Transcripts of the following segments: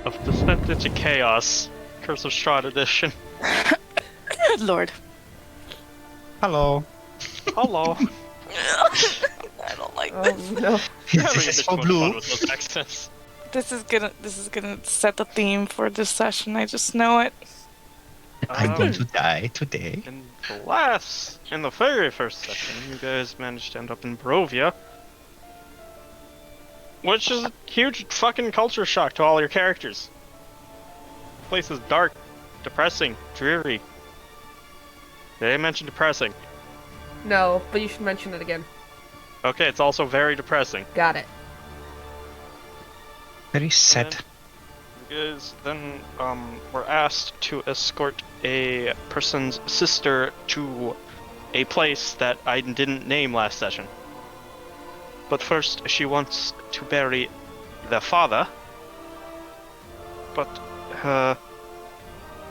of Descent into Chaos, Curse of Strahd edition. Good lord. Hello. Hello. I don't like Oh this. no. This is for Blue. With those accents. This is gonna set the theme for this session. I just know it. I'm going to die today. In the very first session, you guys managed to end up in Barovia. Which is a huge fucking culture shock to all your characters. The place is dark, depressing, dreary. Did I mention depressing? No, but you should mention it again. Okay, it's also very depressing. Got it. Very sad. You guys then were asked to escort a person's sister to a place that I didn't name last session. But first, she wants to bury the father. But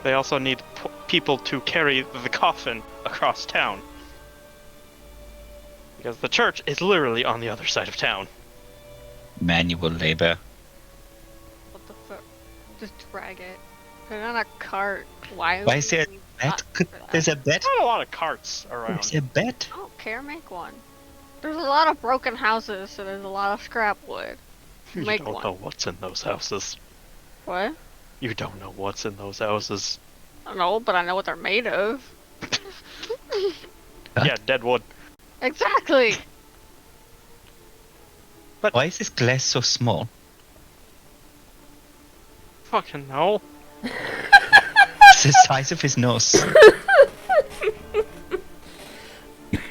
they also need people to carry the coffin across town. Because the church is literally on the other side of town. Manual labor. What the fuck? Just drag it. Put it on a cart. Why Why is there a bed? There's a bed? Not a lot of carts around. There's a bed? I don't care, make one. There's a lot of broken houses, so there's a lot of scrap wood. You Make don't one. know what's in those houses. What? You don't know what's in those houses. I don't know, but I know what they're made of. Huh? Yeah, dead wood. Exactly! Why is this glass so small? Fucking no. It's the size of his nose.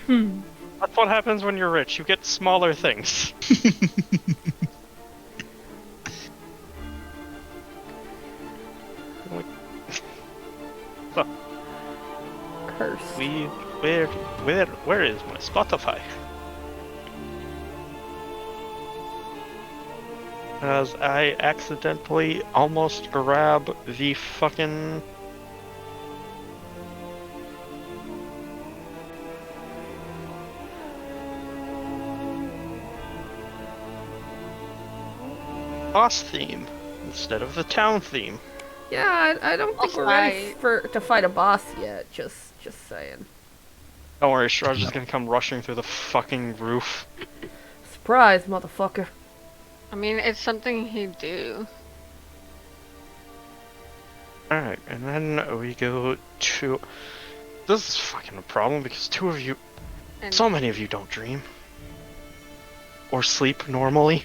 That's what happens when you're rich. You get smaller things. Curse. Where is my Spotify? As I accidentally almost grab the fucking... boss theme instead of the town theme. Yeah, I don't think we're ready to fight a boss yet. Just saying. Don't worry, Strahd is gonna come rushing through the fucking roof. Surprise, motherfucker. I mean, it's something he'd do. Alright, and then we go to... This is fucking a problem because two of you... And So many of you don't dream. Or sleep normally.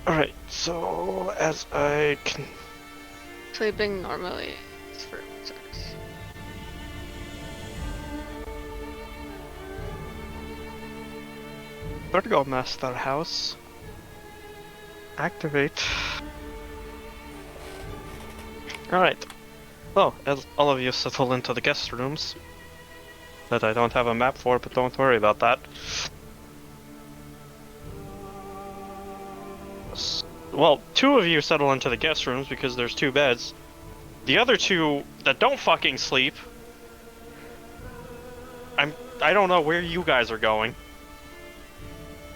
Alright, so as I can... sleeping normally is for sex. Burgomaster House. Activate. Alright. So, as all of you settle into the guest rooms, that I don't have a map for, but don't worry about that. Well, two of you settle into the guest rooms because there's two beds. The other two that don't fucking sleep, I don't know where you guys are going.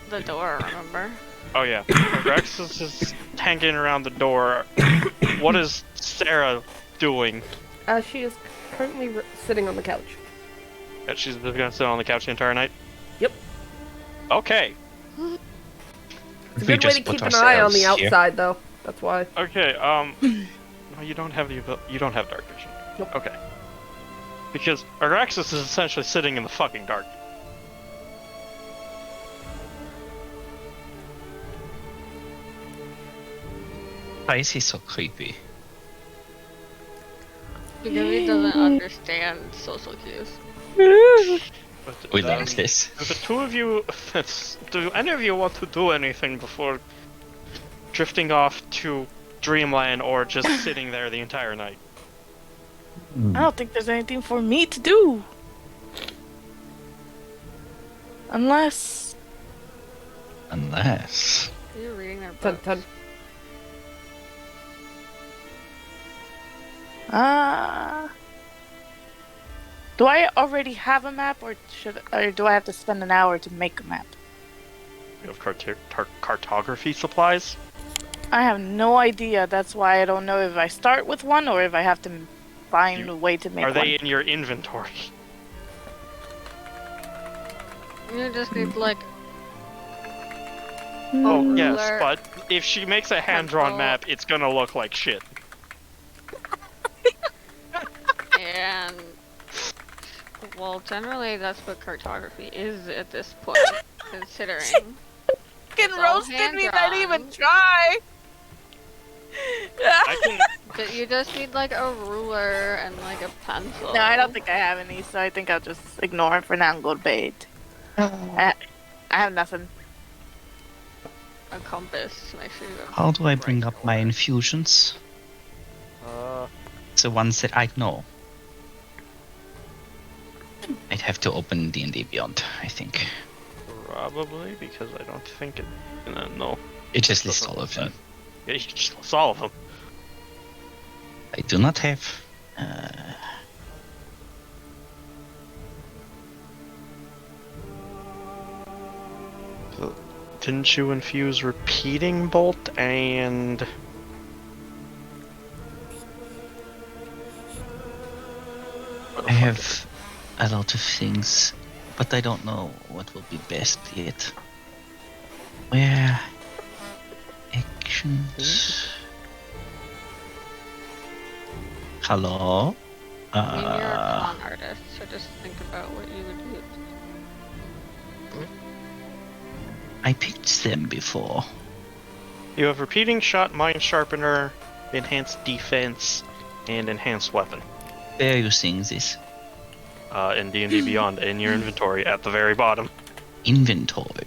The door, remember? Oh yeah, Rex is just hanging around the door. What is Sarah doing? She is currently sitting on the couch. That she's just gonna sit on the couch the entire night? Yep. Okay. It's a good way to keep an eye on the outside, though. That's why. Okay. No, you don't have dark vision. Nope. Okay. Because Araxis is essentially sitting in the fucking dark. Why is he so creepy? Because he doesn't understand social cues. But, We learned this. do the two of you, do any of you want to do anything before drifting off to Dreamland or just sitting there the entire night? I don't think there's anything for me to do. Unless... Unless... You're reading their Dun, book. dun. Do I already have a map, or do I have to spend an hour to make a map? of cartography supplies? I have no idea. That's why I don't know if I start with one or if I have to find a way to make Are one. they in your inventory? You just need like. Oh, a yes, ruler but if she makes a hand-drawn pencil. map, it's gonna look like shit. And well, generally that's what cartography is at this point, considering. Fucking It's all roasted me that even hand-drawn. try. I can. But you just need like a ruler and like a pencil. No, I don't think I have any, so I think I'll just ignore it for now and go to bed. I have nothing. A compass to make sure you have How do I bring right up my order. infusions? Uh, The ones that I know. I'd have to open D&D Beyond, I think. probably, because I don't think it. No. It just lists all of them. Yeah, you can just list all of them. I do not have. Didn't you infuse repeating bolt and I have a lot of things, but I don't know what will be best yet. Where actions? Hello? I mean, you're a con artist, so just think about what you would use. I picked them before. You have repeating shot, mind sharpener, enhanced defense, and enhanced weapon. Where are you seeing this? In D&D Beyond, in your inventory at the very bottom. Inventory.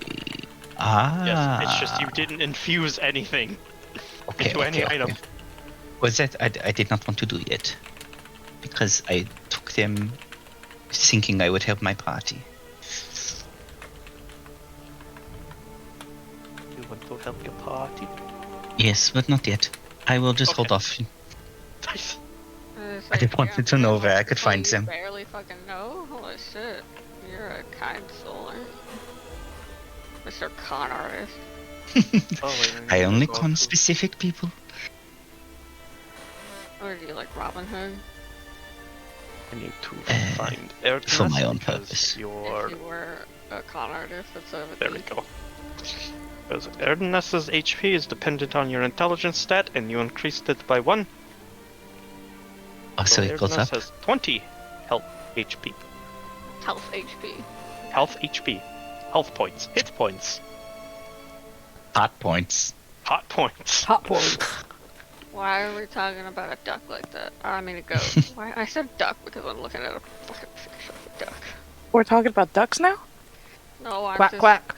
Ah. Yes, it's just you didn't infuse anything into any item. Was that I did not want to do yet, because I took them thinking I would help my party. You want to help your party? Yes, but not yet. I will just hold Okay. off. Nice. I just wanted to know where I could find them. You barely fucking know? Holy shit. You're a kind soul, aren't you? Mr. Con Artist. Oh, wait, I need only to go con through- specific people. Or do you like Robin Hood? I need to Uh, find for my own because purpose. You're... If you were a con artist, that's a There we go. Because Erdness's HP is dependent on your intelligence stat, and you increased it by 1. Oh, so it goes Erdness up? has 20 health HP. Health HP. Health HP. Health points. Hit points. Hot points. Hot points. Top points. Why are we talking about a duck like that? I mean a goat. Why? I said duck because I'm looking at a fucking picture of a duck. We're talking about ducks now? No, I'm Quack just quack.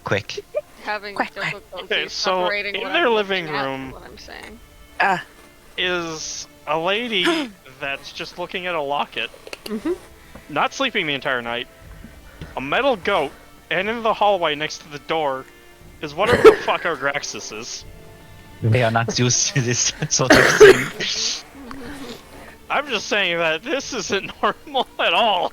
Quick. having Quack, quack. difficulty Okay, so separating in what their I'm living looking at room- and what I'm saying. Is a lady that's just looking at a locket, not sleeping the entire night, a metal goat, and in the hallway next to the door is whatever the fuck our Graxus is. They are not used to this sort of thing. I'm just saying that this isn't normal at all.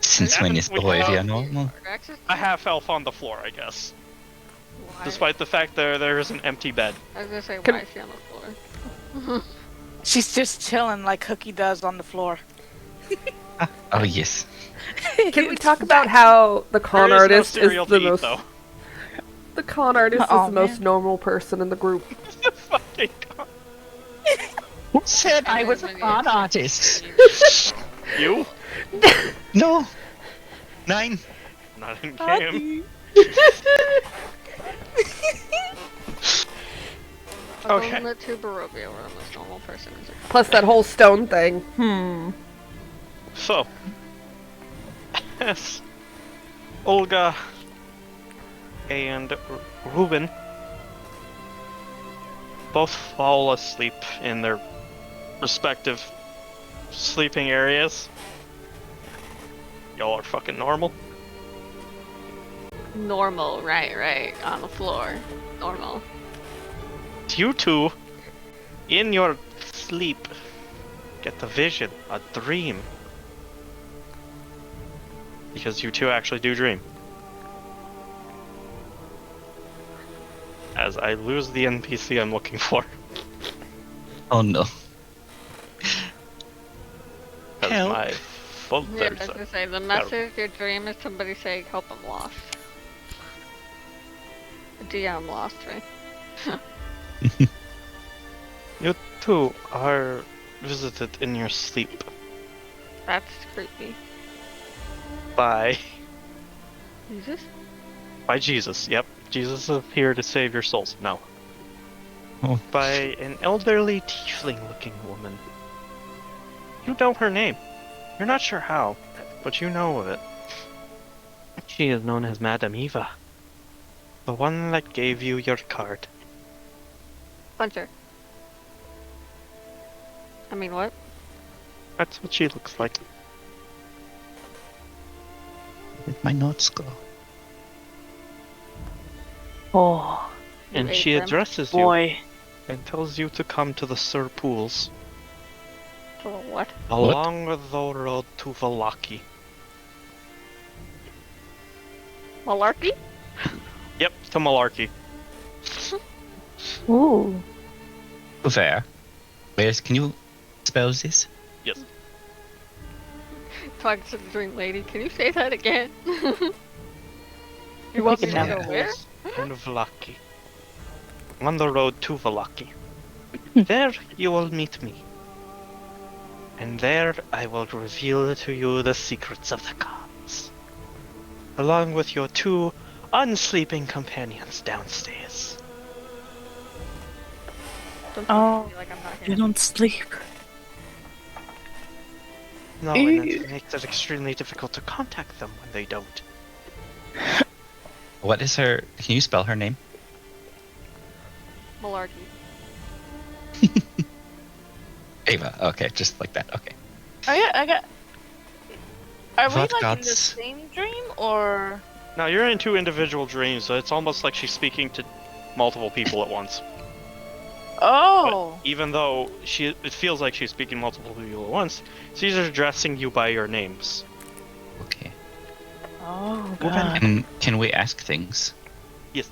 Since when is We behavior have- normal? Rexus? A half elf on the floor, I guess. Why? Despite the fact there is an empty bed. I was gonna say, Can- why is she on the floor? She's just chilling like Cookie does on the floor. Oh yes. Can we talk about how the con There is no artist cereal is the to eat, most though. the con artist Oh, is the most man. normal person in the group? Fucking God. Who said I And was a then con you- artist? You? No. 9. Not in game. I'll Okay. go to Barovia where the most normal person is. Plus that whole stone thing. So, yes, Olga and Ruben both fall asleep in their respective sleeping areas. Y'all are fucking normal. Normal, right, on the floor. Normal. You two, in your sleep, get a vision, a dream. Because you two actually do dream. as I lose the NPC I'm looking for. Oh no. Because Help. my full Yeah, I there's was a- gonna say, the message your dream is somebody saying, help, I'm lost. DM lost me. You too are visited in your sleep That's creepy. by Jesus? by Jesus. Yep, Jesus is here to save your souls. No, Oh. by an elderly tiefling-looking woman. You know her name. You're not sure how, but you know of it. She is known as Madame Eva, the one that gave you your card. Hunter. I mean, what? That's what she looks like. Where'd my notes go? Oh, You And ate she them? addresses you boy. and tells you to come to the Sir Pools To a what? along the road to Valaki. Malarkey? Yep, to Malarkey. Ooh. Fair. Can you spell this? Yes. Talking to the dream lady. Can you say that again? You want want me me to to go know where? And Valaki. On the road to Valaki. There you will meet me. And there I will reveal to you the secrets of the gods. Along with your two unsleeping companions downstairs. Don't talk Oh, to me like I'm not you here. don't sleep. No, and Ew. it makes it extremely difficult to contact them when they don't. What is her? Can you spell her name? Malarkey. Ava. Okay, just like that. Okay. I got. Are we What like in the gods? same dream or? Now you're in two individual dreams, so it's almost like she's speaking to multiple people at once. Oh. Even though it feels like she's speaking multiple people at once, she's addressing you by your names. Okay. Oh god. Can we ask things? Yes.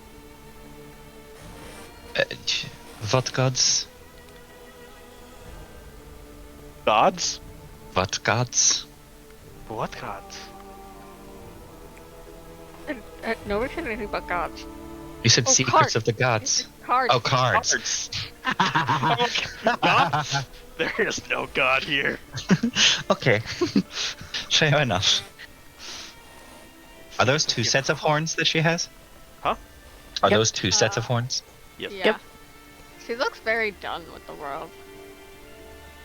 What gods? Gods? What gods? What gods? Nobody said anything about gods. You said Oh, secrets cards. of the gods. Cards. Oh, cards. Gods? There is no god here. Okay. Fair enough. Are those two sets of horns that she has? Huh? Are Yep. those two sets of horns? Yes. Yeah. Yep. She looks very done with the world.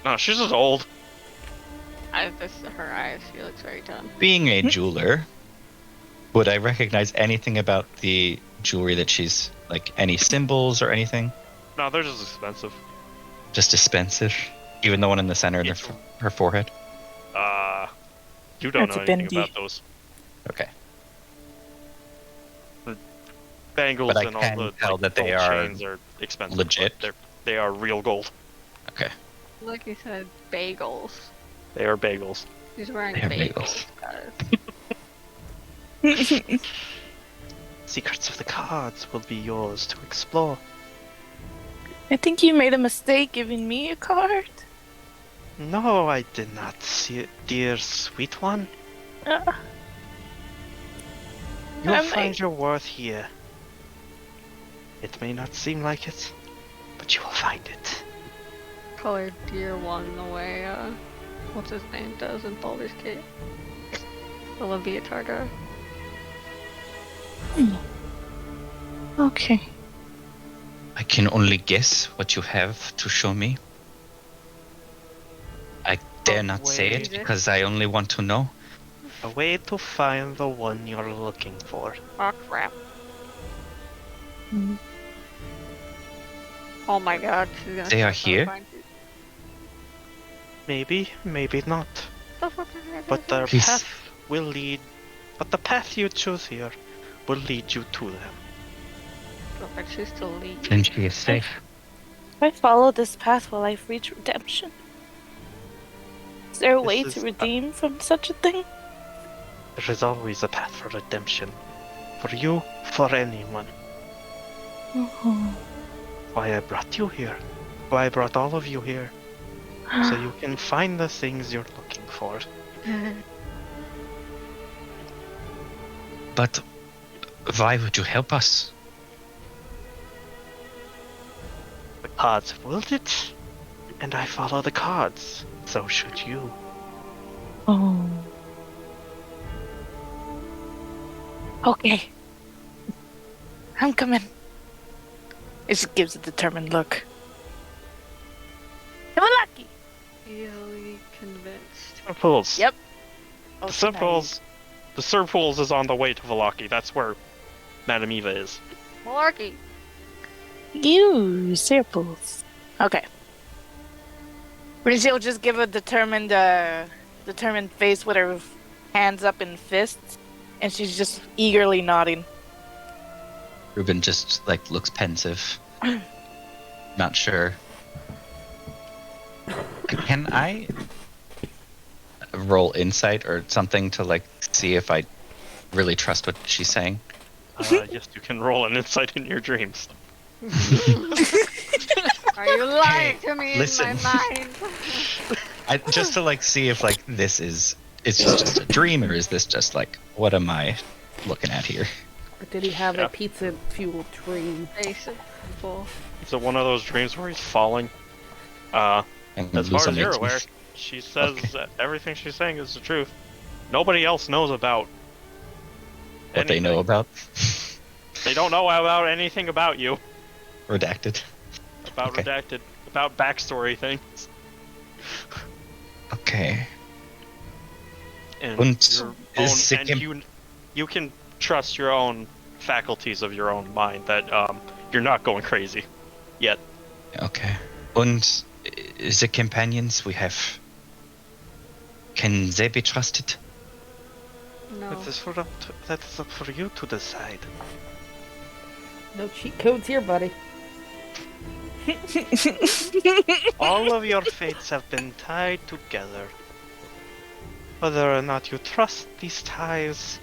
No, she's just old. Her eyes, she looks very done. Being a jeweler, would I recognize anything about the jewelry that she's like any symbols or anything? No, they're just expensive. Just expensive, even the one in the center of Yes. her forehead. You don't That's know a anything bendy. about those Okay, bangles But I and all can the tell like, that they gold are chains are expensive. but legit. They are real gold. okay. Like you said, bagels. They are bagels. She's wearing They are bagels, bagels. guys. Secrets of the gods will be yours to explore. I think you made a mistake giving me a card. No, I did not see it, dear sweet one. Uh, You'll I'm find like- your worth here. It may not seem like it, but you will find it. Colored deer one the way, what's his name does in Baldur's Gate. The Leviatar guy. okay. I can only guess what you have to show me. I dare not say it Wait. because I only want to know. A way to find the one you're looking for. Oh crap. Mm. Oh my god, she's gonna They are start here? find you. Maybe, maybe not. The fuck is that? But their Please. path will lead. But the path you choose here will lead you to them. Look like she's still leaving. Then she is safe. If I follow this path, will I reach redemption? Is there a This way is to a- redeem from such a thing? There is always a path for redemption. For you, for anyone. Why I brought you here. Why I brought all of you here. So you can find the things you're looking for. But why would you help us? The cards willed it, and I follow the cards. So should you. Oh. Okay. I'm coming. It just gives a determined look. Am I lucky? Easily convinced. Circles. Yep. The circles. The Circles is on the way to Valaki. That's where Madame Eva is. Malarkey. You circles. Okay. She'll just give a determined face with her hands up in fists, and she's just eagerly nodding. Ruben just like looks pensive. Not sure. Can I roll insight or something to like see if I really trust what she's saying? Yes, you can roll an insight in your dreams. Are you lying to me listen. in my mind? Just to like see if like this is just a dream, or is this just like what am I looking at here? Or did he have Yeah. a pizza-fueled dream? Basic people. Is it one of those dreams where he's falling? I'm As far as you're hallucinating. aware, she says Okay. that everything she's saying is the truth. Nobody else knows about What they know anything. about They don't know about anything about you. redacted. About Okay. redacted. About backstory things. Okay. And Und your is own, it and you can trust your own faculties of your own mind that you're not going crazy yet. Okay. Und the companions we have, can they be trusted? No. That is up for you to decide. No cheat codes here, buddy. All of your fates have been tied together. Whether or not you trust these ties,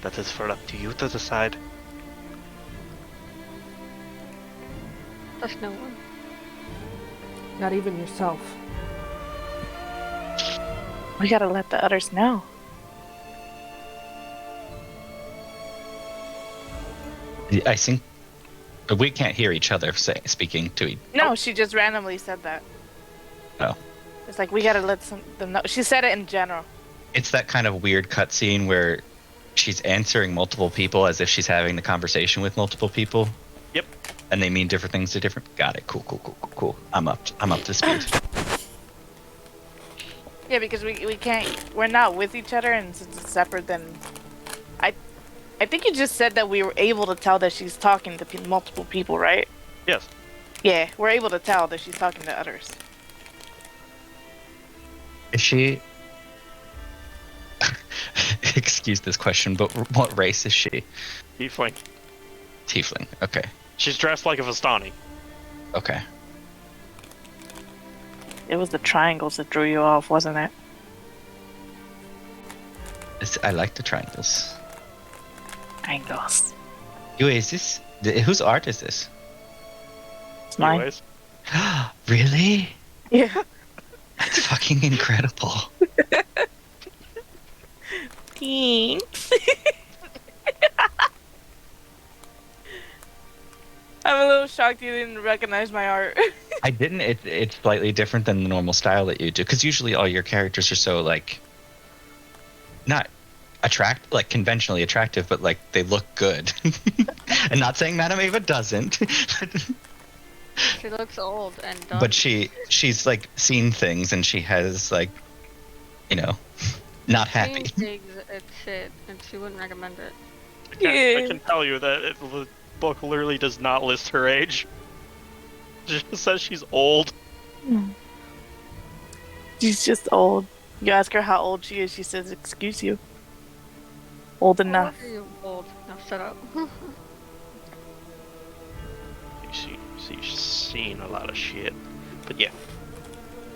that is for up to you to decide. There's no one. Not even yourself. We gotta let the others know. I think we can't hear each other speaking to each. No, she just randomly said that. Oh. It's like we gotta let them know. She said it in general. It's that kind of weird cutscene where she's answering multiple people as if she's having the conversation with multiple people. Yep. And they mean different things to different. Got it. Cool. I'm up to speed. Yeah, because we can't. We're not with each other, and since it's separate, then I think you just said that we were able to tell that she's talking to multiple people, right? Yes. Yeah, we're able to tell that she's talking to others. Is she? Excuse this question, but what race is she? Tiefling. Tiefling. Okay. She's dressed like a Vistani. Okay. It was the triangles that drew you off, wasn't it? I like the triangles. Triangles. Who is this? Whose art is this? It's mine. Anyways, Really? Yeah. That's fucking incredible. Thanks. I'm a little shocked you didn't recognize my art. I didn't. It's slightly different than the normal style that you do, because usually all your characters are so like, not like conventionally attractive, but like they look good. And not saying Madame Eva doesn't, She looks old and dumb. but she's like seen things and she has like, you know, not happy. Seen things and shit, and she wouldn't recommend it. I can tell you that the book literally does not list her age. It just says she's old. She's just old. You ask her how old she is, she says, "Excuse you." Old enough. How old are you? Old. Now shut up. She's seen a lot of shit. But yeah.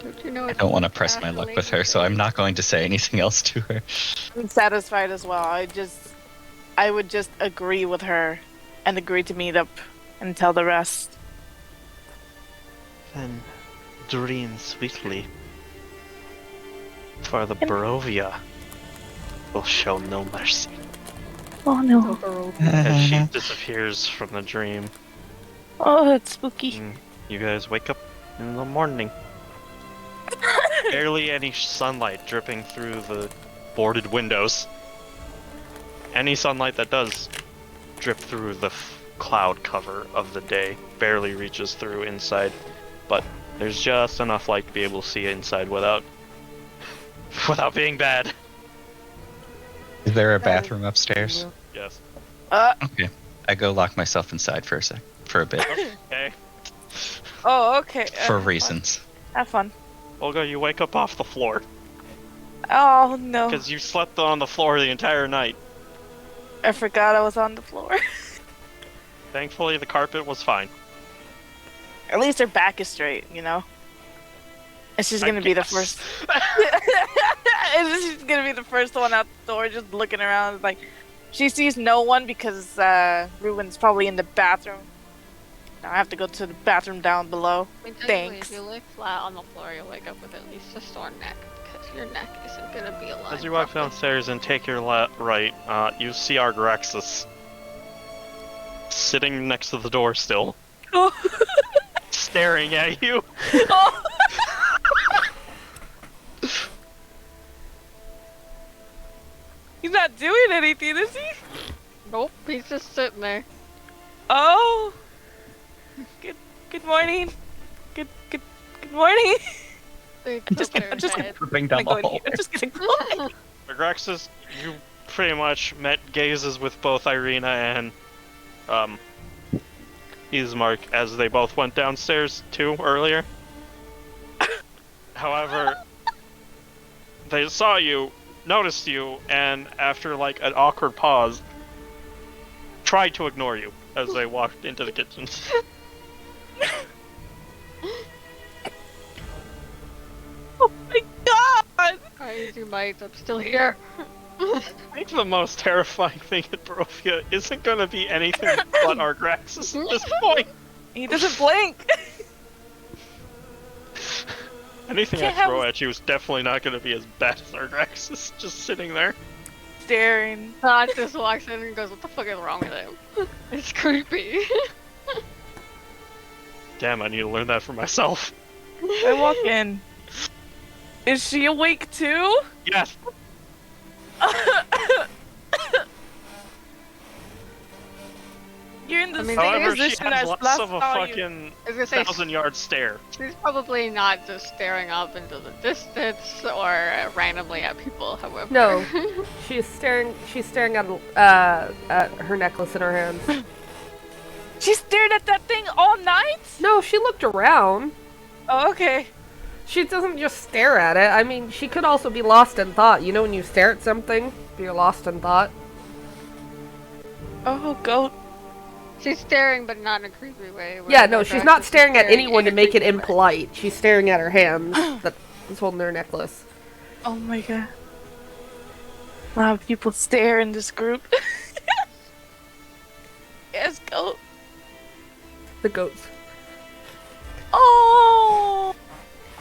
Don't you know I don't want to press my luck with her, so I'm not going to say anything else to her. I'm satisfied as well. I would just agree with her and agree to meet up and tell the rest. Then dream sweetly. For the Barovia will show no mercy. Oh no. As she disappears from the dream. Oh, that's spooky. And you guys wake up in the morning. Barely any sunlight dripping through the boarded windows. Any sunlight that does drip through the cloud cover of the day barely reaches through inside, but there's just enough light to be able to see inside without being bad. Is there a bathroom upstairs? Yes. Okay. I go lock myself inside for a bit. Okay. Oh, okay. For reasons. Have fun. Olga, you wake up off the floor Oh no. because you slept on the floor the entire night. I forgot I was on the floor. Thankfully, the carpet was fine. At least her back is straight, you know? And she's gonna be the first. And she's gonna be the first one out the door, just looking around. Like, she sees no one because Ruin's probably in the bathroom. Now I have to go to the bathroom down below. I mean, technically, Thanks. if you lay flat on the floor, you'll wake up with at least a sore neck, because your neck isn't gonna be aligned. As you walk properly. downstairs and take your right, you see Argraxis sitting next to the door still, Oh. staring at you. Oh. He's not doing anything, is he? Nope, he's just sitting there. Oh. Good morning. Good morning. I'm just gonna- Bring I'm down gonna the go in hole. here. I'm just gonna go in. Argraxis, you pretty much met gazes with both Irina and Ismark as they both went downstairs too earlier. However, they saw you, noticed you, and after like an awkward pause, tried to ignore you as they walked into the kitchen. Oh my god! Alright, you might, I'm still here. I think the most terrifying thing in Barovia isn't gonna be anything but Argraxis at this point. He doesn't blink. Anything Can't I throw have- at you is definitely not gonna be as bad as Argraxis just sitting there. Staring. Todd just walks in and goes, what the fuck is wrong with him? It's creepy. Damn, I need to learn that for myself. I walk in. Is she awake too? Yes. You're in the I mean, same However, she position has as less last of a saw you. fucking I was gonna say, 1,000-yard stare. she's probably not just staring up into the distance or randomly at people, however. No, she's staring at her necklace in her hands. She stared at that thing all night? No, she looked around. Oh, okay. She doesn't just stare at it. I mean, she could also be lost in thought. You know when you stare at something, you're lost in thought. Oh, goat. She's staring, but not in a creepy way. Yeah, whereas no, she's Argraxis not is staring at anyone in to a make it creepy way. impolite. She's staring at her hands that is holding her necklace. Oh my god. A lot of people stare in this group. Yes, goat. The goats. Oh!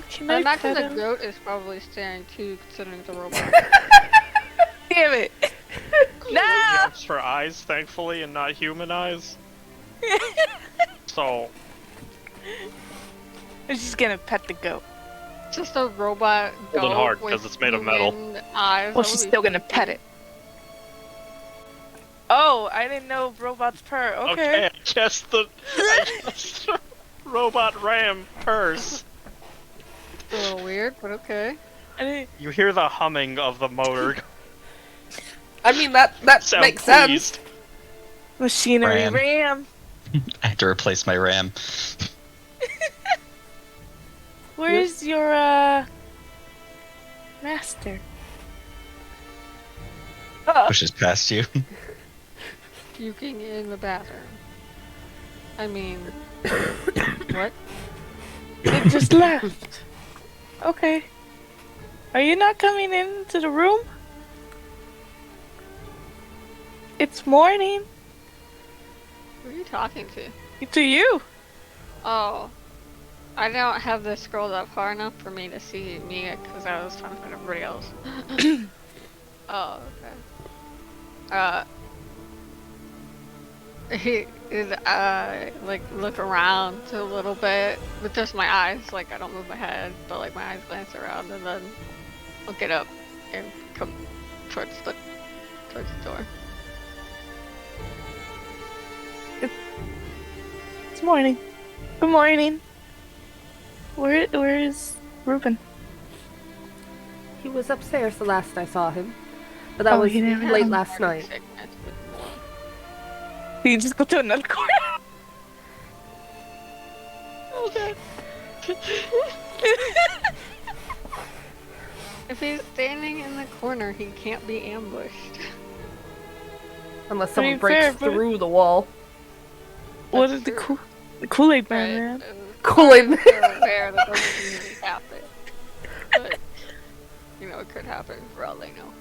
Can I I imagine pet the him? goat is probably staring too, considering the robot. Damn it. No! Jumps for eyes, thankfully, and not human eyes. So, I'm just gonna pet the goat. Just a robot goat Holding hard, 'cause with it's made of metal. human eyes. Well, That she's would be still gonna creepy. pet it. Oh, I didn't know robots purr. Okay. I guess the robot ram purrs. A little weird, but okay. I didn't- You hear the humming of the motor. I mean, that Sound makes sense. pleased. Machinery Ram. ram. I had to replace my RAM. Where's your master? Pushes past you. Puking in the bathroom. I mean, what? It just left. Okay. Are you not coming into the room? It's morning. Who are you talking to? To you. Oh. I don't have this scrolled up far enough for me to see me because I was trying to find everybody else. Oh, okay. He is, like, look around a little bit with just my eyes. Like, I don't move my head, but, like, my eyes glance around and then I'll get up and come towards the door. It's morning. Good morning. Where is Ruben? He was upstairs the last I saw him. But that was he didn't late come. last night. Sickness with more. You just go to another corner. Oh god. If he's standing in the corner, he can't be ambushed. Unless I someone mean, breaks fair, but- through the wall. What That's did the true. Kool-Aid Man, Right, man? Kool-Aid Man. We're aware that doesn't usually happen. But, you know, it could happen for all they know.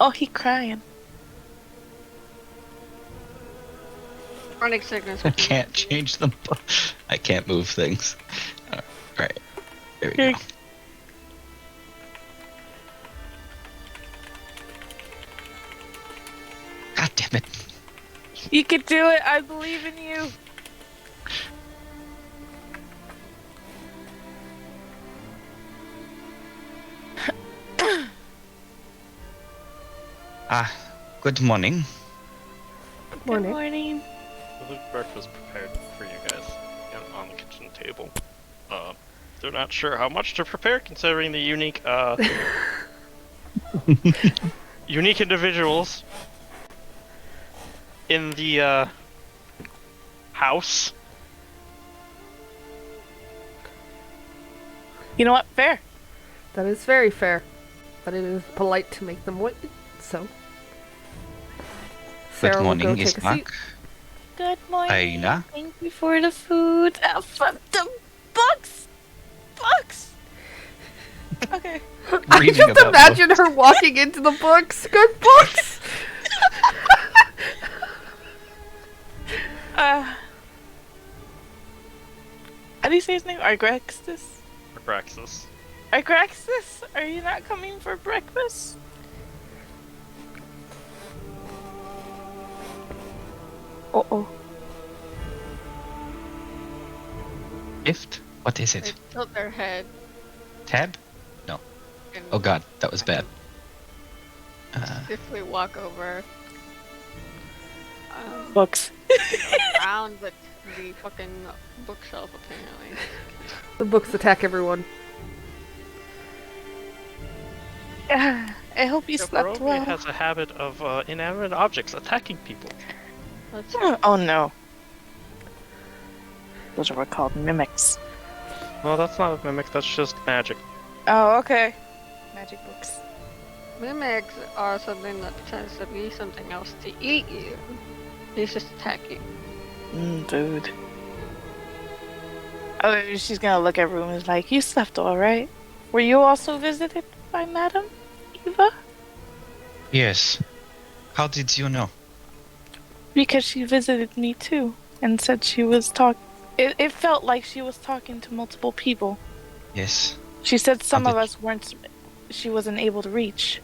Oh, he crying. Chronic sickness. I can't change them. I can't move things. Right. There we Here. go. God damn it. You can do it. I believe in you. Good morning. Good Good morning. morning. The breakfast prepared for you guys and on the kitchen table. They're not sure how much to prepare considering the unique, unique individuals in the, house. You know what? Fair. That is very fair. But it is polite to make them wait, so. Sarah Good will go morning, take a seat. Ismak. Good morning. Aina. Thank you for the food. Fuck the books. Books. Okay. I Reading just about imagine books. her walking into the books. Good books! How do you say his name? Argraxis? Abraxas. Argraxis? Are you not coming for breakfast? Uh-oh. Gift? What is They it? tilt their head. Tab? And Oh god, that was bad. swiftly walk over. Books. Around the fucking bookshelf, apparently. The books attack everyone. I hope you The slept Barovia well. has a habit of inanimate objects attacking people. Let's Oh no. Those are what called mimics. Well, that's not a mimic, that's just magic. Oh, okay. Magic books. Mimics are something that pretends to be something else to eat you. He's just attacking. Dude. Oh, she's gonna look at Room and is like, you slept alright? Were you also visited by Madam Eva? Yes. How did you know? Because she visited me too, and said she was it felt like she was talking to multiple people. Yes. She said some How of did- us weren't, she wasn't able to reach.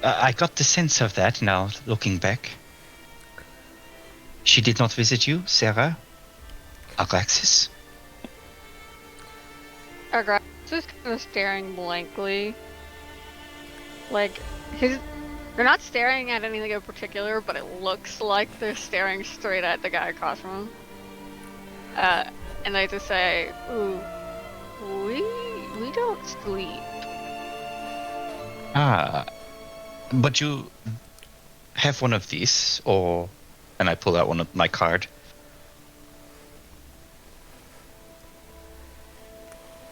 I got the sense of that now, looking back. She did not visit you, Sarah? Agraxis? Argrax is kind of staring blankly. Like, they're not staring at anything in particular, but it looks like they're staring straight at the guy across from him. And they just say, "Ooh, we don't sleep." But you have one of these, or... And I pull out one of my card.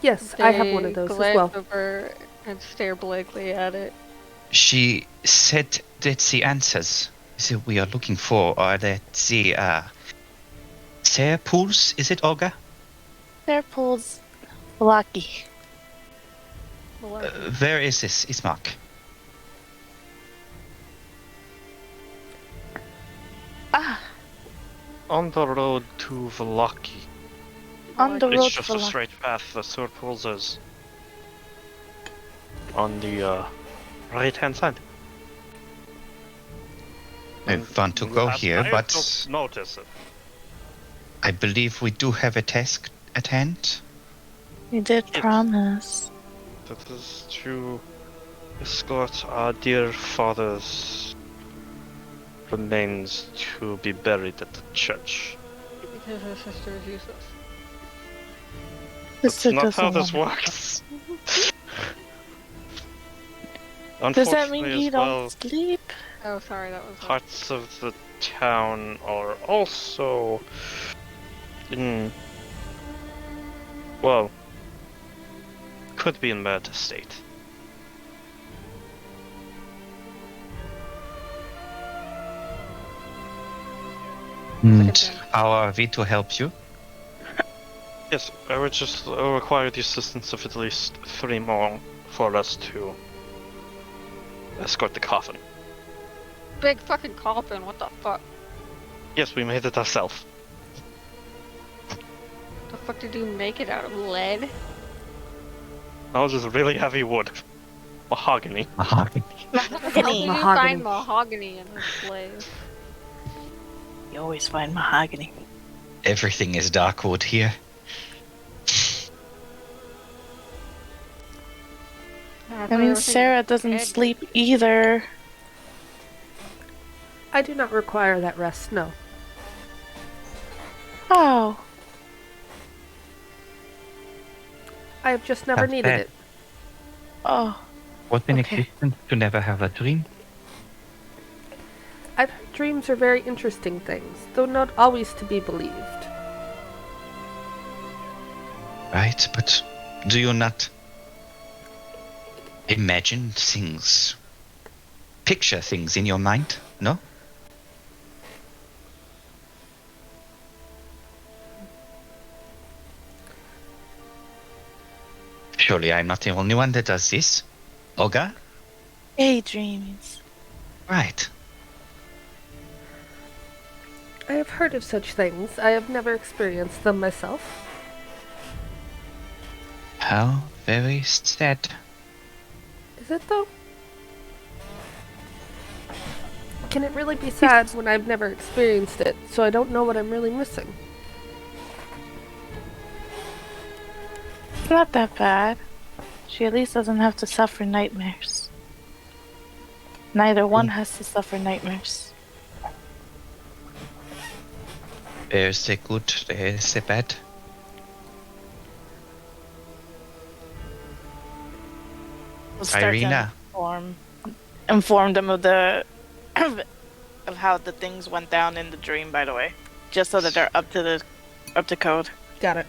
Yes, I have one of those as glance well. over and stare blankly at it. She said that the answers that we are looking for are that the Pools, is it, Olga? Their pools. Lucky. Where is this Ismark? Ah, On the road to Velaki. on the It's road just for a luck. straight path. The sword pulls us on the right-hand side. I want to go here, I but don't notice it. I believe we do have a task at hand. You did Yes. promise. That is to escort our dear father's remains to be buried at the church. Because her sister is useless. That's Sister not how doesn't this wanna- works. Does that mean Unfortunately, you as well, don't sleep? Oh, sorry, that was. parts of the town are also in, well, could be in bad state. And how are we to help you? Yes, I would just require the assistance of at least 3 more for us to escort the coffin. Big fucking coffin, what the fuck? Yes, we made it ourselves. The fuck did you make it out of? Lead? That was just really heavy wood. Mahogany. How did Mahogany. you find mahogany in this place? You always find mahogany. Everything is dark wood here. I mean, Sarah doesn't sleep either. I do not require that rest, no. Oh, I have just never That's needed bad. it. oh. What an Okay. existence to never have a dream. I've heard dreams are very interesting things, though not always to be believed. Right, but do you not imagine things? Picture things in your mind? No? Surely I'm not the only one that does this. Olga? Daydreams. Right. I have heard of such things. I have never experienced them myself. How very sad. Is it though? Can it really be sad when I've never experienced it, so I don't know what I'm really missing? It's not that bad. She at least doesn't have to suffer nightmares. Neither one has to suffer nightmares. There's the good, there's the bad. We'll start to Irina. inform them of the of how the things went down in the dream. By the way, just so that they're up to code. Got it.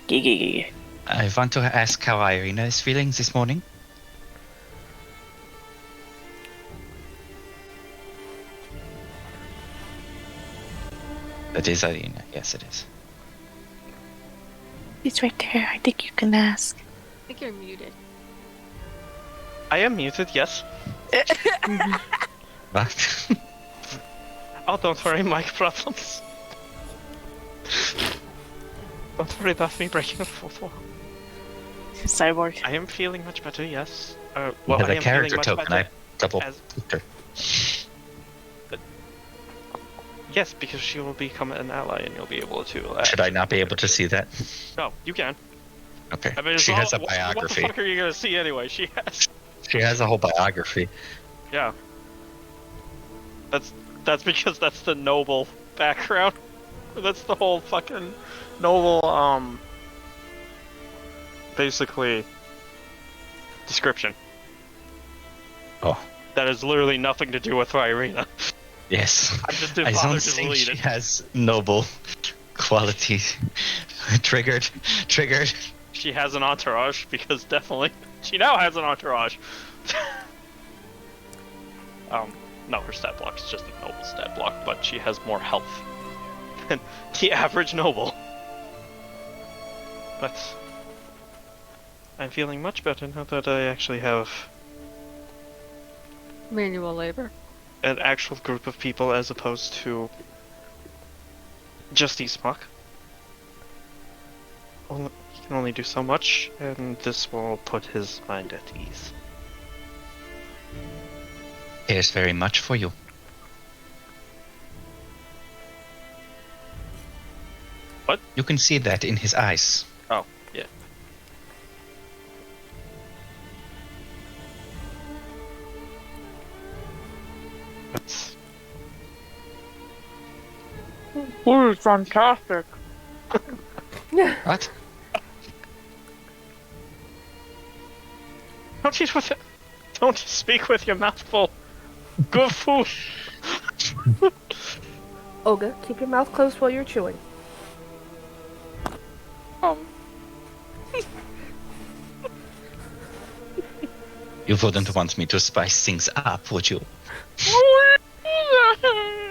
Gee. I want to ask how Irina is feeling this morning. That is Irina, yes it is. He's right there. I think you can ask. I think you're muted. I am muted, yes. What? Oh, don't worry, mic problems. Don't worry about me breaking the fourth wall. Cyborg. I am feeling much better, yes. Well, Well, I the am character feeling much token, I better. double as- clicked her. Yes, because she will become an ally and you'll be able to... Should I not be able to see that? No, you can. Okay. I mean, She has a what the biography. fuck are you gonna see anyway? She has... She has a whole biography. Yeah. That's because that's the noble background. That's the whole fucking noble, basically, description. Oh. That has literally nothing to do with Irina. Yes. I just I didn't don't bother to think delete she it. has noble qualities. Triggered. She has an entourage, because definitely... She now has an entourage. No, her stat block is just a noble stat block, but she has more health than the average noble. But I'm feeling much better now that I actually have Manual labor. an actual group of people as opposed to just Eastmock. He can only do so much, and this will put his mind at ease. Cares very much for you. What? You can see that in his eyes. Oh, yeah. That's... Ooh, fantastic. What? Don't eat with it. Don't speak with your mouth full. Good food. Olga, keep your mouth closed while you're chewing. You wouldn't want me to spice things up, would you?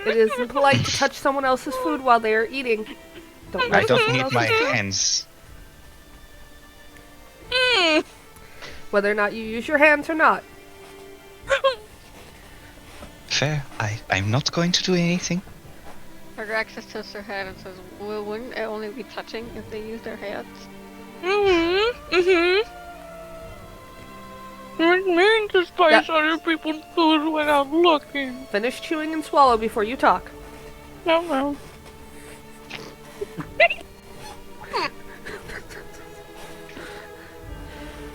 It isn't polite to touch someone else's food while they are eating. Don't I mess with don't someone need my else's food. hands. Whether or not you use your hands or not. Fair. I'm not going to do anything. Agraxis tilts her head and says, well, wouldn't it only be touching if they use their hands? It mean to spice Yeah. other people's food without looking. Finish chewing and swallow before you talk. No.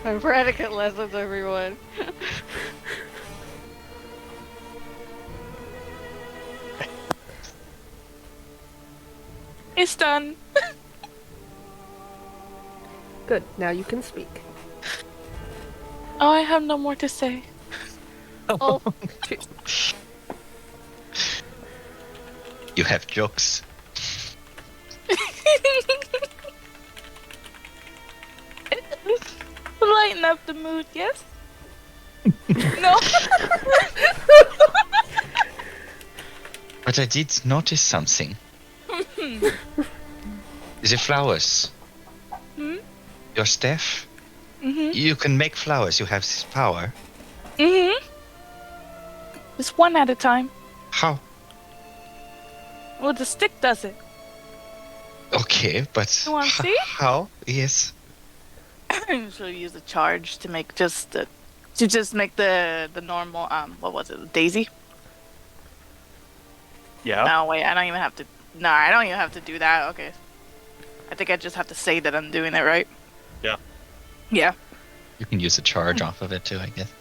And for etiquette lessons, everyone. It's done. Good, now you can speak. Oh, I have no more to say. Oh, You have jokes. Lighten up the mood, yes? No. But I did notice something. The flowers. Hmm? Your staff? Mhm. You can make flowers. You have this power. Mhm. Just one at a time. How? Well, the stick does it. Okay, but You wanna see? how? Yes. She'll use a charge to make just make the normal what was it, daisy? Yeah. No, wait, I don't even have to. No, I don't even have to do that. Okay. I think I just have to say that I'm doing it right. Yeah. Yeah. You can use a charge off of it too, I guess.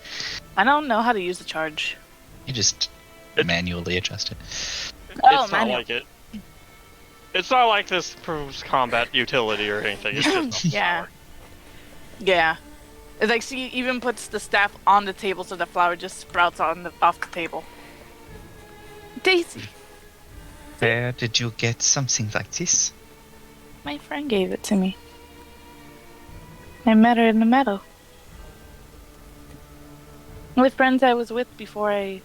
I don't know how to use the charge. You just It- manually adjust it. Oh, It's not manual. like it. It's not like this proves combat utility or anything. It's just a Yeah. flower. Yeah. It's like she even puts the staff on the table so the flower just sprouts off the table. Daisy. Where did you get something like this? My friend gave it to me. I met her in the meadow. With friends I was with before I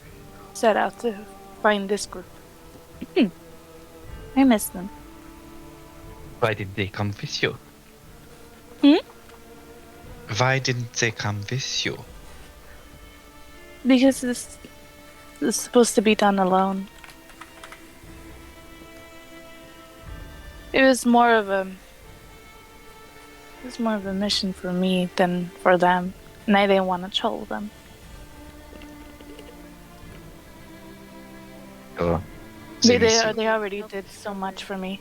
set out to find this group. I miss them. Why did they come with you? Hmm? Why didn't they come with you? Because this is supposed to be done alone. It was more of a mission for me than for them, and I didn't want to trouble them. Oh, They already did so much for me.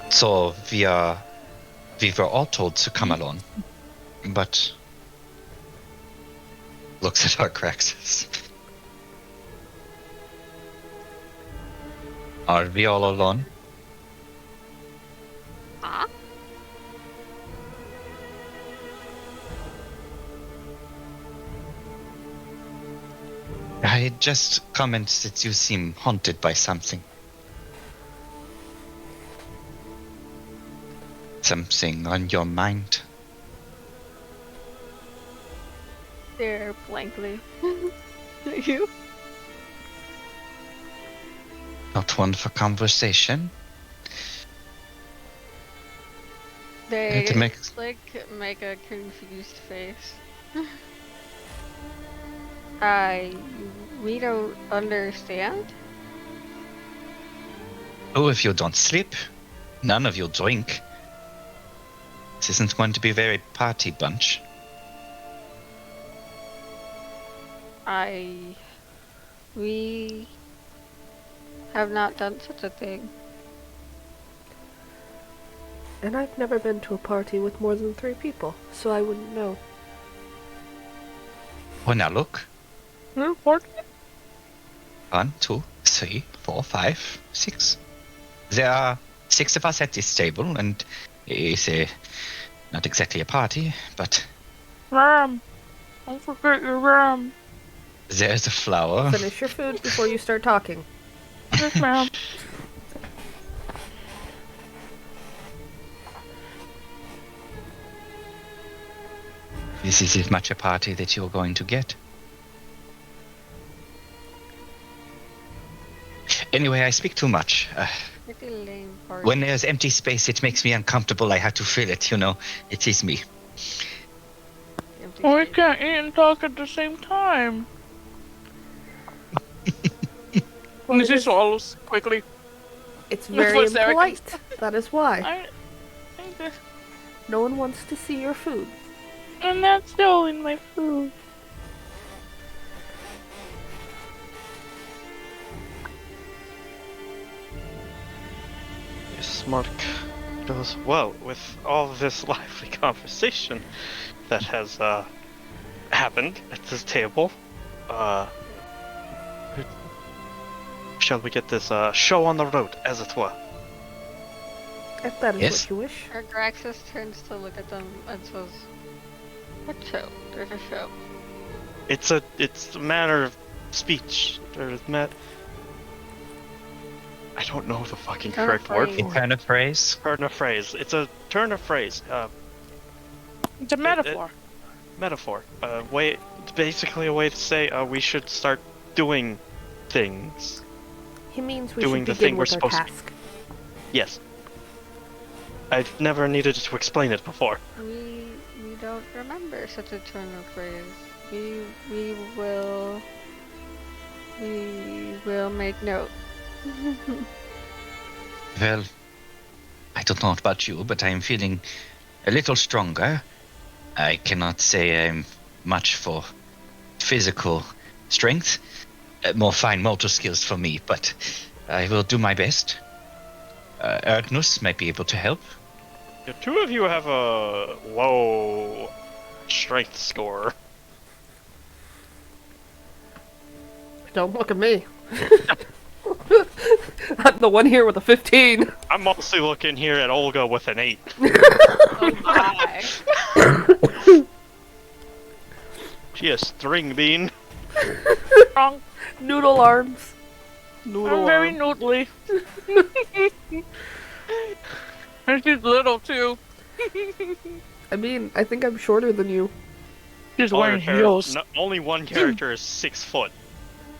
So we were all told to come along, but looks at our Craxus. Are we all alone? huh? I just commented that you seem haunted by something. Something on your mind. Stare blankly. You? Not one for conversation. They To make make a confused face. We don't understand. Oh, if you don't sleep, none of you drink. This isn't going to be a very party bunch. We have not done such a thing. And I've never been to a party with more than 3 people, so I wouldn't know. Oh, now look. What? 1, 2, 3, 4, 5, 6. There are 6 of us at this table, and it's not exactly a party, but Ram. Don't forget your ram. there's a flower. Finish your food before you start talking. Yes, ma'am. This is as much a party that you're going to get. Anyway, I speak too much. Pretty lame party. When there's empty space, it makes me uncomfortable. I have to fill it, you know. It is me. Empty We space. can't eat and talk at the same time. Well, Missy it is- swallows quickly. It's Your very voice, Eric. impolite. That is why. I No one wants to see your food. I'm not stealing my food. Yes, Mark goes, well, with all this lively conversation that has happened at this table, shall we get this show on the road, as it were? If that is Yes. what you wish. Graxus turns to look at them and says, "What show? There's a show." It's a manner of speech, or I don't know the fucking Turn of correct word phrase. A for it. turn of phrase. Turn of phrase. It's a turn of phrase. It's a metaphor. Metaphor. Way. It's basically a way to say we should start doing things. He means we Doing should the thing begin we're with our supposed to. task. Yes. I've never needed to explain it before. We don't remember such a turn of phrase. We will make note. Well, I don't know about you, but I'm feeling a little stronger. I cannot say I'm much for physical strength. More fine motor skills for me, but I will do my best. Erdnus might be able to help. The two of you have a low strength score. Don't look at me. I'm the one here with a 15. I'm mostly looking here at Olga with an 8. Oh my. She is string bean. Wrong. Noodle arms. I'm very noodly. And she's little too. I mean, I think I'm shorter than you. She's All wearing your heels. only one character is 6 foot.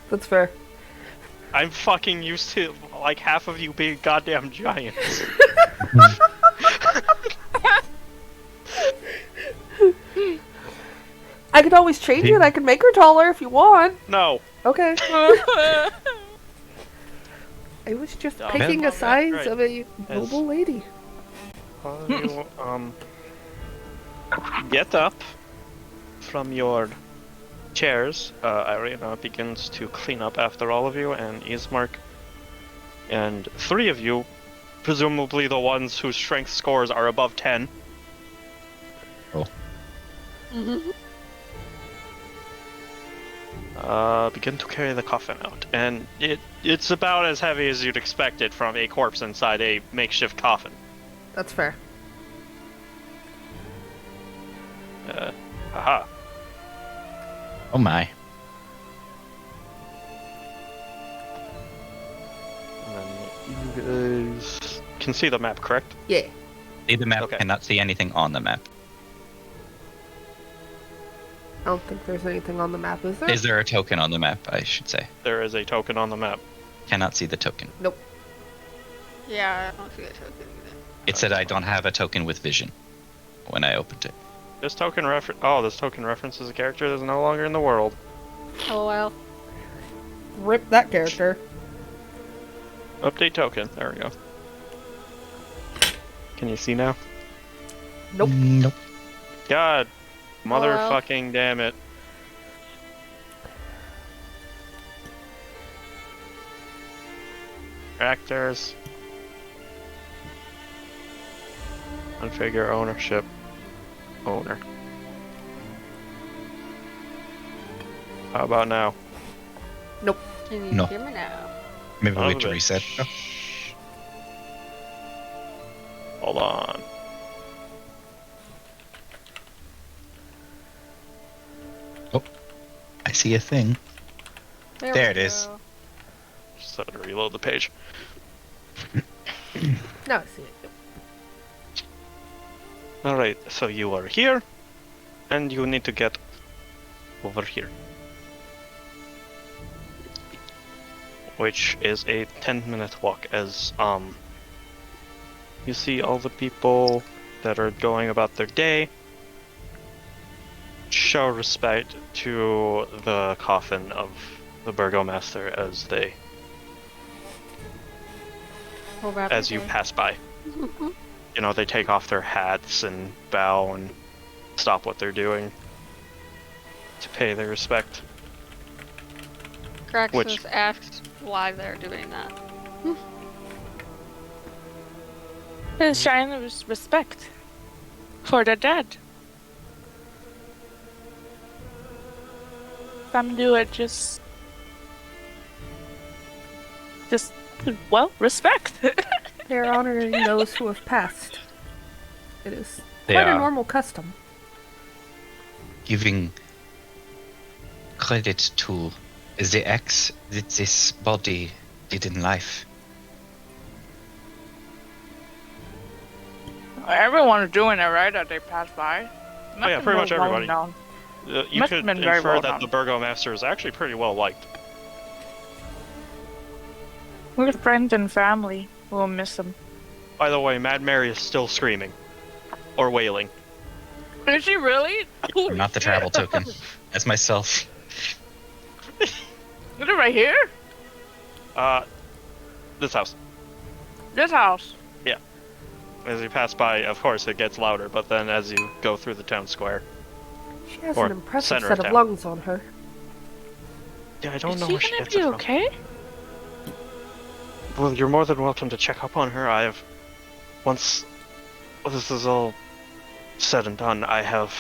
That's fair. I'm fucking used to like half of you being goddamn giants. I could always change it. I could make her taller if you want. No. Okay. I was just Dumb. picking Well, a size right. of a noble lady. You, get up from your chairs. Irina begins to clean up after all of you, and Ismark, and 3 of you, presumably the ones whose strength scores are above 10, begin to carry the coffin out. And it's about as heavy as you'd expect it from a corpse inside a makeshift coffin. That's fair. Haha. Oh my. And then you guys can see the map, correct? Yeah. See the map, Okay. cannot see anything on the map. I don't think there's anything on the map, is there? Is there a token on the map, I should say? There is a token on the map. Cannot see the token. Nope. Yeah, I don't see a token either. It said I don't have a token with vision when I opened it. This token references a character that's no longer in the world. Oh well. Rip that character. Update token. There we go. Can you see now? Nope. Nope. God, well. motherfucking damn it. Actors. Configure ownership. Owner. How about now? Nope. Can you No. hear me now? Maybe we Son wait of to a reset. bitch. Hold on. I see a thing. There we it is. go. Just had to reload the page. Now I see it. Alright, so you are here, and you need to get over here. Which is a 10-minute walk, as, you see all the people that are going about their day. Show respect to the coffin of the burgomaster as they, Go grab as your you day. pass by. You know, they take off their hats and bow and stop what they're doing to pay their respect. Graxus Which- asks why they're doing that. It's showing respect for the dead. Some do it just, well, respect. They're honoring those who have passed. It is They quite a are. normal custom. Giving credit to the acts that this body did in life. Everyone is doing it, right? That they pass by. Oh yeah, pretty much everybody. Known. You Must could have been very infer well that known. the burgomaster is actually pretty well liked. We're friends and family. We'll miss them. By the way, Mad Mary is still screaming. Or wailing. Is she really? Not the travel token. That's myself. Is it right here? This house. This house. As you pass by, of course, it gets louder, but then as you go through the town square. She has Or an impressive center set of of town. lungs on her. Yeah, I don't Is know she where she gonna gets it be from. okay? Well, you're more than welcome to check up on her. Once this is all said and done, I have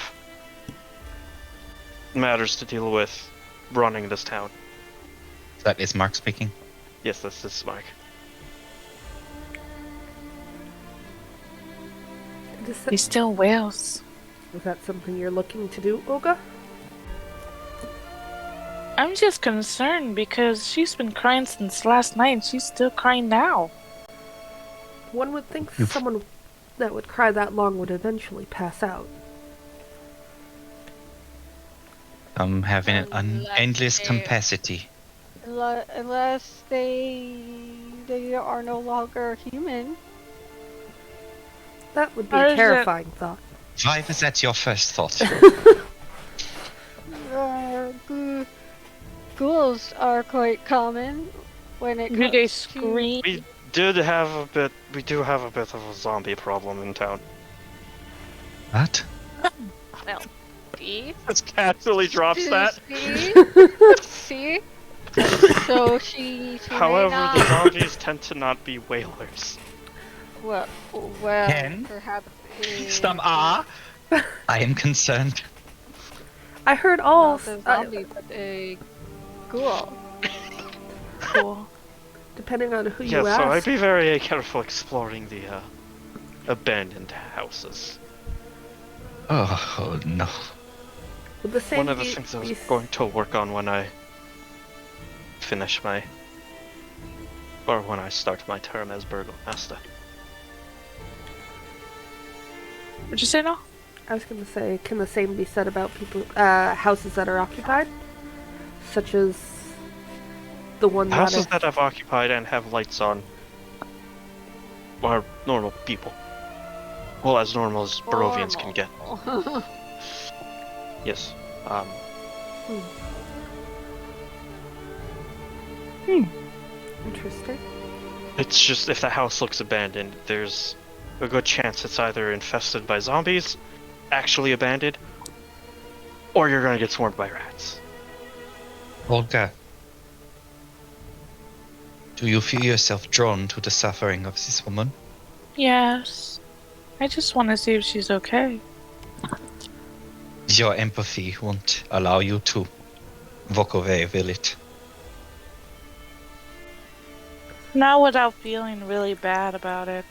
matters to deal with running this town. That is Mark speaking. Yes, this is Mike. He's still Wales. Is that something you're looking to do, Olga? I'm just concerned because she's been crying since last night and she's still crying now. One would think someone that would cry that long would eventually pass out. Having an Unless endless they- capacity. Unless they are no longer human. That would be Or a is it- terrifying thought. Why was that your first thought? Ghouls are quite common when it Do comes they to... scream? We do have a bit of a zombie problem in town. What? Well, see? Just casually drops that. See? So she may However, not... the zombies tend to not be whalers. Well, Ken? perhaps... Stum ah. I am concerned. I heard all. Not a zombie, but a ghoul. Cool. Depending on who Yes, you so I'd ask. be very careful exploring the abandoned houses. Oh no. Would the same One of the be- things I was be- going to work on when I finish when I start my term as burgomaster. What'd you say now? I was going to say, can the same be said about people, houses that are occupied, such as the one Houses that that I've occupied and have lights on are normal people. Well, as normal as Barovians can get. Normal. Yes. Interesting. It's just if the house looks abandoned, there's a good chance it's either infested by zombies, actually abandoned, or you're gonna get swarmed by rats. Olga, do you feel yourself drawn to the suffering of this woman? Yes. I just want to see if she's okay. Your empathy won't allow you to walk away, will it? Not without feeling really bad about it.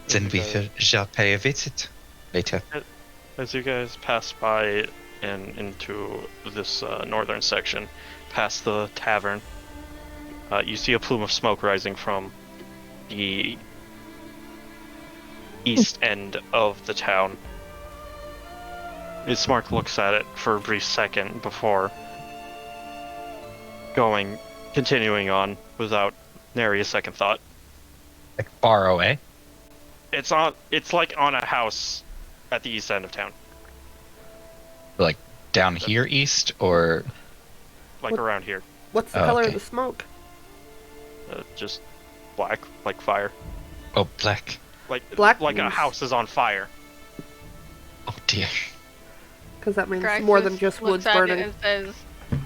Then we shall pay a visit later. As you guys pass by and into this northern section, past the tavern, you see a plume of smoke rising from the east end of the town. Ismark looks at it for a brief second before continuing on without nary a second thought. Like far away? It's like on a house at the east end of town. Like down here east, or Like What- around here. What's the Oh, color okay. of the smoke? Just black, like fire. oh black? Like Black like a means- house is on fire. Oh dear. Because that means Graxus more than just looks woods at it burning. and says,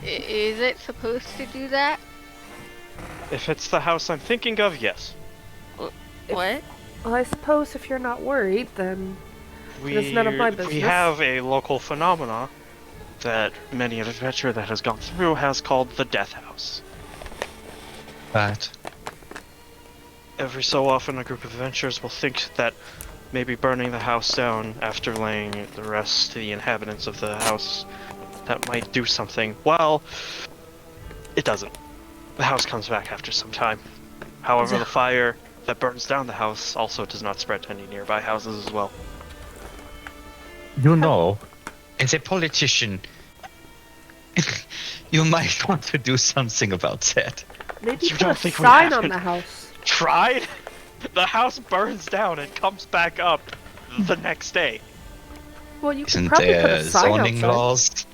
Is it supposed to do that? If it's the house I'm thinking of, yes. What? Well, I suppose if you're not worried, then We, It's none of my We business. have a local phenomena that many an adventurer that has gone through has called the Death House. But Every so often, a group of adventurers will think that maybe burning the house down after laying the rest to the inhabitants of the house, that might do something. Well, it doesn't. The house comes back after some time. However, the fire that burns down the house also does not spread to any nearby houses as well. you know, as a politician, you might want to do something about that. maybe You put don't a think we sign on haven't? the house. Tried? The house burns down and comes back up the next day. Well, you could Isn't probably put there a sign zoning outside. laws?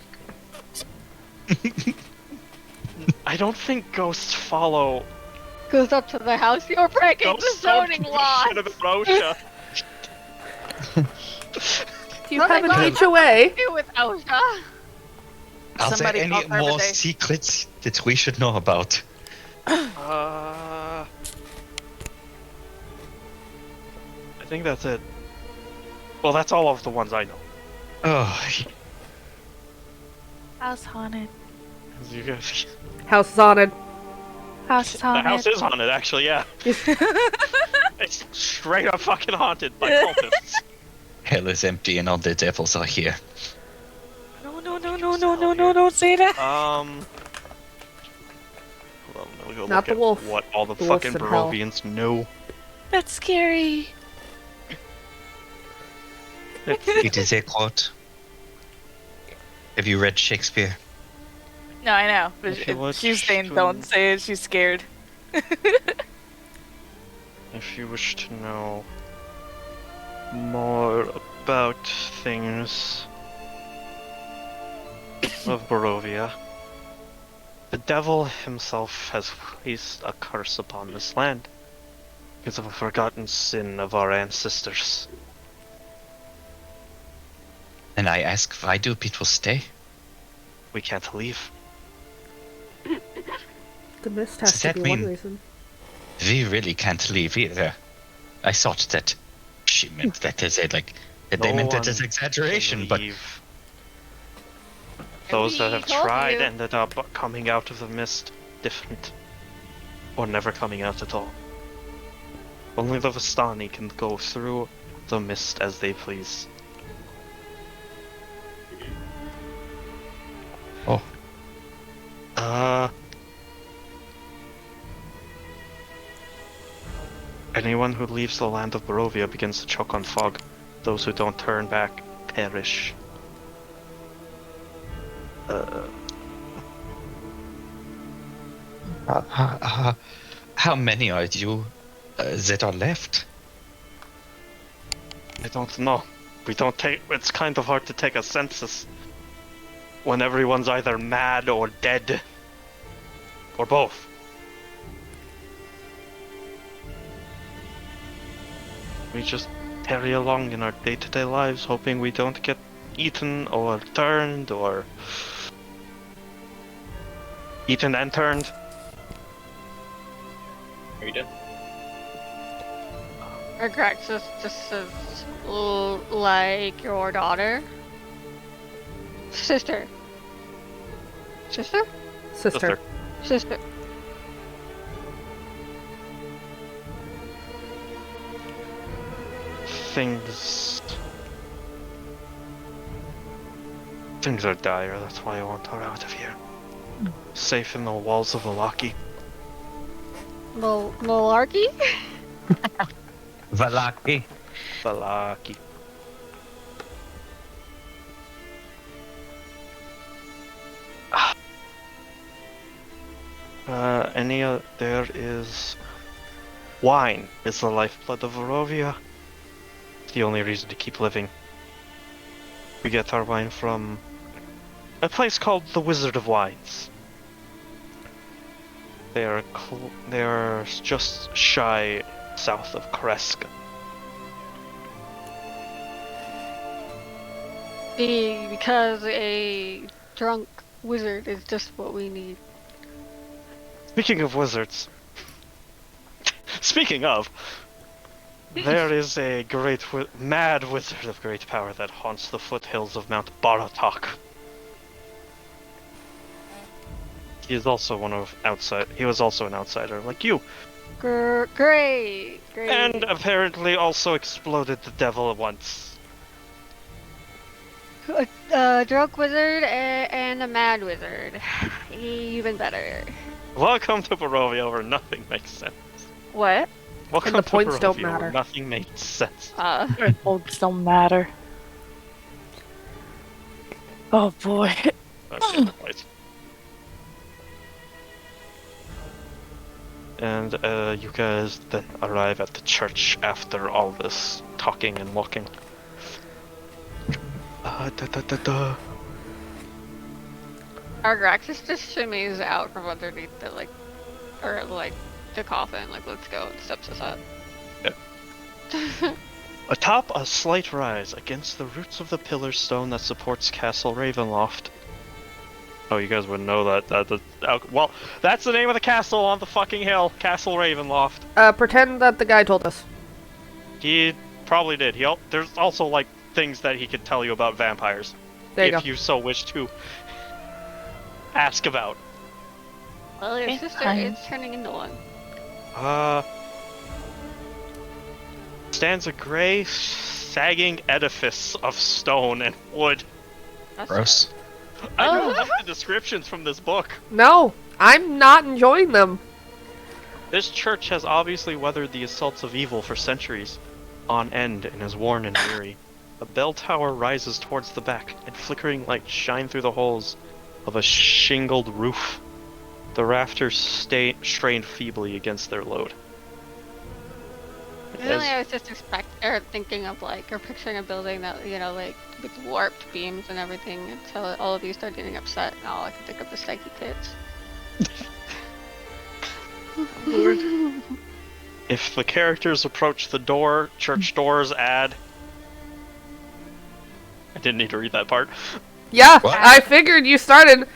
I don't think ghosts follow Goes up to the house. You're breaking the ghosts zoning don't law. do shit about OSHA. Do you Oh my have an God. HOA? Do with OSHA. Are there Somebody any called more Coveted. secrets that we should know about? I think that's it. Well, that's all of the ones I know. Oh, House haunted. As you guys, House is haunted. House is the haunted. house is haunted, actually, yeah. It's straight up fucking haunted by cultists. hell is empty and all the devils are here. No, don't say that. Hold on, let me go Not look the at wolf. what all the The wolf's fucking in hell. Barovians know. That's scary. It is a quote. Have you read Shakespeare? No, I know. But If you wish she's saying to- don't say it. She's scared. If you wish to know more about things of Barovia, the devil himself has placed a curse upon this land because of a forgotten sin of our ancestors. And I ask, why do people stay? We can't leave. The mist Does has to that be one mean- reason. We really can't leave either. I thought that she meant that as a, like, that they No meant that as one exaggeration, but Leave. Those that have We told tried you. ended up coming out of the mist different, or never coming out at all. Only the Vistani can go through the mist as they please. oh, Anyone who leaves the land of Barovia begins to choke on fog. Those who don't turn back perish. how many are you that are left? I don't know. We don't take. It's kind of hard to take a census when everyone's either mad or dead, or both. We just carry along in our day-to-day lives, hoping we don't get eaten or turned or eaten and turned. Are you done? Agraxis just says, like your daughter? Sister. Sister? Sister. Sister. Things are dire, that's why I want her out of here. Safe in the walls of Valaki. Malarkey? Valaki. Valaki. There is wine. Is the lifeblood of Barovia. It's the only reason to keep living. We get our wine from a place called the Wizard of Wines. They are just shy south of Kreska. Because a drunk wizard is just what we need. Speaking of wizards. Speaking of, there is a mad wizard of great power that haunts the foothills of Mount Baratok. He is also He was also an outsider, like you. Great. And apparently also exploded the devil once. A drunk wizard and a mad wizard. Even better. Welcome to Barovia, where nothing makes sense. What? Welcome the to points Barovia, don't where matter. nothing makes sense. Points don't matter. Oh boy. Okay, right. And you guys then arrive at the church after all this talking and walking. Agraxis just shimmies out from underneath the the coffin, let's go, and steps aside. Atop a slight rise against the roots of the pillar stone that supports Castle Ravenloft. Oh, you guys wouldn't know that. Well, that's the name of the castle on the fucking hill, Castle Ravenloft. Pretend that the guy told us. He probably did. There's also things that he could tell you about vampires, There you if go. you so wish to ask about. Well, your sister is turning into one. Stands a gray, sagging edifice of stone and wood. That's Gross. I don't like the descriptions from this book. No, I'm not enjoying them. This church has obviously weathered the assaults of evil for centuries on end and is worn and weary. A bell tower rises towards the back, and flickering lights shine through the holes of a shingled roof. The rafters strain feebly against their load. Really, I was just thinking of or picturing a building that, with warped beams and everything until all of you start getting upset, and all I can think of is Psyche Pits. If the characters approach the door, church doors add... I didn't need to read that part. Yeah, What? I figured you started.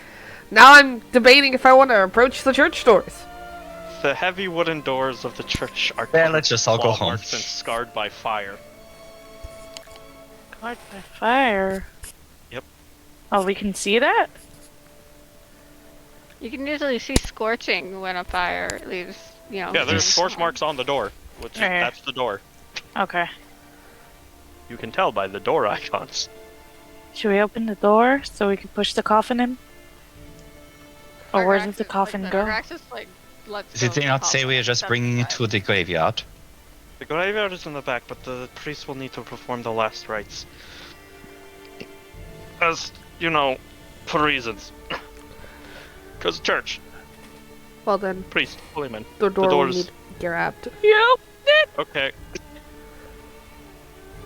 Now I'm debating if I want to approach the church doors. The heavy wooden doors of the church are Yeah, let's just all go claw home. marks and scarred by fire. Caught by fire. Yep. Oh, we can see that? You can usually see scorching when a fire leaves, Yeah, there's scorch marks on the door, Right. that's the door. Okay. You can tell by the door icons. Should we open the door so we can push the coffin in? Or where does the Agraxis, coffin go? Agraxis, lets Did go they of not the say we are coffin, just steps bringing it aside. to the graveyard? The graveyard is in the back, but the priest will need to perform the last rites. As, for reasons. Because church, Well then, priest, holy man. the door will doors- need grabbed. Yep. Okay.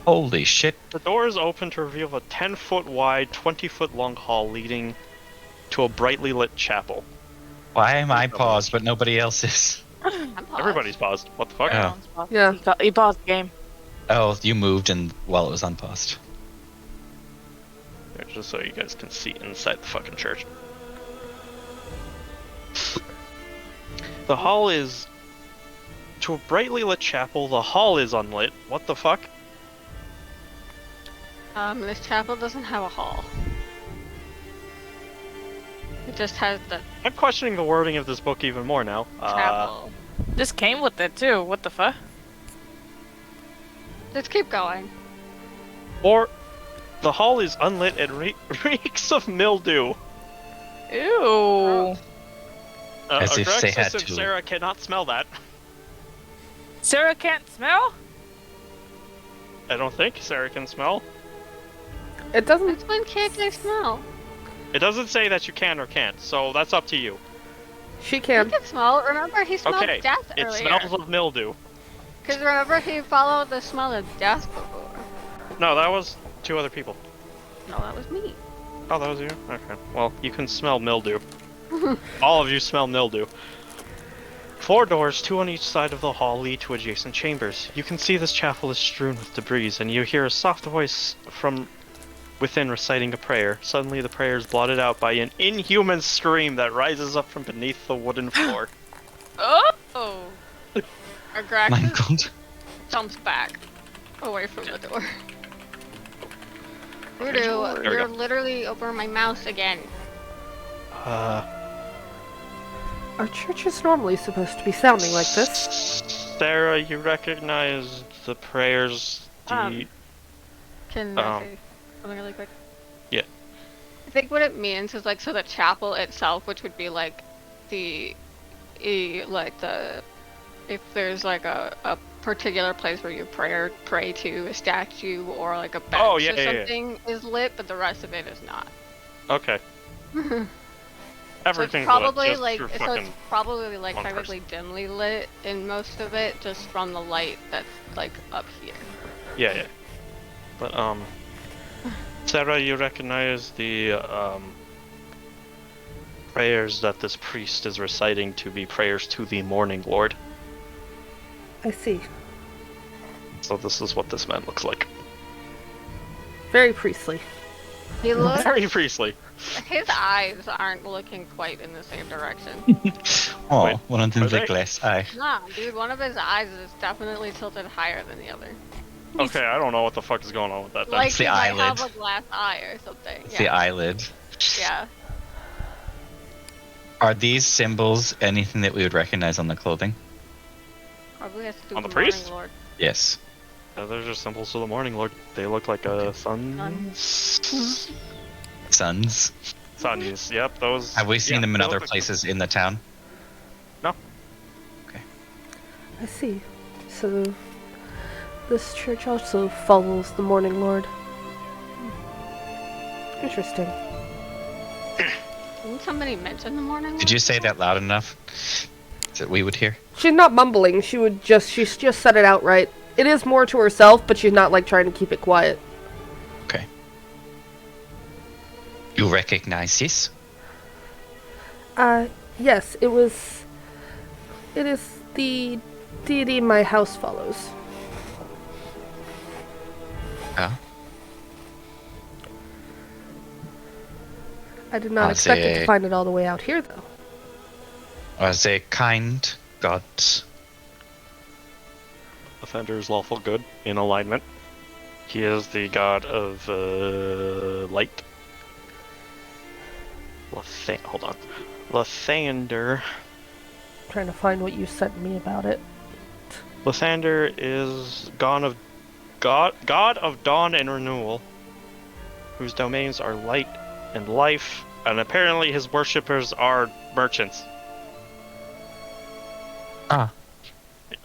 Holy shit. The doors open to reveal a 10-foot wide, 20-foot long hall leading to a brightly lit chapel. Why am I paused, but nobody else is? I'm paused. Everybody's paused. What the fuck? Yeah. Everyone's paused. Yeah. He paused the game. Oh, you moved and while it was unpaused. Here, just so you guys can see inside the fucking church. The hall is... To a brightly lit chapel, the hall is unlit. What the fuck? This chapel doesn't have a hall. It just has the I'm questioning the wording of this book even more now. chapel. This came with it too. What the fuck? Just keep going. Or... The hall is unlit and reeks of mildew. Ew. As if they had Alexis and to. Sarah cannot smell that. Sarah can't smell? I don't think Sarah can smell. It doesn't. That's when can't they smell? It doesn't say that you can or can't, so that's up to you. She He can. can smell. Remember, he smelled Okay, death it earlier. smells of mildew. Because remember, he followed the smell of death before. No, that was 2 other people. No, that was me. Oh, that was you? Okay. Well, you can smell mildew. All of you smell mildew. 4 doors, 2 on each side of the hall, lead to adjacent chambers. You can see this chapel is strewn with debris, and you hear a soft voice from within reciting a prayer. Suddenly, the prayer is blotted out by an inhuman scream that rises up from beneath the wooden floor. Oh. Our My Graxus god. jumps back away from the door. There we Voodoo, go. you're literally over my mouse again. Our church is normally supposed to be sounding like this. Sarah, you recognize the prayers, Can I say something really quick? Yeah. I think what it means is like, so the chapel itself, which would be like if there's like a particular place where you pray to a statue or like a bench Oh, yeah, or yeah, yeah. something is lit, but the rest of it is not. Okay. So Everything's it's probably lit, just like through it's fucking... probably like one technically dimly lit in most of it, just from the light that's like up here. Yeah. But, Sarah, you recognize the, prayers that this priest is reciting to be prayers to the Morning Lord. I see. So this is what this man looks like. Very priestly. He looks. Very priestly. His eyes aren't looking quite in the same direction. Oh, Wait, one of them's are a they? glass eye. Nah, dude, one of his eyes is definitely tilted higher than the other. Okay, I don't know what the fuck is going on with that then. Like It's the he might eyelid. have a glass eye or something. It's the eyelid. Yeah. Are these symbols anything that we would recognize on the clothing? Probably has to do On with the priest? Morning Lord. Yes. Those are just symbols to the Morning Lord. They look like a sun. Suns. Suns. Yep, those. Have we seen yeah, them in they other look like places in the town? No. I see. So, this church also follows the Morning Lord. Interesting. Didn't somebody mention the Morning Lord? Did you say that loud enough that we would hear? She's not mumbling. She's just said it outright. It is more to herself, but she's not like trying to keep it quiet. Okay. You recognize this? Yes, it is the deity my house follows. Oh. I did not I'd expect it say- to find it all the way out here, though. As a kind god. Offender's lawful good in alignment. He is the god of light. Hold on. Lathander. Trying to find what you sent me about it. Lathander is god of dawn and renewal, whose domains are light and life, and apparently his worshippers are merchants. Ah. I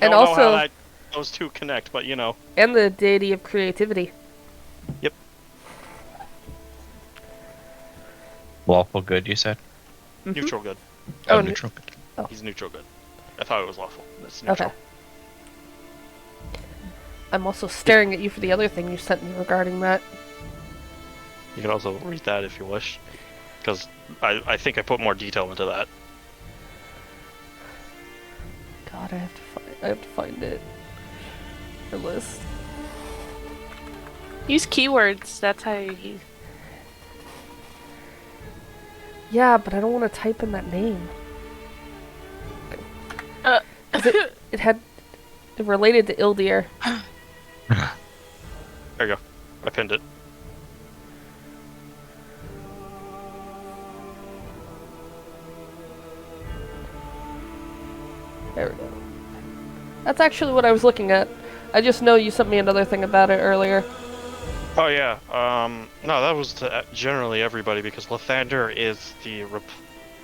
don't know also- how those two connect, but you know. And the deity of creativity. Yep. Lawful good, you said? Mhm. Neutral good. Oh, Oh, neutral good. He's neutral good. I thought it was lawful. It's neutral. Okay. I'm also staring at you for the other thing you sent me regarding that. You can also read that if you wish, because I think I put more detail into that. God, I have to find it. The list. Use keywords. That's how you. Yeah, but I don't want to type in that name. It related to Ildir. There you go. I pinned it. There we go. That's actually what I was looking at. I just know you sent me another thing about it earlier. Oh yeah. No, that was to generally everybody because Lathander is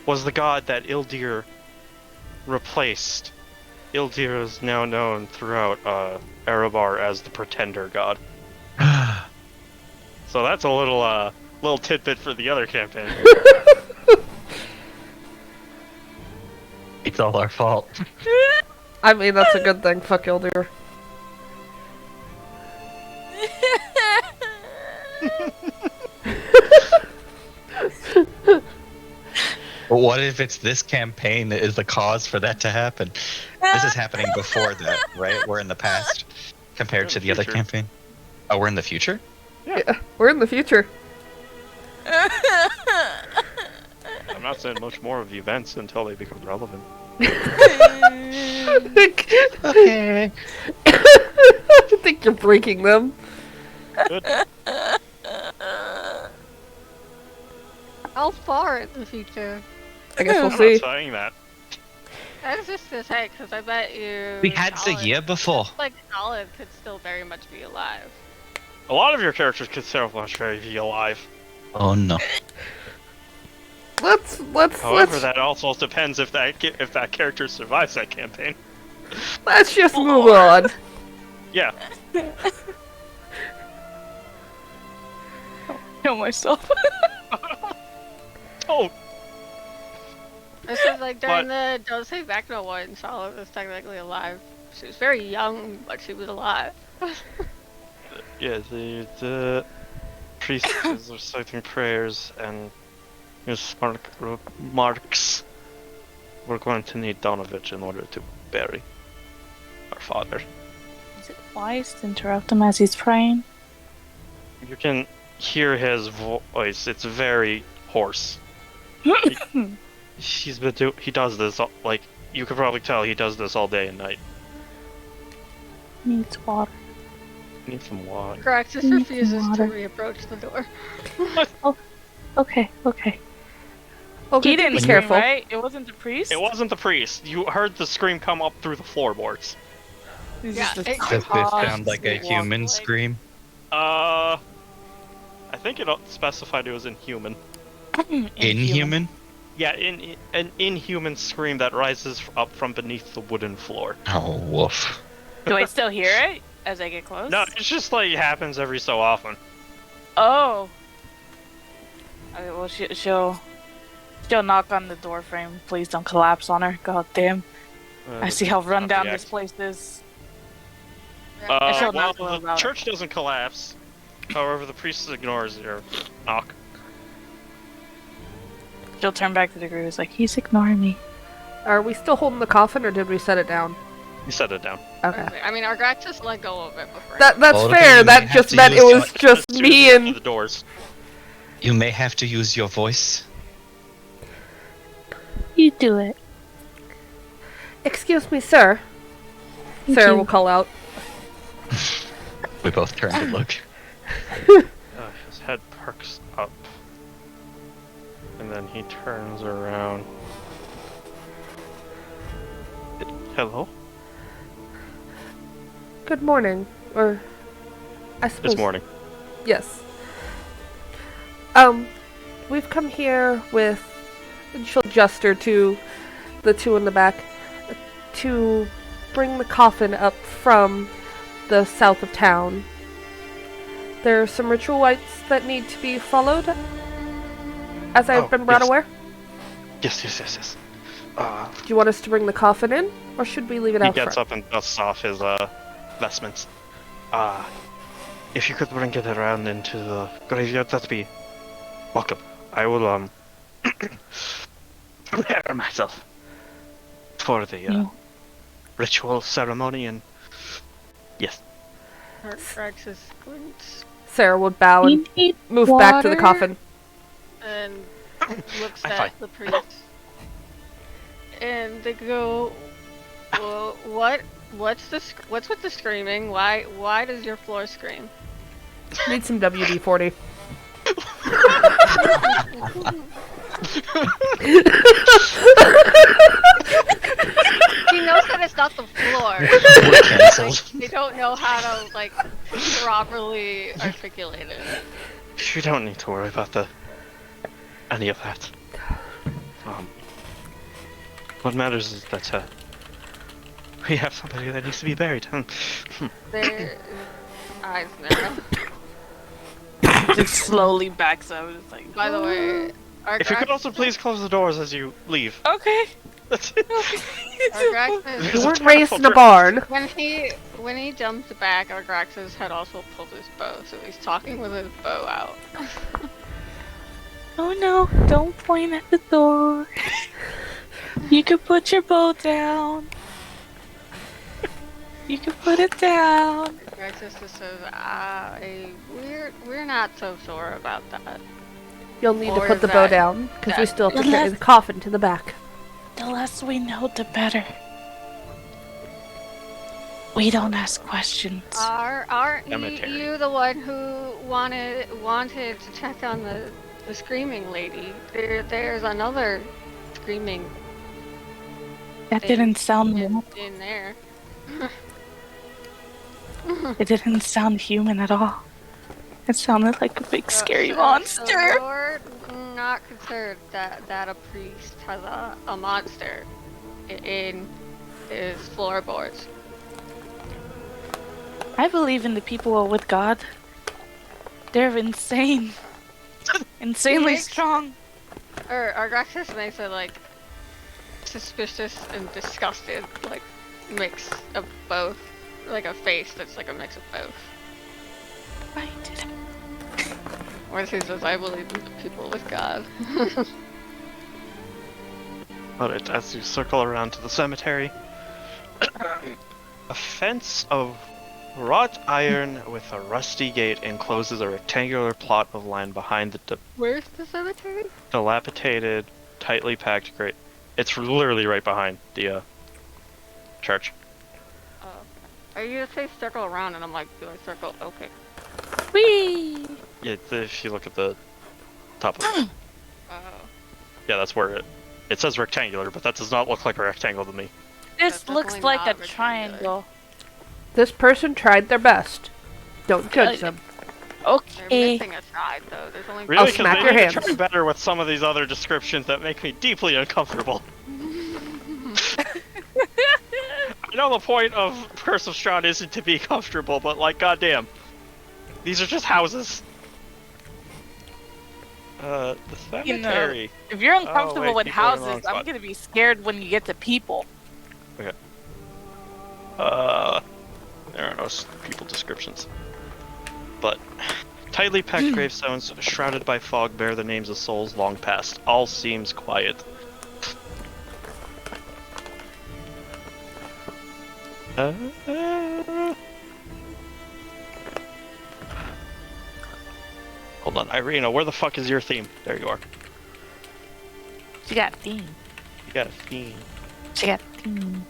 was the god that Ildir replaced. Ildir is now known throughout Erebar as the Pretender god. So that's a little tidbit for the other campaign. It's all our fault. I mean, that's a good thing. Fuck Ildir. But what if it's this campaign that is the cause for that to happen? This is happening before that, right? We're in the past compared to the other campaign. Oh, we're in the future? Yeah, we're in the future. I'm not saying much more of the events until they become relevant. Okay. I think you're breaking them. Good. How far in the future? I guess we'll I'm not see. saying that. I was just gonna say, because I bet you. We had the year before. Like, Alan could still very much be alive. A lot of your characters could still be alive. Oh no. However, that also depends if that character survives that campaign. Let's just move on. Yeah. Kill myself. Oh. This is like during the Don't Say Vecna one, Charlotte was technically alive. She was very young, but she was alive. Yeah, the priest is reciting prayers and his remarks. We're going to need Donovich in order to bury our father. Is it wise to interrupt him as he's praying? You can hear his voice. It's very hoarse. He does this like you could probably tell he does this all day and night. Needs water. Need some water. Graxus Need refuses some to water. reapproach the door. Okay. Okay, He didn't be scream, careful. right? It wasn't the priest? It wasn't the priest. You heard the scream come up through the floorboards. Yeah, Does this sound like a human like- scream? I think it specified it was inhuman. Inhuman? Yeah, an inhuman scream that rises up from beneath the wooden floor. Oh, woof. Do I still hear it as I get close? No, it's just like it happens every so often. Oh. Okay, well, she'll knock on the door frame. Please don't collapse on her. God damn. I see how run down this place is. Yeah. she'll Well, knock a little the louder. church doesn't collapse. However, the priest ignores your knock. She'll turn back to the group. It's like, he's ignoring me. Are we still holding the coffin, or did we set it down? You set it down. Okay. I mean, our Graxus let go of it before. That's Well, okay, fair. you That have just to meant it use was just me To and... the doors. You may have to use your voice. You do it. Excuse me, sir. Thank Sarah you. will call out. We both turn to look. His head perks up. And then he turns around. Hello? Good morning. Or... I suppose... It's morning. Yes. We've come here with... And she'll gesture to the two in the back. To bring the coffin up from the south of town. There are some ritual rites that need to be followed. As I've been brought yes. aware. Yes. Do you want us to bring the coffin in? Or should we leave it He out gets front? up and dusts off his vestments. If you could bring it around into the graveyard, that'd be welcome. I will prepare myself for the ritual ceremony, and yes. Argraxis squints Sarah would bow and move back to the coffin. and looks I'm at fine. the priest. And they go, well, what's with the screaming? Why does your floor scream? Need some WD-40. He knows that it's not the floor. We're canceled. They don't know how to like properly articulate it. You don't need to worry about any of that. What matters is that we have somebody that needs to be buried. Their eyes narrow. Just slowly backs up. It's like, By the way, If you could also please close the doors as you leave. okay. That's it. Argraxis, You weren't raised in a barn. when he jumped back, Argraxis had also pulled his bow, so he's talking with his bow out. Oh no, don't point at the door. You can put your bow down. You can put it down. Argraxis just says, we're not so sure about that. You'll need to Or put the bow that- down, because we that- still have to carry the coffin to the back. The less we know, the better. We don't ask questions. Aren't Cemetery. you the one who wanted to check on the screaming lady? There's another screaming That didn't sound in there. It didn't sound human at all. It sounded like a big scary So monster. you're not concerned that a priest has a monster in his floorboards. I believe in the people with God. They're insane. Insanely Makes- strong. Or Argraxis makes a like suspicious and disgusted like mix of both, like a face that's like a mix of both. I did it. Or he says, "I believe in the people with God." Alright, as you circle around to the cemetery, a fence of wrought iron with a rusty gate encloses a rectangular plot of land behind the Where's the cemetery? dilapidated, tightly packed grate. It's literally right behind the church. Are you say circle around, and I'm like, do I circle? Okay. Whee! Yeah, if you look at the top of it. Oh. Yeah, that's where it says rectangular, but that does not look like a rectangle to me. This That's looks definitely like a not rectangular. triangle. This person tried their best. Don't judge them. They're Okay. missing a side though. There's only Really, I'll smack they your need hands. to try better with some of these other descriptions that make me deeply uncomfortable. I know the point of Curse of Strahd isn't to be comfortable, but like, goddamn, these are just houses. The You know, cemetery. If you're uncomfortable wait, with people are in the wrong houses, I'm spot. gonna be scared when you get to people. There are no people descriptions. But tightly packed gravestones shrouded by fog bear the names of souls long past. All seems quiet. Hold on, Irina, where the fuck is your theme? There you are. She got theme. You got a theme. She got theme.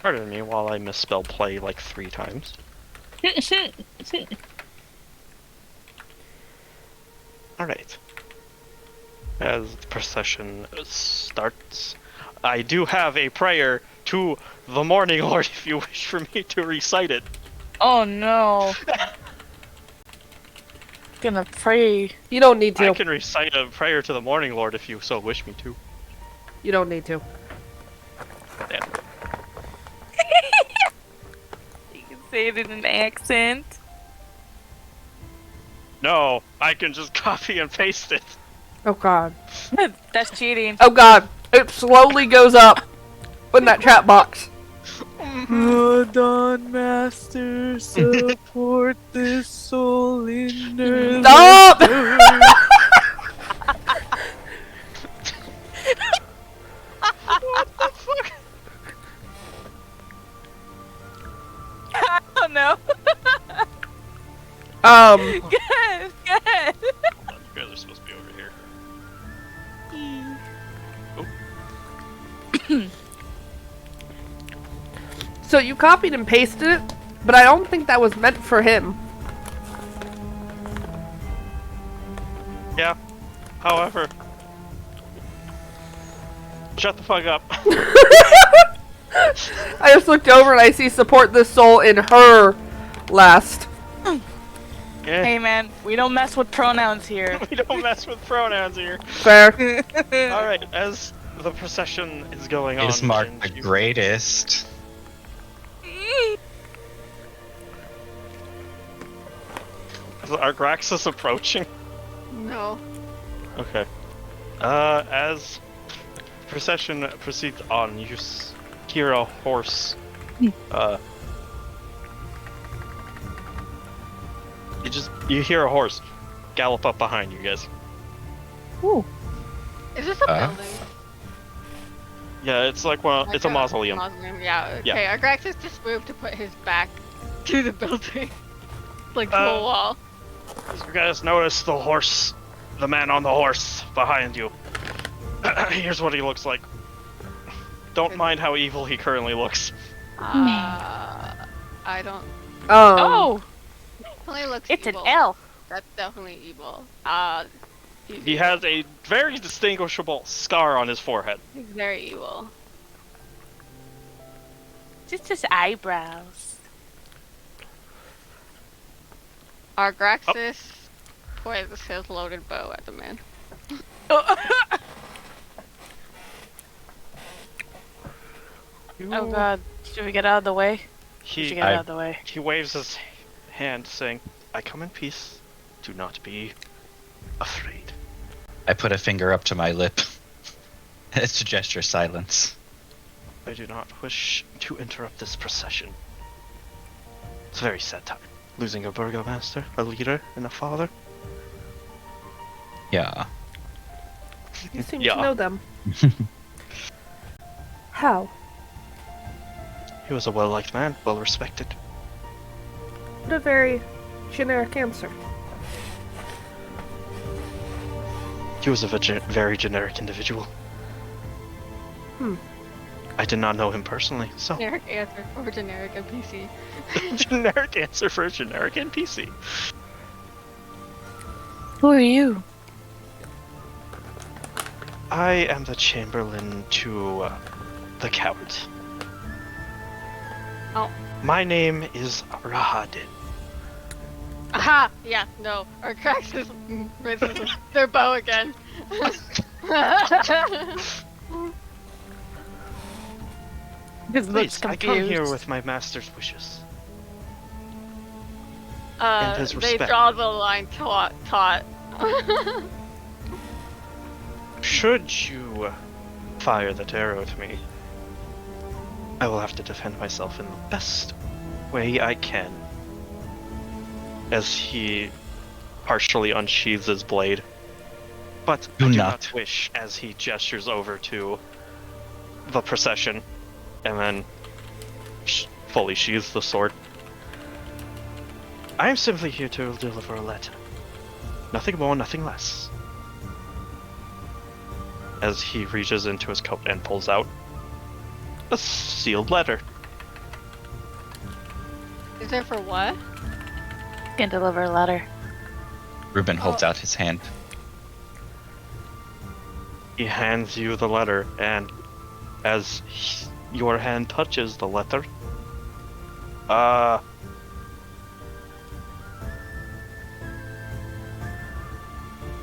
Pardon me while I misspell play like 3 times. Alright. As the procession starts, I do have a prayer to the Morning Lord if you wish for me to recite it. Oh no. Gonna pray. You don't need I to. can recite a prayer to the Morning Lord if you so wish me to. You don't need to. Damn. You can say it in an accent. No, I can just copy and paste it. Oh god. That's cheating. Oh god. It slowly goes up in that chat box. Hold on, master, support this soul in Stop! What the fuck? I don't know. Good, good. Hold on, you guys are supposed to be over here. So you copied and pasted it, but I don't think that was meant for him. Yeah. However. Shut the fuck up. I just looked over and I see support this soul in her last. Yeah. Hey man, we don't mess with pronouns here. We don't mess with pronouns here. Fair. Alright, as the procession is going on. It is marked the and you- greatest. Is our Graxus approaching? No. Okay. As procession proceeds on, you hear a horse. You hear a horse gallop up behind you guys. Ooh. Is this a building? Yeah, it's like it's a mausoleum. Yeah, okay. Yeah. Our Graxus just moved to put his back to the building. Like to the Uh, wall. As you guys notice the horse, the man on the horse behind you. Here's what he looks like. Don't mind how evil he currently looks. I don't. Oh, Definitely looks it's evil. an elf. That's definitely evil. He has a very distinguishable scar on his forehead. He's very evil. Just his eyebrows. Our Graxus points his loaded bow at the man. Oh god, should we get out of the way? We should He get out of the way. he waves his hand, saying, "I come in peace. Do not be afraid." I put a finger up to my lip. It's a gesture of silence. I do not wish to interrupt this procession. It's a very sad time. Losing a burgomaster, a leader, and a father. Yeah. You seem Yeah. to know them. How? He was a well-liked man, well-respected. What a very generic answer. He was a very generic individual. I did not know him personally, so Generic answer for generic NPC. generic answer for a generic NPC. Who are you? I am the Chamberlain to the Coward. Oh. My name is Rahadin. Aha! Yeah, no. Our Graxus raises their bow again. His looks Please, I confused. come here with my master's wishes. And his They respect. draw the line taut. Should you fire that arrow at me, I will have to defend myself in the best way I can. As he partially unsheathes his blade. But I Do do not. not wish, as he gestures over to the procession, and then fully sheathes the sword. I am simply here to deliver a letter. Nothing more, nothing less. As he reaches into his coat and pulls out a sealed letter. Is there for what? Can deliver a letter. Ruben holds out his hand. He hands you the letter, and as your hand touches the letter,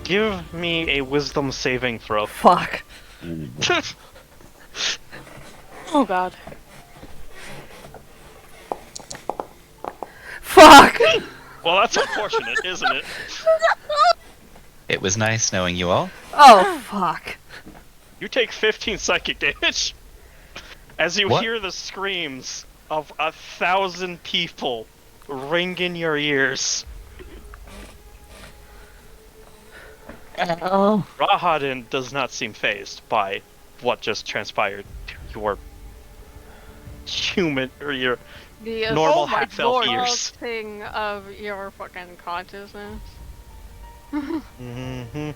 give me a wisdom saving throw. Fuck. Oh god. Fuck! Well, that's unfortunate, isn't it? It was nice knowing you all. Oh, fuck. You take 15 psychic damage as you What? hear the screams of 1,000 people ring in your ears. Oh. Rahadin does not seem phased by what just transpired to your human or your The normal oh my half elf lord. ears. assaulting of your fucking consciousness. Mm-hmm.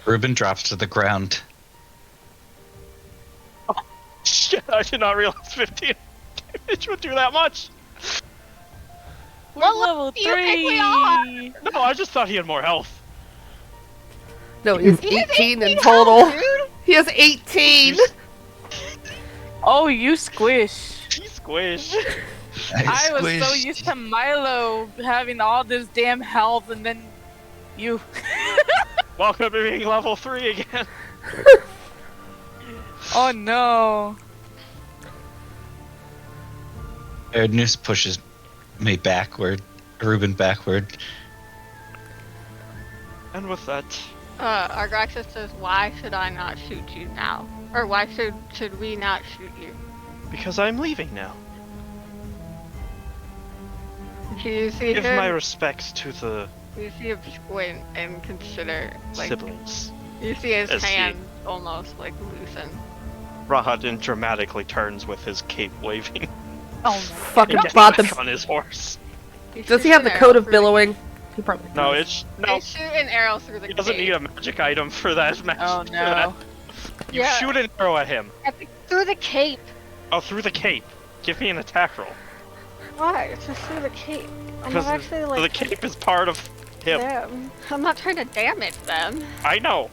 Ruben drops to the ground. Shit, I did not realize 15 damage would do that much. We're What level level do you think we are? 3. No, I just thought he had more health. No, he has He has 18 in 18 total. health, dude. He has 18! Oh, you squish. He squished. I was so squished. used to Milo having all this damn health, and then you. Welcome to being level 3 again. Oh no. Erdnus pushes me backward. Ruben backward. And with that, Argraxis says, why should I not shoot you now? Or why should we not shoot you? because I'm leaving now. Do you see Give him? my respects to the Do you see him squint and consider, like, siblings. you see his As he- hand almost, like, loosen. Rahadin dramatically turns with his cape waving Oh Fucking and gets bought back the. on his horse. Does he have the coat of billowing? He probably No, does. it's They no. shoot an arrow through the He doesn't cave. need a magic item for that magic. Oh for that. no. You Yeah. shoot an arrow at him. Through the cape. Oh, through the cape. Give me an attack roll. Why? It's just through the cape. I'm Because not actually, like, the cape is part of him. them. I'm not trying to damage them. I know.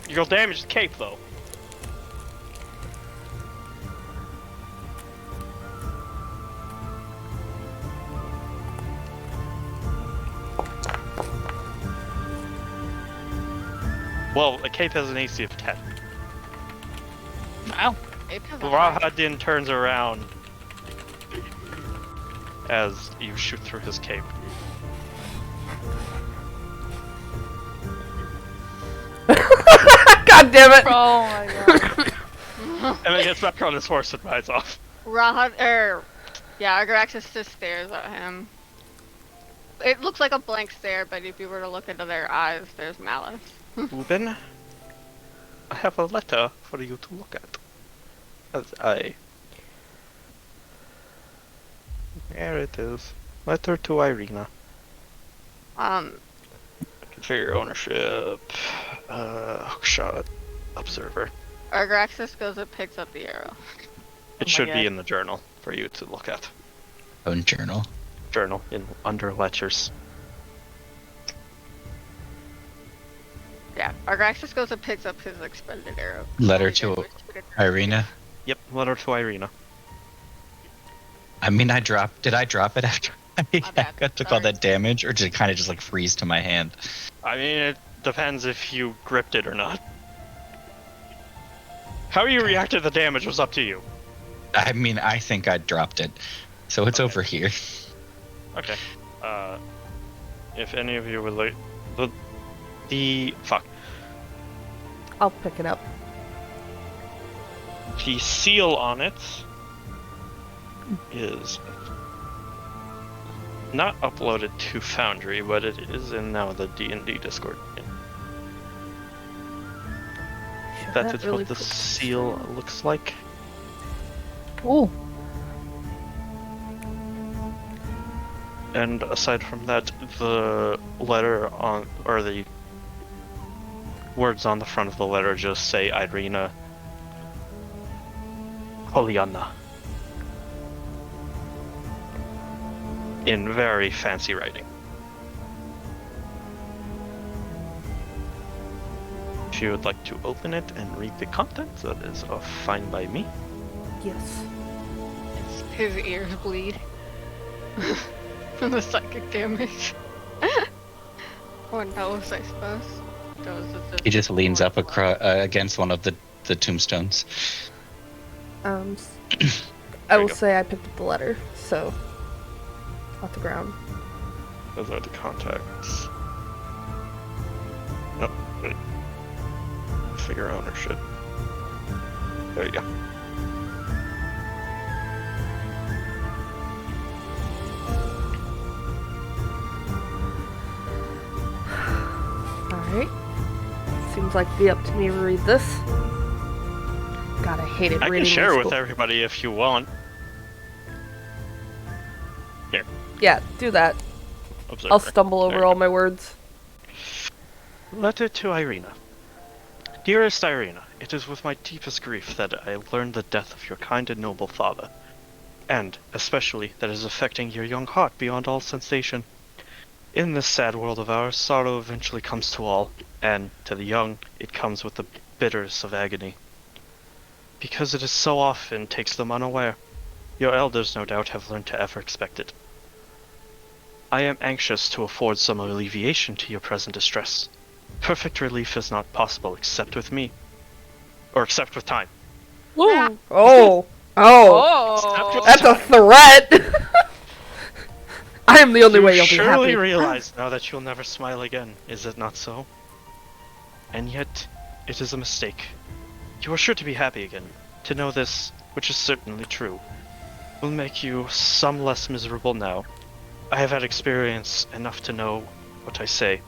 You'll damage the cape though. Well, the cape has an AC of 10. Wow. Cape has a high- Rahadin turns around as you shoot through his cape. God damn it! Oh my god. And then gets back on his horse and rides off. Yeah, Argraxis just stares at him. It looks like a blank stare, but if you were to look into their eyes, there's malice. Ruben, I have a letter for you to look at. As I... There it is. Letter to Irina. Configure ownership. Hookshot. Observer. Argraxis goes and picks up the arrow. It my should God. be in the journal for you to look at. Own journal. Journal in under lectures. Yeah, Argraxis goes and picks up his expended arrow. Letter to Irina. Yep, letter to Irina. I mean, did I drop it after bad, I took all sorry. that damage, or did it kind of just like freeze to my hand? I mean, it depends if you gripped it or not. How you reacted to the damage was up to you. I mean, I think I dropped it, so it's Okay. over here. Okay. If any of you would like the fuck. I'll pick it up. The seal on it is not uploaded to Foundry, but it is in now the D&D Discord. Sure, That is really what the puts- seal looks like. Ooh. And aside from that, the letter on, or the words on the front of the letter just say Irina Poliana. In very fancy writing. If you would like to open it and read the contents, that is fine by me. Yes. His ears bleed from the psychic damage. Or nose, I suppose. Nose is He just leans up against one of the tombstones. I There you will go. say I picked up the letter, so off the ground. Those are the contacts. No. Figure ownership. There you go. Alright. Seems like it'd be up to me to read this. God, I hated I reading can share in with school. everybody if you want. Here, Yeah, do that. observer. I'll stumble There over you all go. my words. Letter to Irina. Dearest Irina, it is with my deepest grief that I learned the death of your kind and noble father, and, especially, that it is affecting your young heart beyond all sensation. In this sad world of ours, sorrow eventually comes to all, and, to the young, it comes with the bitterness of agony. Because it is so often takes them unaware. Your elders, no doubt, have learned to ever expect it. I am anxious to afford some alleviation to your present distress. Perfect relief is not possible except with me. Or except with time. Woo! Oh! Oh! Oh! That's a threat! I am the only You way you'll be surely happy. realize now that you'll never smile again, is it not so? And yet, it is a mistake. You are sure to be happy again. To know this, which is certainly true, will make you some less miserable now. I have had experience enough to know what I say,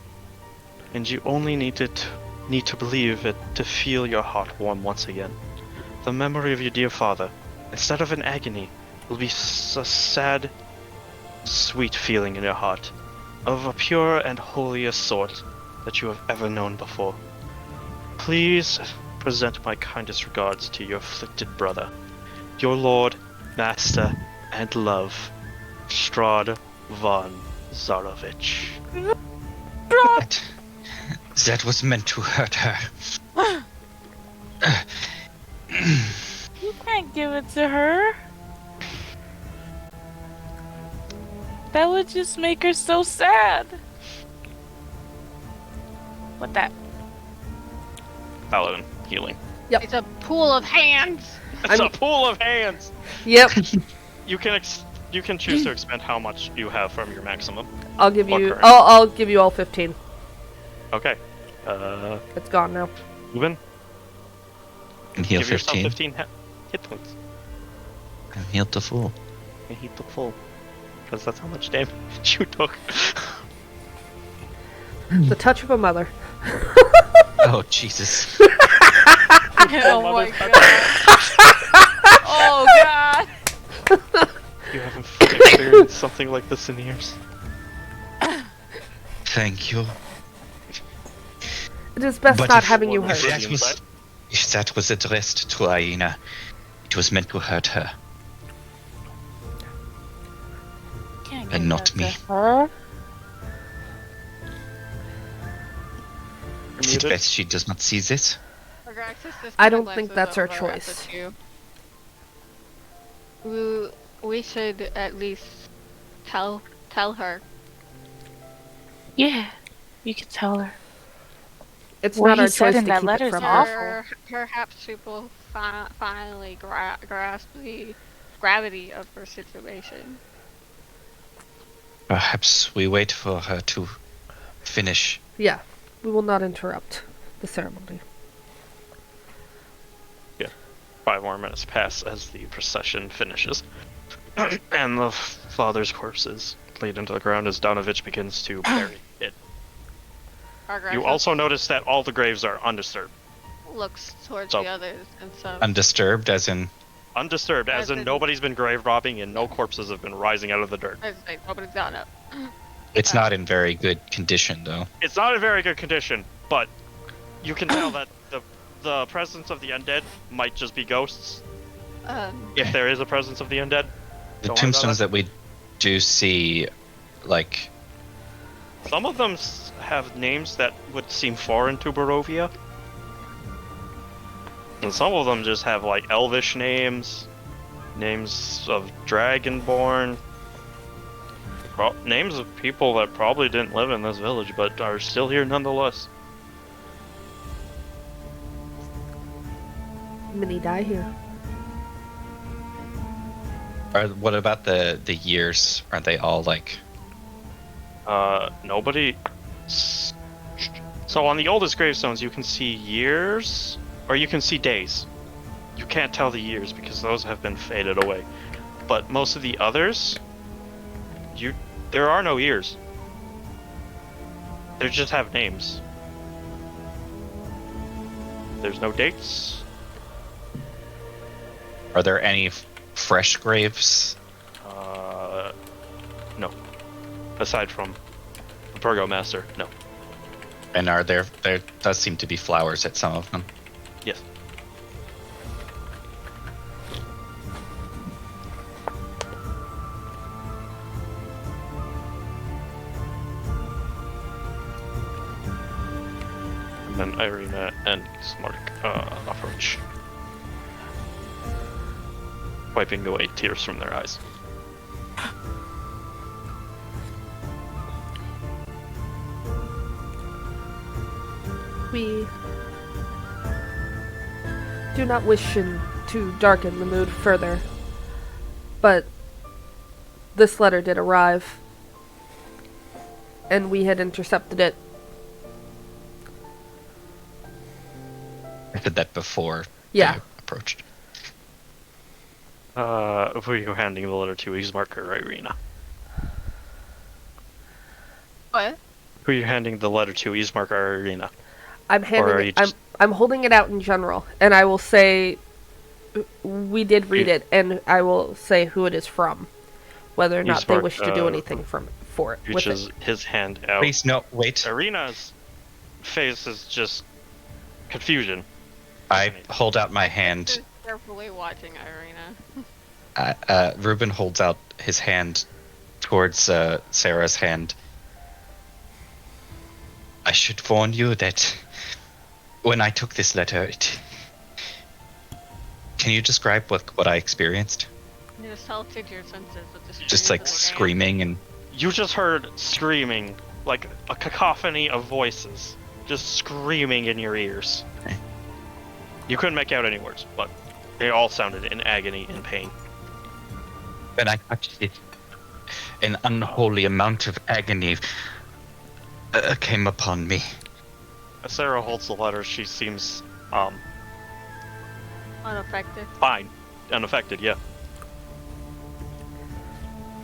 and you only need to believe it to feel your heart warm once again. The memory of your dear father, instead of an agony, will be a sad, sweet feeling in your heart, of a pure and holiest sort that you have ever known before. Please present my kindest regards to your afflicted brother, your lord, master, and love, Strad von Zarovich. That was meant to hurt her. You can't give it to her. That would just make her so sad. What that? Paladin, healing. It's a pool of hands. It's I'm- a pool of hands! Yep, You can choose to expend how much you have from your maximum. I'll give Or you. current. I'll give you all 15. Okay. It's gone now. Ruben, And heal give yourself 15. 15 hit points. I'm healed to full. And he took full. Because that's how much damage you took. The touch of a mother. Oh, Jesus. Oh my god. Oh god. You haven't experienced something like this in years. Thank you. It is best But not if- having you If hurt. If that was addressed to Aina, it was meant to hurt her. Can't And give not that me. to her. Is it best she does not see this? I don't think that's our choice. We should at least tell her. Yeah, you can tell her. It's What not he our said choice in to that keep letter it is from awful. her. Perhaps she will finally grasp the gravity of her situation. Perhaps we wait for her to finish. Yeah, we will not interrupt the ceremony. 5 more minutes pass as the procession finishes. And the father's corpse is laid into the ground as Donovich begins to bury it. You also notice that all the graves are undisturbed. Looks towards So- the others and so. Undisturbed, as in. Undisturbed, as in nobody's been grave robbing and no corpses have been rising out of the dirt. Nobody's gotten up. It's not in very good condition, though. It's not in very good condition, but you can tell that the presence of the undead might just be ghosts. If there is a presence of the undead. The Don't worry about tombstones that we do see, like, Some of them have names that would seem foreign to Barovia. And some of them just have like elvish names, names of dragonborn, names of people that probably didn't live in this village but are still here nonetheless. Many die here. what about the years? Are they all like? Nobody So on the oldest gravestones, you can see years, or you can see days. You can't tell the years because those have been faded away. But most of the others, there are no years. They just have names. There's no dates. Are there any fresh graves? No. Aside from the Burgomaster, no. And are there does seem to be flowers at some of them. Yes. And then Irina and Smart approach, wiping away tears from their eyes. We do not wish to darken the mood further, but this letter did arrive, and we had intercepted it. I did that before Yeah. they approached. Who are you handing the letter to? Ismark or Irina? What? Who are you handing the letter to? Ismark or Irina? I'm handing are it, you just- I'm holding it out in general, and I will say we did read it, and I will say who it is from, whether or not they Ismark, wish to do anything for it. With Reaches it. his hand out. Please, no, wait. Irina's face is just confusion. I hold out my hand. Just carefully watching Irina. Ruben holds out his hand towards Sarah's hand. I should warn you that when I took this letter, can you describe what I experienced? You assaulted your senses with the Just like screaming and You just heard screaming, like a cacophony of voices, just screaming in your ears. Okay. You couldn't make out any words, but they all sounded in agony and pain. when I touched it, an unholy amount of agony came upon me. As Sarah holds the letter, she seems Unaffected. fine, unaffected. Yeah.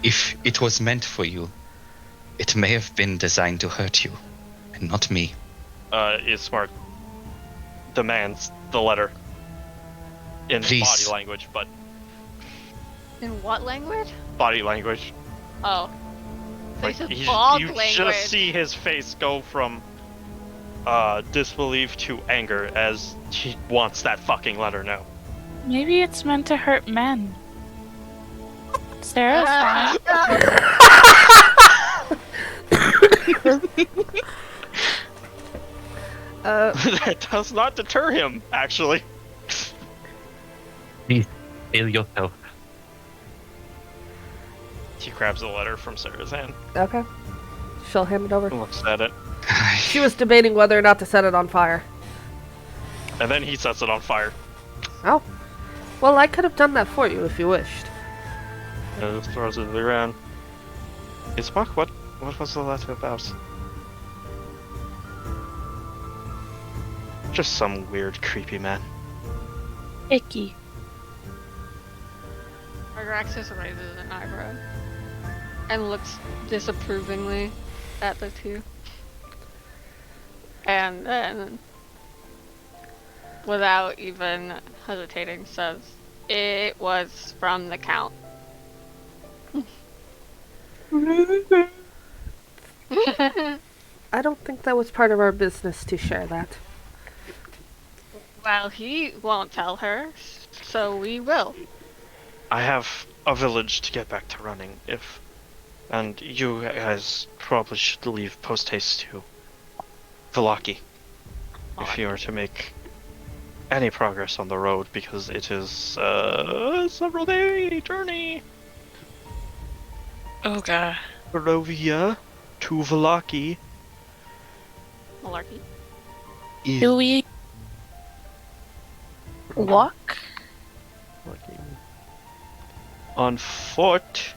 If it was meant for you, it may have been designed to hurt you, and not me. Ismark demands the letter in Please. body language, but In what language? body language. Oh. Like, This is you bog just language. see his face go from disbelief to anger as he wants that fucking letter now. Maybe it's meant to hurt men. Sarah's fine. That does not deter him, actually. Please, heal yourself. He grabs the letter from Sarah's hand, Okay. She'll hand it over. looks at it, She was debating whether or not to set it on fire. and then he sets it on fire. Oh. Well, I could have done that for you if you wished. And throws it to the ground. Ismark, what was the letter about? Just some weird, creepy man. Icky. Arraxis raises an eyebrow and looks disapprovingly at the two. And then, without even hesitating, says, "It was from the Count." I don't think that was part of our business to share that. Well, he won't tell her, so we will. I have a village to get back to running, and you guys probably should leave post haste to Vallaki if you are to make any progress on the road, because it is a several day journey. Oh god. Barovia to Vallaki Malarkey. is Do we walk? on foot.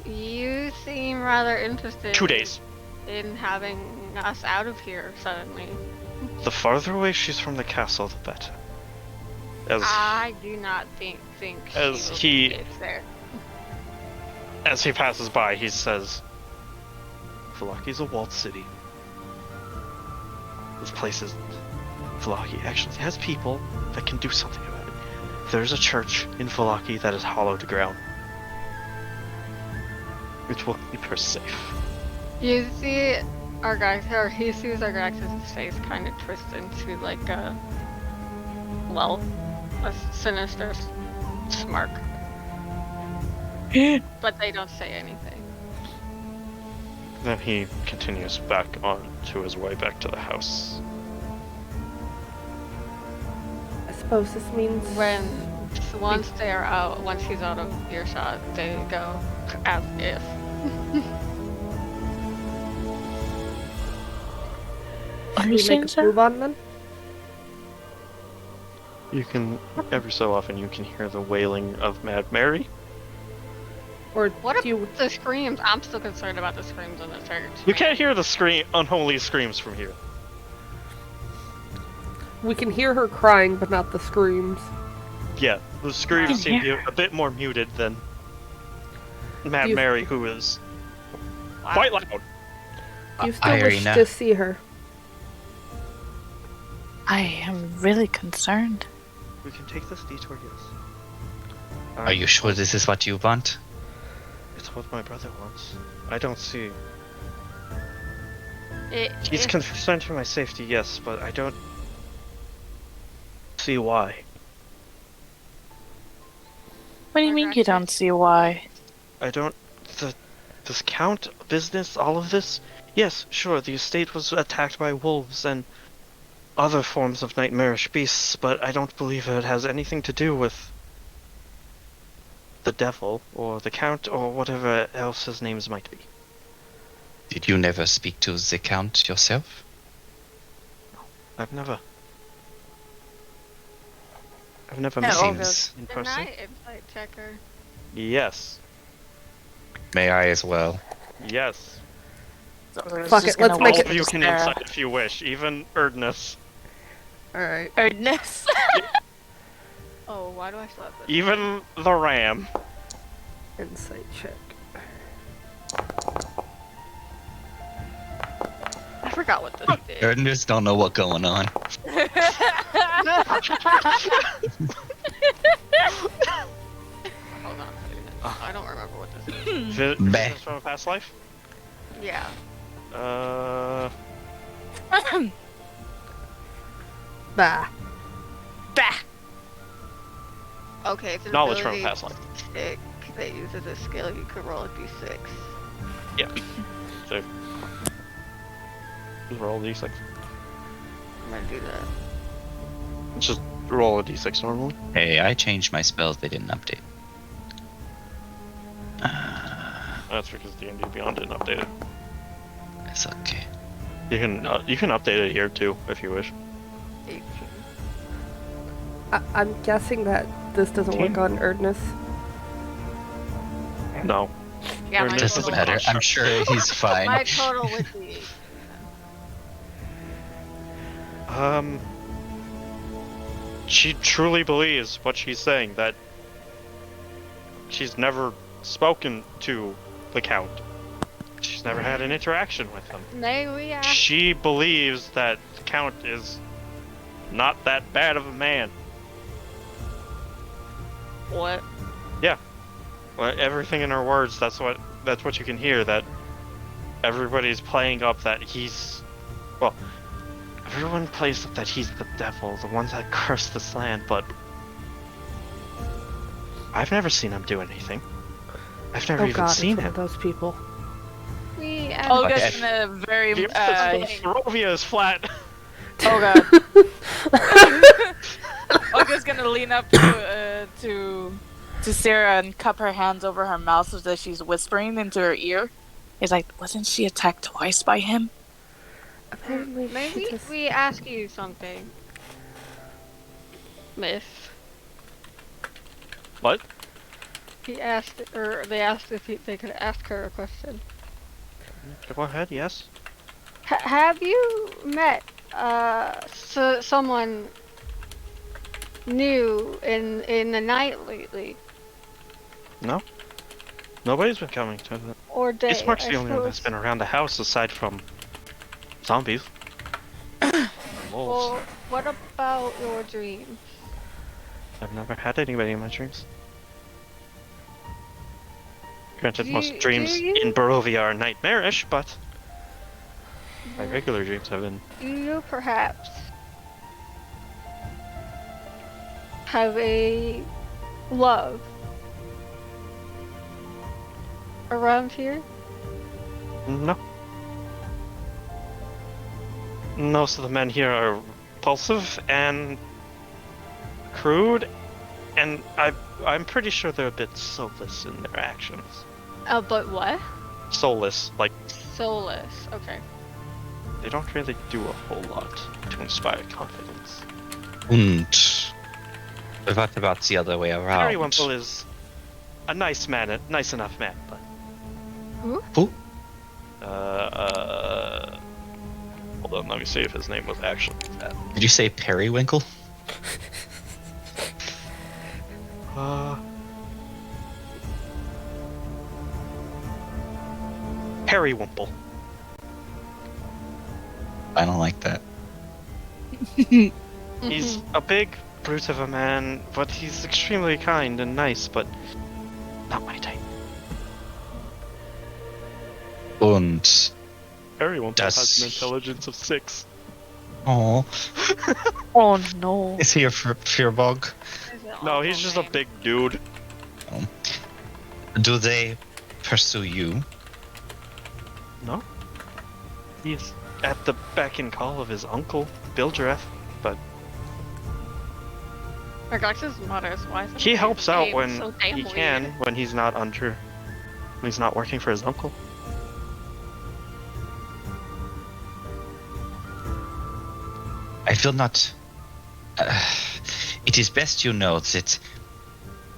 You seem rather interested. 2 days. in having us out of here suddenly. The farther away she's from the castle, the better. I do not think As she will he- be safe there. As he passes by, he says, Valaki's a walled city. This place is... Valaki actually has people that can do something about it. There's a church in Valaki that is hollow to ground. Which will keep her safe. You see he sees Argax's face kind of twist into like a sinister smirk. But they don't say anything. Then he continues back on to his way back to the house. I suppose this means Once he's out of earshot, they go as if. Are we you saying make a move on then? You can, every so often, you can hear the wailing of Mad Mary. Or What do you? about the screams? I'm still concerned about the screams in the church. You can't hear the unholy screams from here. We can hear her crying, but not the screams. Yeah, the screams seem to be hear a bit more muted than Mad You- Mary, who is Wow. quite loud. Do you still wish Irina. to see her? I am really concerned. We can take this detour, yes. Are you sure this is what you want? It's what my brother wants. I don't see. He's If- concerned for my safety, yes, but I don't see why. What do you mean you don't see why? I don't. This count business, all of this? Yes, sure, the estate was attacked by wolves and other forms of nightmarish beasts, but I don't believe it has anything to do with the devil, or the count, or whatever else his names might be. Did you never speak to the Count yourself? I've never No, met him Seems. in Can person. I insight checker? Yes. May I as well? Yes. Fuck it, let's make All it- of you can insight if you wish, even Erdness. Alright. Erdness. Oh, why do I still have this? Even the ram. Insight check. I forgot what this did. Erdners don't know what's going on. Hold on a second. I don't remember what this is. Meh. Business from a past life? Yeah. Bah. Bah. Okay, it's an Knowledge from a ability past life. stick that uses a skill. You could roll a d6. Yeah. So. Just roll a d6. I'm gonna do that. Just roll a d6 normally. Hey, I changed my spells. They didn't update. That's because D&D Beyond didn't update it. It's okay. You can update it here too if you wish. 18. I'm guessing that this doesn't work on Erdness. No. Yeah, Or my just Doesn't total, matter. I'm sure he's fine. my total would be 18. She truly believes what she's saying, that she's never spoken to the Count. She's never had an interaction with him. May we ask? She believes that the Count is not that bad of a man. What? Well, everything in her words, that's what you can hear, that everybody's playing up that he's... Well, everyone plays up that he's the devil, the one that cursed this land, but... I've never seen him do anything. I've never Oh even god, it's seen one him. of those people. We ask. Olga's gonna very Barovia is flat. Olga. Olga's gonna lean up to Sarah and cup her hands over her mouth so that she's whispering into her ear. He's like, wasn't she attacked twice by him? Apparently, Maybe just... we ask you something, Miss. What? He asked, or they asked if they could ask her a question. Go ahead, yes. Have you met someone new in the night lately? No? Nobody's been coming to the... Or day, Ismark's I the only one that's suppose. been around the house aside from zombies. And wolves. Well, what about your dreams? I've never had anybody in my dreams. Granted, most Do dreams you? in Barovia are nightmarish, but my regular dreams have been... Do you perhaps have a love around here? No. Most of the men here are repulsive and crude, and I'm pretty sure they're a bit soulless in their actions. But what? Soulless, like Soulless. Okay. they don't really do a whole lot to inspire confidence. And what about the other way around? Harry Wimple is a nice man, a nice enough man, but Who? hold on, let me see if his name was actually that. Did you say Periwinkle? Harry Wimple. I don't like that. He's a big brute of a man, but he's extremely kind and nice, but not my type. And Harry Wimple Does has an he- intelligence of 6. oh, Oh no. is he a Fearbog? No, he's just a big dude. Do they pursue you? No? He's at the beck and call of his uncle, Bildreth, but Argax's modest. Why? Is he helps out name when so damn he weird? can, when he's not when he's not working for his uncle. I feel not. It is best you know that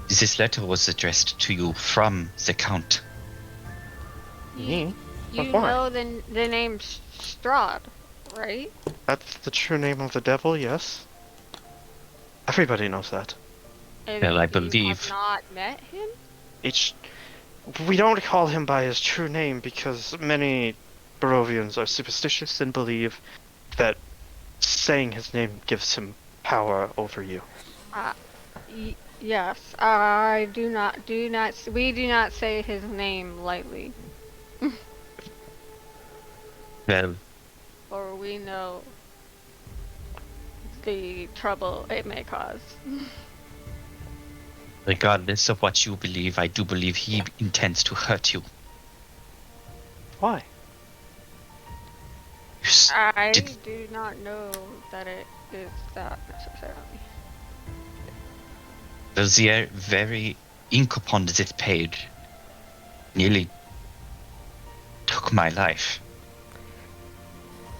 this letter was addressed to you from the Count. Me? You But why? know the name Strahd, right? That's the true name of the devil, yes. Everybody knows that. And Well, I you believe- have not met him. We don't call him by his true name because many Barovians are superstitious and believe that saying his name gives him power over you. Yes, I do not. We do not say his name lightly, Well, or we know the trouble it may cause. regardless of what you believe, I do believe he intends to hurt you. Why? You s- I Did- do not know that it is that necessarily. The very ink upon this page nearly took my life.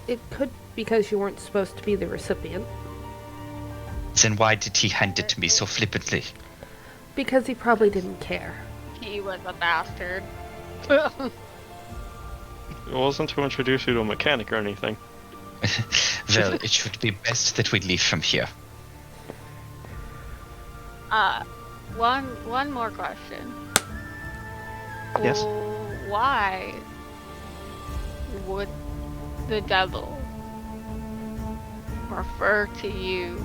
It could because you weren't supposed to be the recipient. Then why did he hand it to me so flippantly? Because he probably didn't care. He was a bastard. It wasn't to introduce you to a mechanic or anything. Well, it should be best that we leave from here. One more question. Yes? Why would the devil refer to you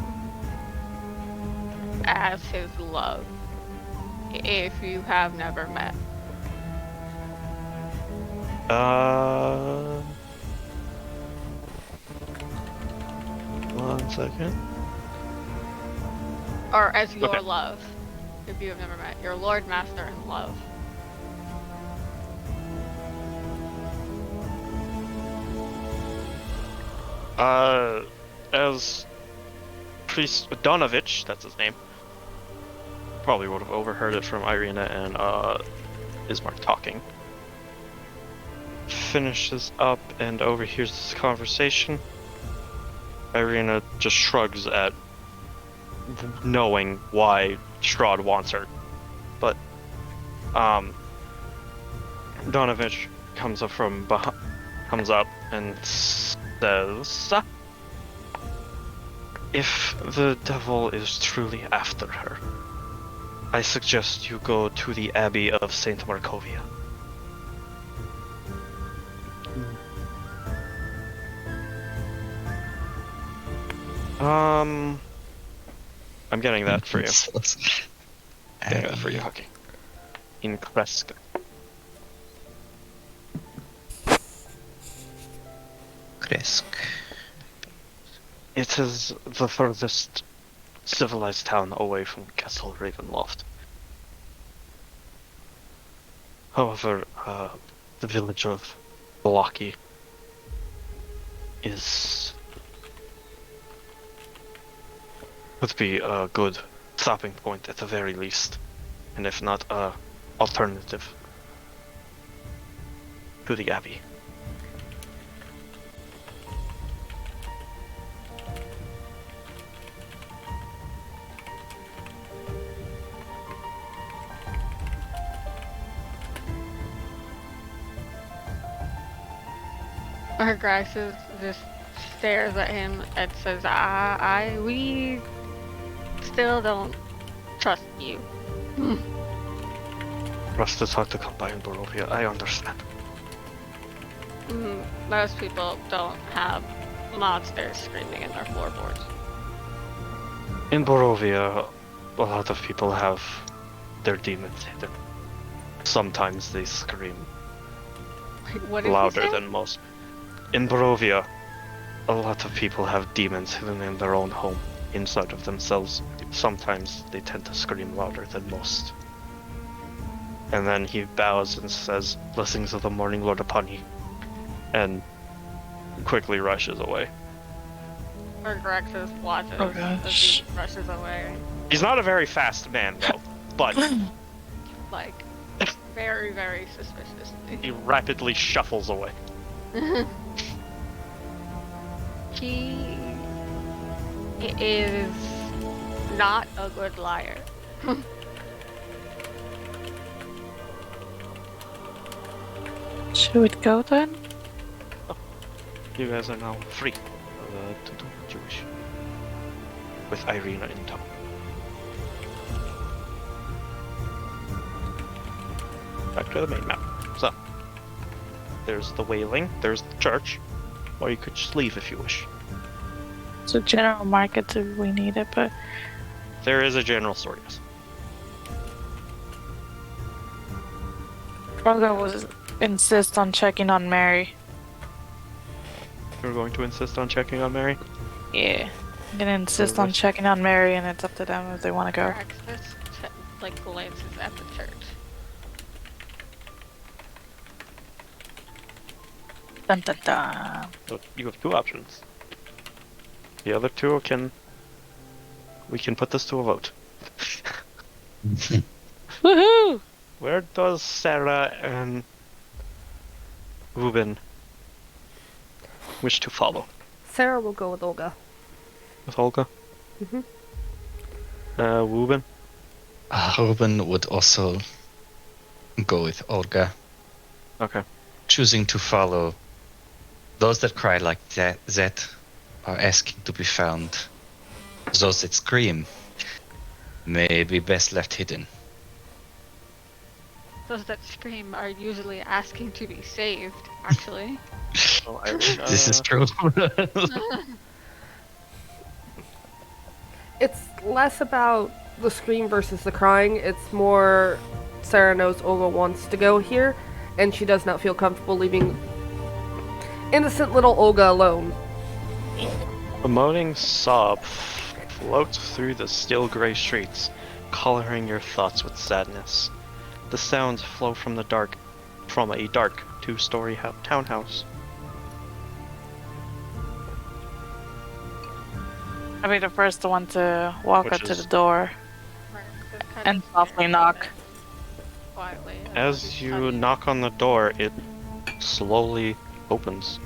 as his love if you have never met? One second. Or as your Okay. love if you have never met? Your Lord Master in love. As Priest Donovich, that's his name, probably would have overheard it from Irina and Ismark talking. Finishes up and overhears this conversation. Irina just shrugs at knowing why Strahd wants her. But Donovich comes up from comes up and says, "If the devil is truly after her, I suggest you go to the Abbey of Saint Markovia." I'm getting that for you. Getting that for you, Hucky. In Kresk. Kresk. It is the furthest civilized town away from Castle Ravenloft. However, the village of Blocky would be a good stopping point at the very least, and if not a alternative to the Abbey. Graxus just stares at him and says, we still don't trust you. Trust is hard to come by in Barovia, I understand. Most people don't have monsters screaming in their floorboards. In Barovia, a lot of people have their demons hidden. Sometimes they scream Wait, what did he louder say? than most. In Barovia, a lot of people have demons hidden in their own home, inside of themselves. Sometimes they tend to scream louder than most. And then he bows and says, "Blessings of the Morning Lord upon you," and quickly rushes away. Graxus watches Oh, as gosh. he rushes away. He's not a very fast man, though, but Like, very, very suspiciously. he rapidly shuffles away. He is not a good liar. Should we go then? You guys are now free to do what you wish. With Irina in tow. Back to the main map. So, there's the Wailing, there's the church, or you could just leave if you wish. So general market if we need it, but There is a general store, yes. Drogo was insist on checking on Mary. You're going to insist on checking on Mary? Yeah. I'm gonna insist on checking on Mary, and it's up to them if they want to go. Graxus like glances at the church. Dun dun dun. So you have two options. The other two we can put this to a vote. Woohoo! Where does Sarah and Ruben wish to follow? Sarah will go with Olga. With Olga? Mhm. Ruben? Ruben would also go with Olga, Okay. choosing to follow those that cry like that are asking to be found. Those that scream may be best left hidden. Those that scream are usually asking to be saved, actually. Oh, Irina. This is true. It's less about the scream versus the crying. It's more Sarah knows Olga wants to go here, and she does not feel comfortable leaving innocent little Olga alone. A moaning sob floats through the still gray streets, coloring your thoughts with sadness. The sounds flow from a dark two-story townhouse. I'll be the first one to walk Which up to is- the door Graxus kind and of softly knock. quietly. As he's you studying. knock on the door, it slowly opens.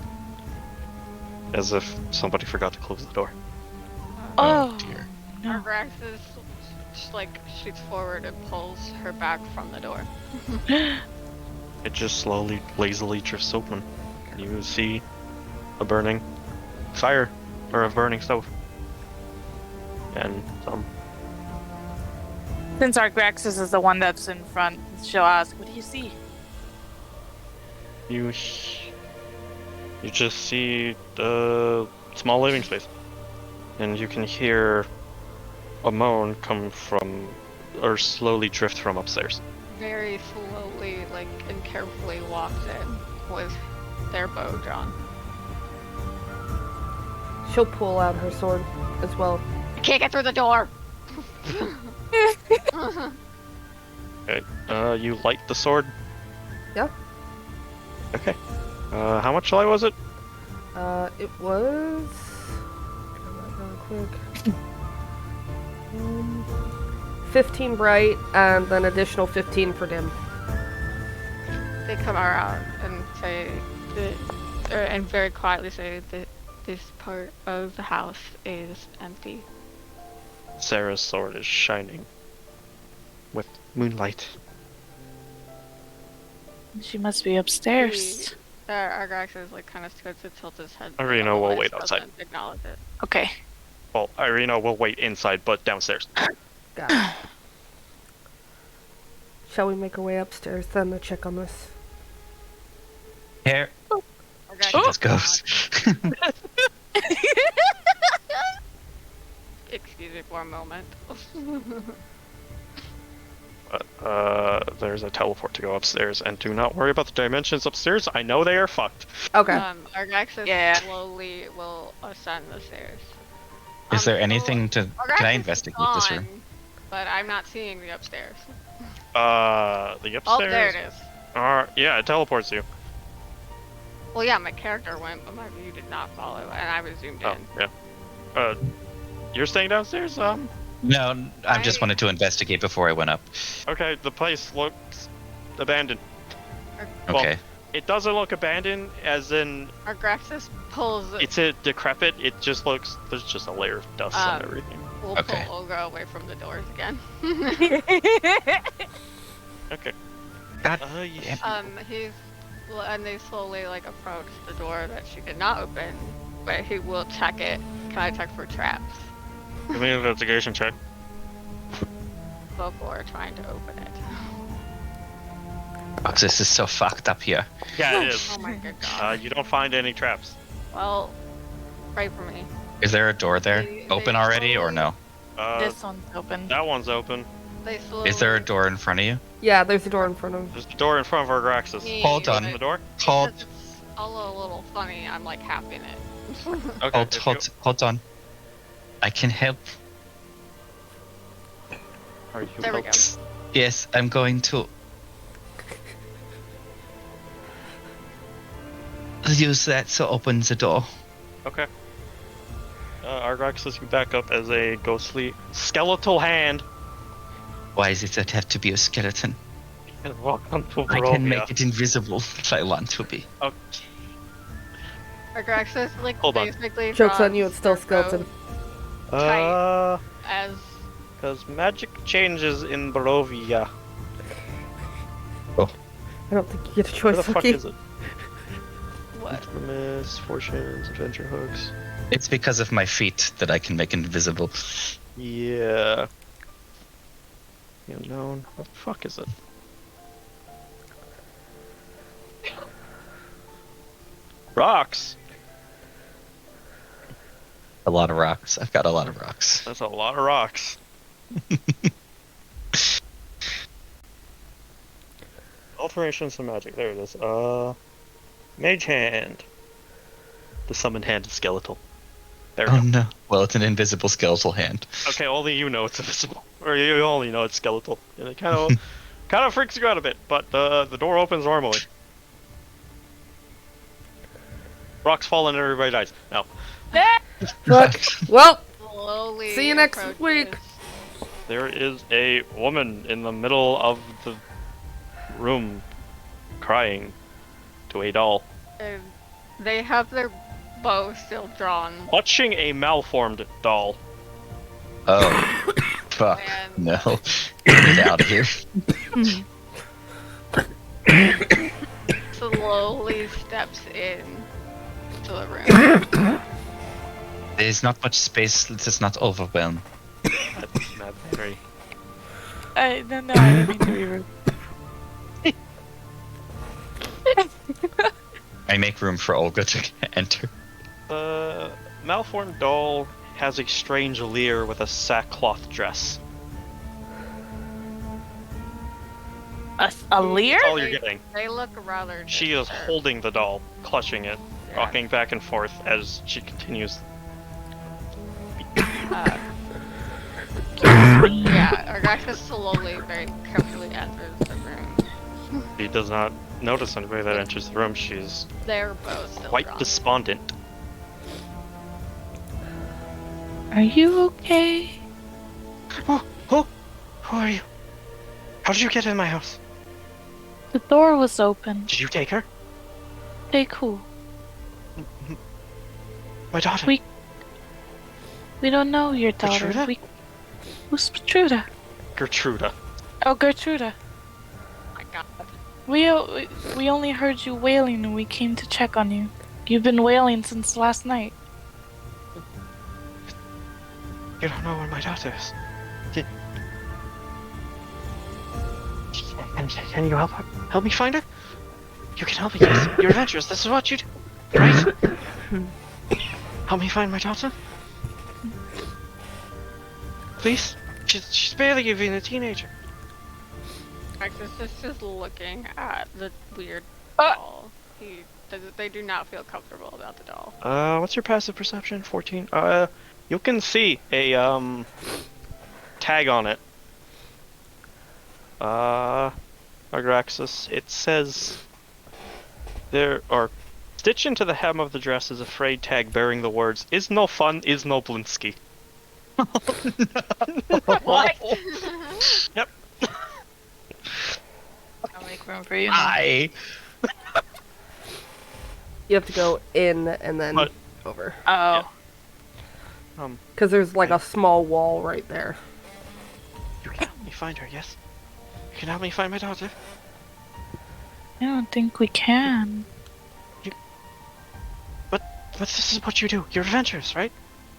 As if somebody forgot to close the door. Oh, dear. no. Graxus just like shoots forward and pulls her back from the door. It just slowly, lazily drifts open. You see a burning fire, or a burning stove. And Since our Graxus is the one that's in front, she'll ask, "What do you see?" you just see the small living space. And you can hear a moan come from, or slowly drift from upstairs. Very slowly, like, and carefully walks in with their bow drawn. She'll pull out her sword as well. I can't get through the door! Okay, you light the sword? Yeah. Okay. How much light was it? It was... Real quick. 15 bright, and then additional 15 for dim. They come around and say, and very quietly say that this part of the house is empty. Sarah's sword is shining with moonlight. She must be upstairs. Argaxis like kind of starts to tilt his head. Irina will wait doesn't outside. Acknowledge it. Okay. Well, Irina will wait inside, but downstairs. Got it. Shall we make our way upstairs then to check on this? Here. Argaxis She just goes. Excuse me for a moment. There's a teleport to go upstairs, and do not worry about the dimensions upstairs. I know they are fucked. Okay. Argaxis Yeah. slowly will ascend the stairs. Is there So anything to... Can I Argaxis is investigate this room? gone, But I'm not seeing the upstairs. The upstairs. Oh, there it is. Yeah, it teleports you. Well, yeah, my character went, but my view did not follow, and I was zoomed Oh, in. yeah. You're staying downstairs? No, I just wanted to investigate before I went up. Okay, the place looks abandoned. Well, Okay. It doesn't look abandoned, as in Argaxis pulls. it's a decrepit. It just looks, there's just a layer of dust and everything. We'll Okay. pull Olga away from the doors again. Okay. God Yeah. And they slowly like approach the door that she did not open, but he will check it. Can I check for traps Give me an investigation check. before trying to open it? Oh, this is so fucked up here. Yeah, it is. Oh my good god. You don't find any traps. Well, pray for me. Is there a door there? They Open already or no? This one's open. That one's open. They slowly. Is there a door in front of you? Yeah, there's a door in front of There's the door in front of our Graxus. Hold on. Open the door. Hold, Because it's all a little funny. I'm like half in it. Okay. hold on. I can help. Are you There we go. Yes, I'm going to use that to open the door. Okay. Argaxis, you back up as a ghostly skeletal hand. Why does it have to be a skeleton? And welcome to I Barovia. can make it invisible if I want to be. Okay. Argaxis like Hold on. basically. Joke's on draws you, it's still their skeleton. bow As Because magic changes in Barovia. I don't think you get a Where choice, the fuck Lucky. is it? what? Infamous, fortunes, adventure hooks. It's because of my feet that I can make invisible. Yeah. The unknown. What the fuck is it? Rocks! A lot of rocks. I've got a lot of rocks. That's a lot of rocks. Alterations to magic. There it is. Mage hand. The summoned hand is skeletal. There we Oh go. no. Well, it's an invisible skeletal hand. Okay, only you know it's invisible. Or you only know it's skeletal. And it kind of freaks you out a bit, but the door opens normally. Rocks fall and everybody dies. No. Fuck. Well, Slowly. See you next approaches- week. There is a woman in the middle of the room crying to a doll. And they have their bow still drawn. Watching a malformed doll. Oh. Fuck. And No. Get out of here. slowly steps in to the room. There's not much space. Let's not overwhelm. That's Mad Mary. No, I didn't mean to be rude. I make room for Olga to enter. The malformed doll has a strange leer with a sackcloth dress. A leer? That's all you're getting. They look rather. She is disturbed. holding the doll, clutching it, Yeah. rocking back and forth as she continues. Yeah, Araxis slowly, very carefully enters the room. She does not notice anybody that enters the room. She's They're both still quite drunk. despondent. Are you okay? Who are you? How did you get in my house? The door was open. Did you take her? Take who? My daughter. We don't know your daughter. Gertruda? Who's Gertruda? Gertruda. Oh, Gertruda. Oh my god. We only heard you wailing and we came to check on you. You've been wailing since last night. You don't know where my daughter is. Can you help me find her? You can help me. Yes. You're adventurous. This is what you do, right? Help me find my daughter. Please. She's barely even a teenager. Araxis is just looking at the weird Ah! doll. They do not feel comfortable about the doll. What's your passive perception? 14. You can see a tag on it. Agraxis. It says there are stitched into the hem of the dress is a frayed tag bearing the words "Is no fun, is no Blinsky." What? Yep. I'll make room for you. Hi. You have to go in and then What? over. Oh. Because there's like a small wall right there. You can help me find her, yes? You can help me find my daughter? I don't think we can. But this is what you do. You're adventurous, right?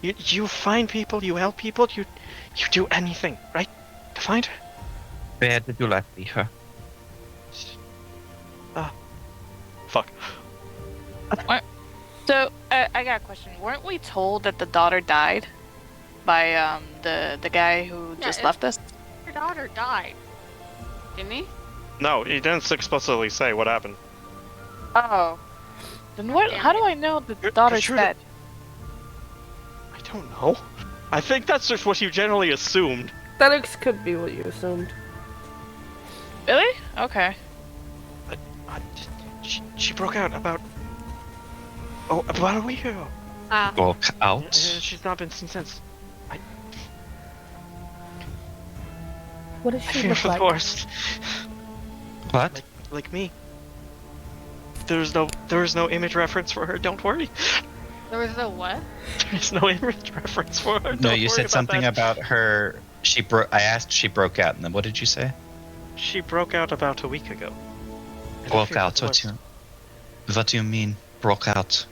You find people, you help people, you do anything, right? To find her? Where did you last see her? Fuck. So, I got a question. Weren't we told that the daughter died by the guy who just it- left us? Your daughter died. Didn't he? No, he didn't explicitly say what happened. Oh. Then what? Damn How it. do I know the You're- daughter's you're dead? I don't know. I think that's just what you generally assumed. That could be what you assumed. Really? Okay. She broke out about a week ago. Walk out. She's not been seen since. What does I she fear look for like? the worst. What? Like me. There is no image reference for her. Don't worry. There was a what? There's no image reference for her. No, Don't you worry said something that. about her. I asked. She broke out, and then what did you say? She broke out about a week ago. And I Broke fear for out. the What worst. do you mean? Broke out.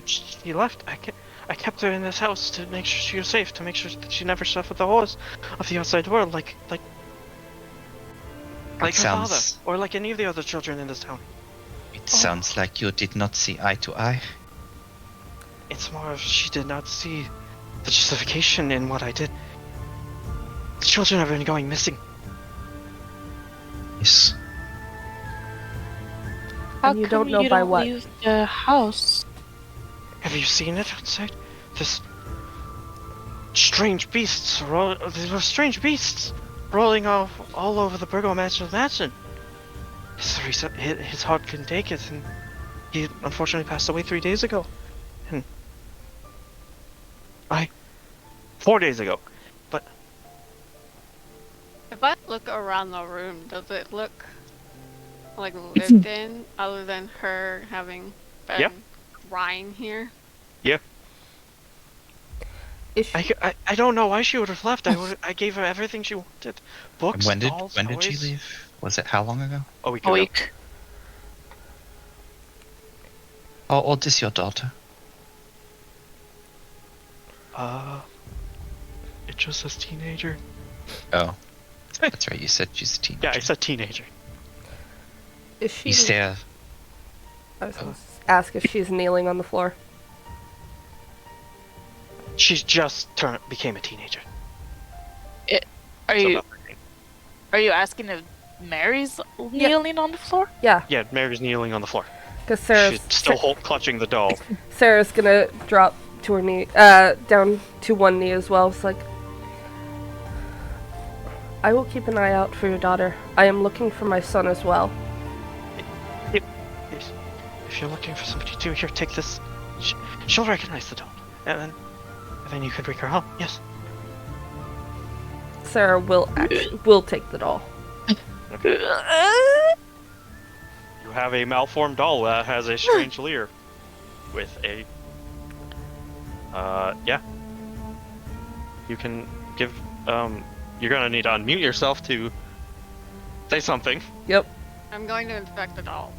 She left. I kept her in this house to make sure she was safe, to make sure that she never suffered the horrors of the outside world, like her sounds. father, or like any of the other children in this town. It sounds like you did not see eye to eye. It's more of she did not see the justification in what I did. The children have been going missing. Yes. How And you come don't know you by don't what? leave the house? Have you seen it outside? This strange beasts. There were strange beasts rolling all over the Burgomaster's mansion. His heart couldn't take it, and he unfortunately passed away 3 days ago. And 4 days ago. But If I look around the room, does it look like lived in, other than her having been Yeah. crying here? Is she, I don't know why she would have left. I gave her everything she wanted. And Books, when did dolls, she toys. leave? Was it how long ago? A week A ago. week. How old is your daughter? It just says teenager. Oh, that's right. You said she's a teenager. Yeah, I said teenager. Is she? You stare. I was going to ask if she's kneeling on the floor. She's just became a teenager. Are So you about 13. are you asking if Mary's kneeling on the floor? Yeah, Yeah, Mary's kneeling on the floor. because She's still clutching the doll. Sarah's gonna drop to her knee, down to one knee as well. It's like, I will keep an eye out for your daughter. I am looking for my son as well. If you're looking for somebody too, here, take this. She'll recognize the doll, and then you can bring her home. Yes. Sarah will will take the doll. You have a malformed doll that has a strange leer, with a. Yeah. You can give. You're gonna need to unmute yourself to say something. Yep. I'm going to inspect the doll.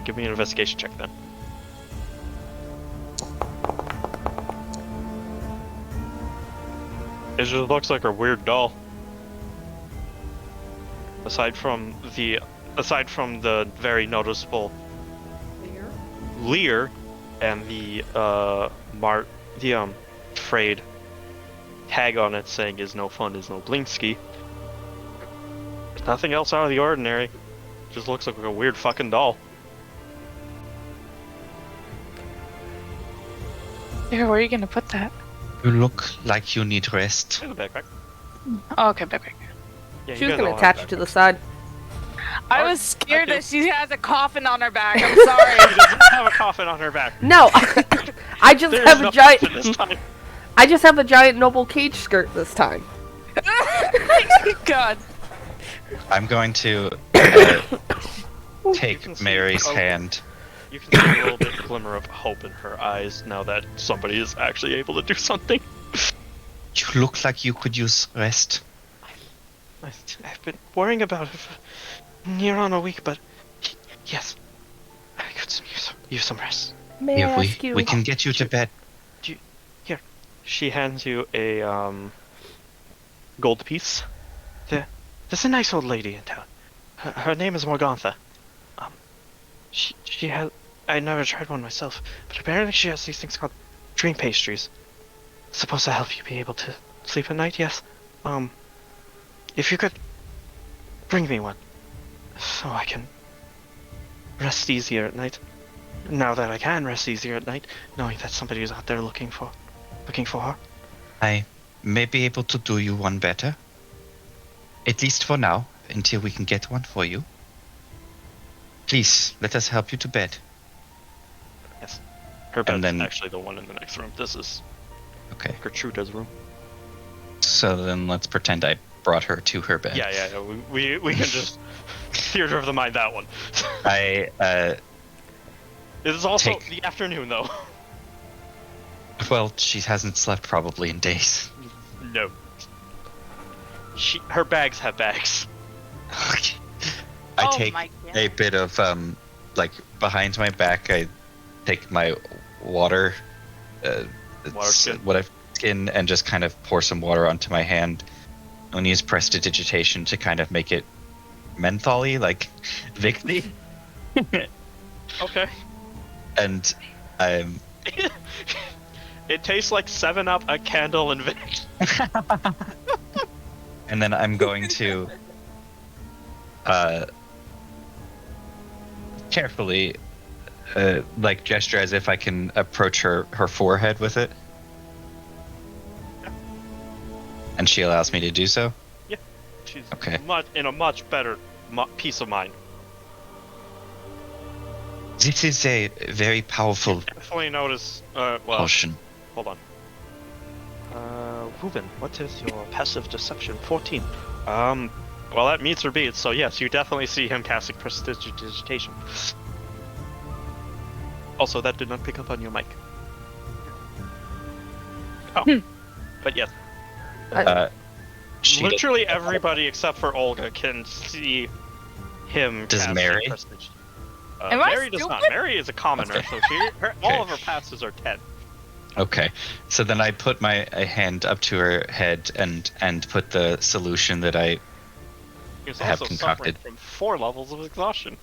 Give me an investigation check then. It just looks like a weird doll. Aside from the very noticeable Here. leer and the frayed tag on it saying "is no fun, is no blinksky." There's nothing else out of the ordinary. Just looks like a weird fucking doll. Here, where are you gonna put that? You look like you need rest. In the backpack. Oh, okay, backpack. Yeah, She you was guys gonna all attach have it to the backpacks. side. I Oh, was scared I that do. she has a coffin on her back. I'm sorry. She doesn't have a coffin on her back. No, I just There have is a no giant. coffin this time. I just have a giant noble cage skirt this time. God. I'm going to You take can see- Mary's oh. hand. You can see a little bit glimmer of hope in her eyes now that somebody is actually able to do something. You look like you could use rest. I've been worrying about it for near on a week, but yes, I could use some rest. May I Here, ask you? we can get you to bed. Here, she hands you a gold piece. There's a nice old lady in town. Her name is Morgantha. She has. I never tried one myself, but apparently she has these things called dream pastries. Supposed to help you be able to sleep at night. Yes. If you could bring me one, so I can rest easier at night. Now that I can rest easier at night, knowing that somebody is out there looking for her. I may be able to do you one better. At least for now, until we can get one for you. Please, let us help you to bed. Yes. Her bed's then- actually the one in the next room. This is Okay. Gertruda's room. So then let's pretend I brought her to her bed. Yeah. We can just theater of the mind that one. I, It is also Take- the afternoon though. well, she hasn't slept probably in days. No. Her bags have bags. I Oh take my God. a bit of, like, behind my back, I take my water, skin. skin, and just kind of pour some water onto my hand. And use prestidigitation to kind of make it mentholy, like Victy. Okay. And I'm It tastes like 7-Up, a candle, and Vic. and then I'm going to carefully like gesture as if I can approach her forehead with it. And she allows me to do so. She's Okay. in a much better peace of mind. This is a very powerful Definitely notice. Well, potion. hold on. Ruben, what is your passive deception? 14. Well, that meets or beats, so yes, you definitely see him casting prestidigitation. Also, that did not pick up on your mic. Oh. But yes, She literally everybody except for Olga can see him Does casting Mary? Am I Mary does not. stupid? Mary is a commoner, so all of her passes are 10. Okay, so then I put my hand up to her head and put the solution that I He's have also suffering concocted. from 4 levels of exhaustion.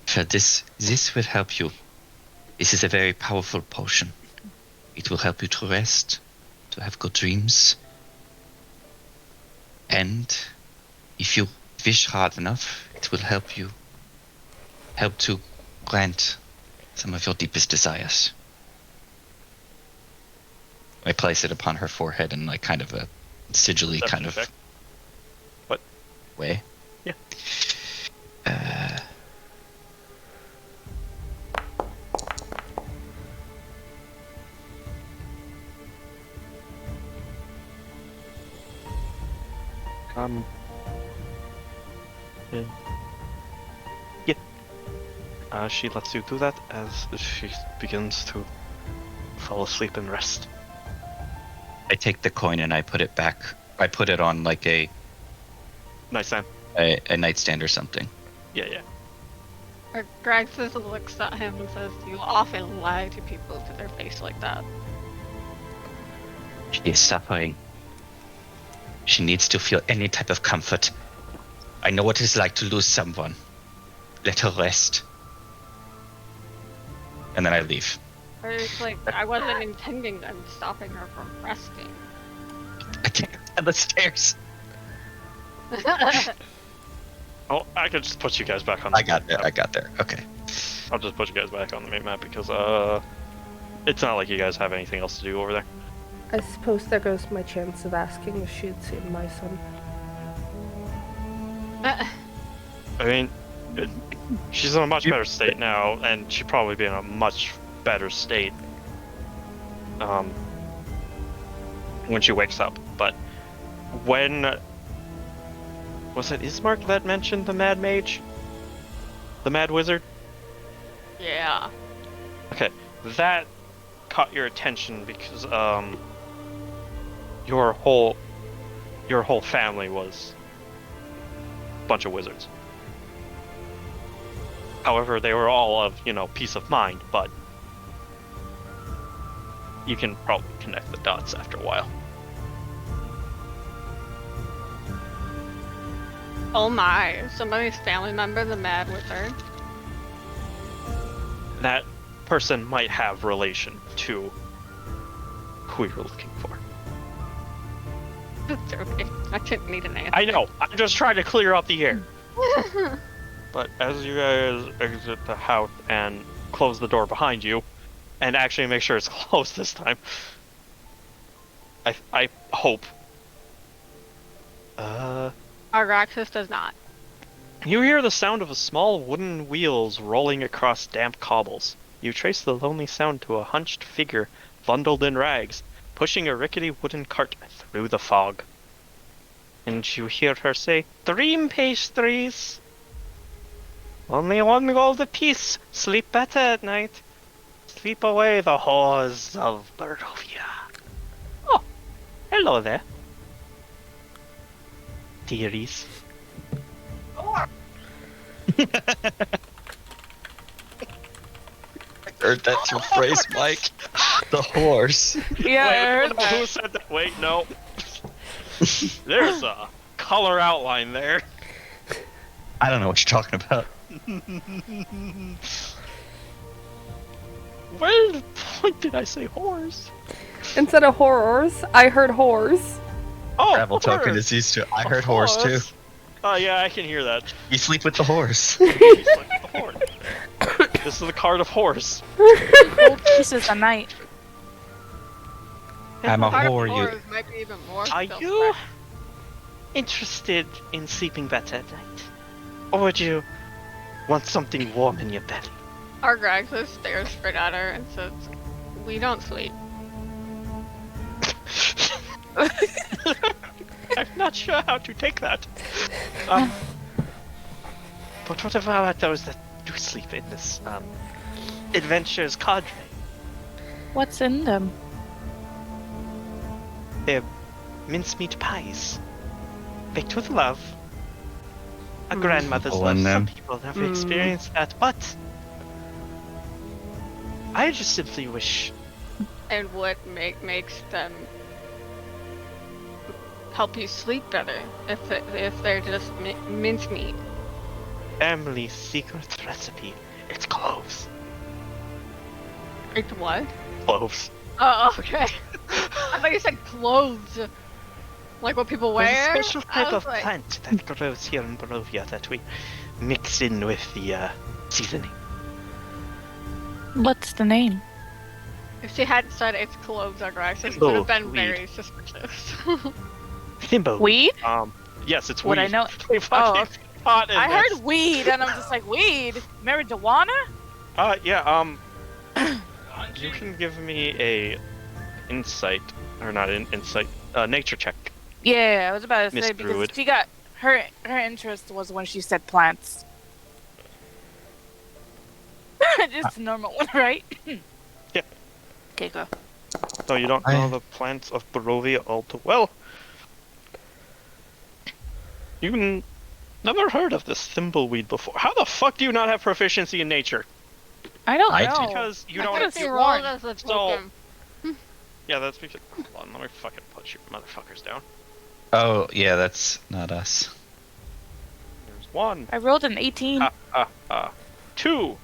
So this will help you. This is a very powerful potion. It will help you to rest, to have good dreams. And if you wish hard enough, it will help to grant some of your deepest desires. I place it upon her forehead in like kind of a sigilly Deception kind of check. What? way. Yeah. Yeah. She lets you do that as she begins to fall asleep and rest. I take the coin and I put it back. I put it on like a Nice, Sam. a nightstand or something. Yeah. Graxus looks at him and says, "You often lie to people to their face like that." She is suffering. She needs to feel any type of comfort. I know what it is like to lose someone. Let her rest. And then I leave. Or it's like, I wasn't intending on stopping her from resting. I can't go down the stairs. Oh, I could just put you guys back on the I got there. map. I got there. Okay. I'll just put you guys back on the main map because, it's not like you guys have anything else to do over there. I suppose there goes my chance of asking if she had seen my son. I mean, she's in a much better state now, and she'd probably be in a much better state when she wakes up. But when was it Ismark that mentioned the Mad Mage, the Mad Wizard? Yeah. Okay, that caught your attention because your whole family was a bunch of wizards. However, they were all of, peace of mind, but you can probably connect the dots after a while. Oh my, somebody's family member, the Mad Wizard. That person might have relation to who you're looking for. It's okay. I didn't need an answer. I know, I'm just trying to clear out the air. But as you guys exit the house and close the door behind you, and actually make sure it's closed this time, I hope. Argaxis does not. You hear the sound of a small wooden wheels rolling across damp cobbles. You trace the lonely sound to a hunched figure bundled in rags, pushing a rickety wooden cart through the fog. And you hear her say, "Dream pastries! Only one gold apiece. Sleep better at night. Sleep away the horrors of Barovia." Oh, hello there, dearies. Heard that's your phrase, Mike. The horse. Yeah, I Wait, heard who that. said that? Wait, no. There's a color outline there. I don't know what you're talking about. Where the point did I say horse? Instead of horrors, I heard whores. Oh, Travel token horse. is used to. I heard horse too. Oh yeah, I can hear that. You sleep with the horse. He's like the horse. This is the card of horse. Gold pieces a night. I'm a Part of whore, you- horrors might be even more Are still you fresh. interested in sleeping better at night? Or would you want something warm in your belly? Argaxis stares straight at her and says, "We don't sleep." I'm not sure how to take that. But what about those that do sleep in this, adventures cadre? What's in them? They're mincemeat pies, baked with love, a grandmother's Oh, love. and Some them. people never experience that, but I just simply wish. And what makes them help you sleep better if they're just mincemeat. Emily's secret recipe. It's cloves. It's what? Cloves. Oh, okay. I thought you said clothes. Like what people There's wear? a special I type was of like, plant that grows here in Barovia that we mix in with the seasoning. What's the name? if she hadn't said it's cloves or grass, this Thimble would have been weed. very suspicious. Thimble. Weed? Yes, it's Would weed. I know? They fucking Oh, pot in I this. heard weed, and I'm just like, weed? Marijuana? Yeah, you can give me a insight, or not an insight, nature check. Yeah, I was about to Miss say because Druid. she got her interest was when she said plants. Just a normal one, right? Yeah. Okay, go. No, you don't know the plants of Barovia all too well. You never heard of this thimbleweed before. How the fuck do you not have proficiency in nature? I don't I know. Because you I don't. could've you rolled warned. as a So- token. Yeah, that's because. Hold on, let me fucking put you motherfuckers down. Oh, yeah, that's not us. There's one. I rolled an 18. Two.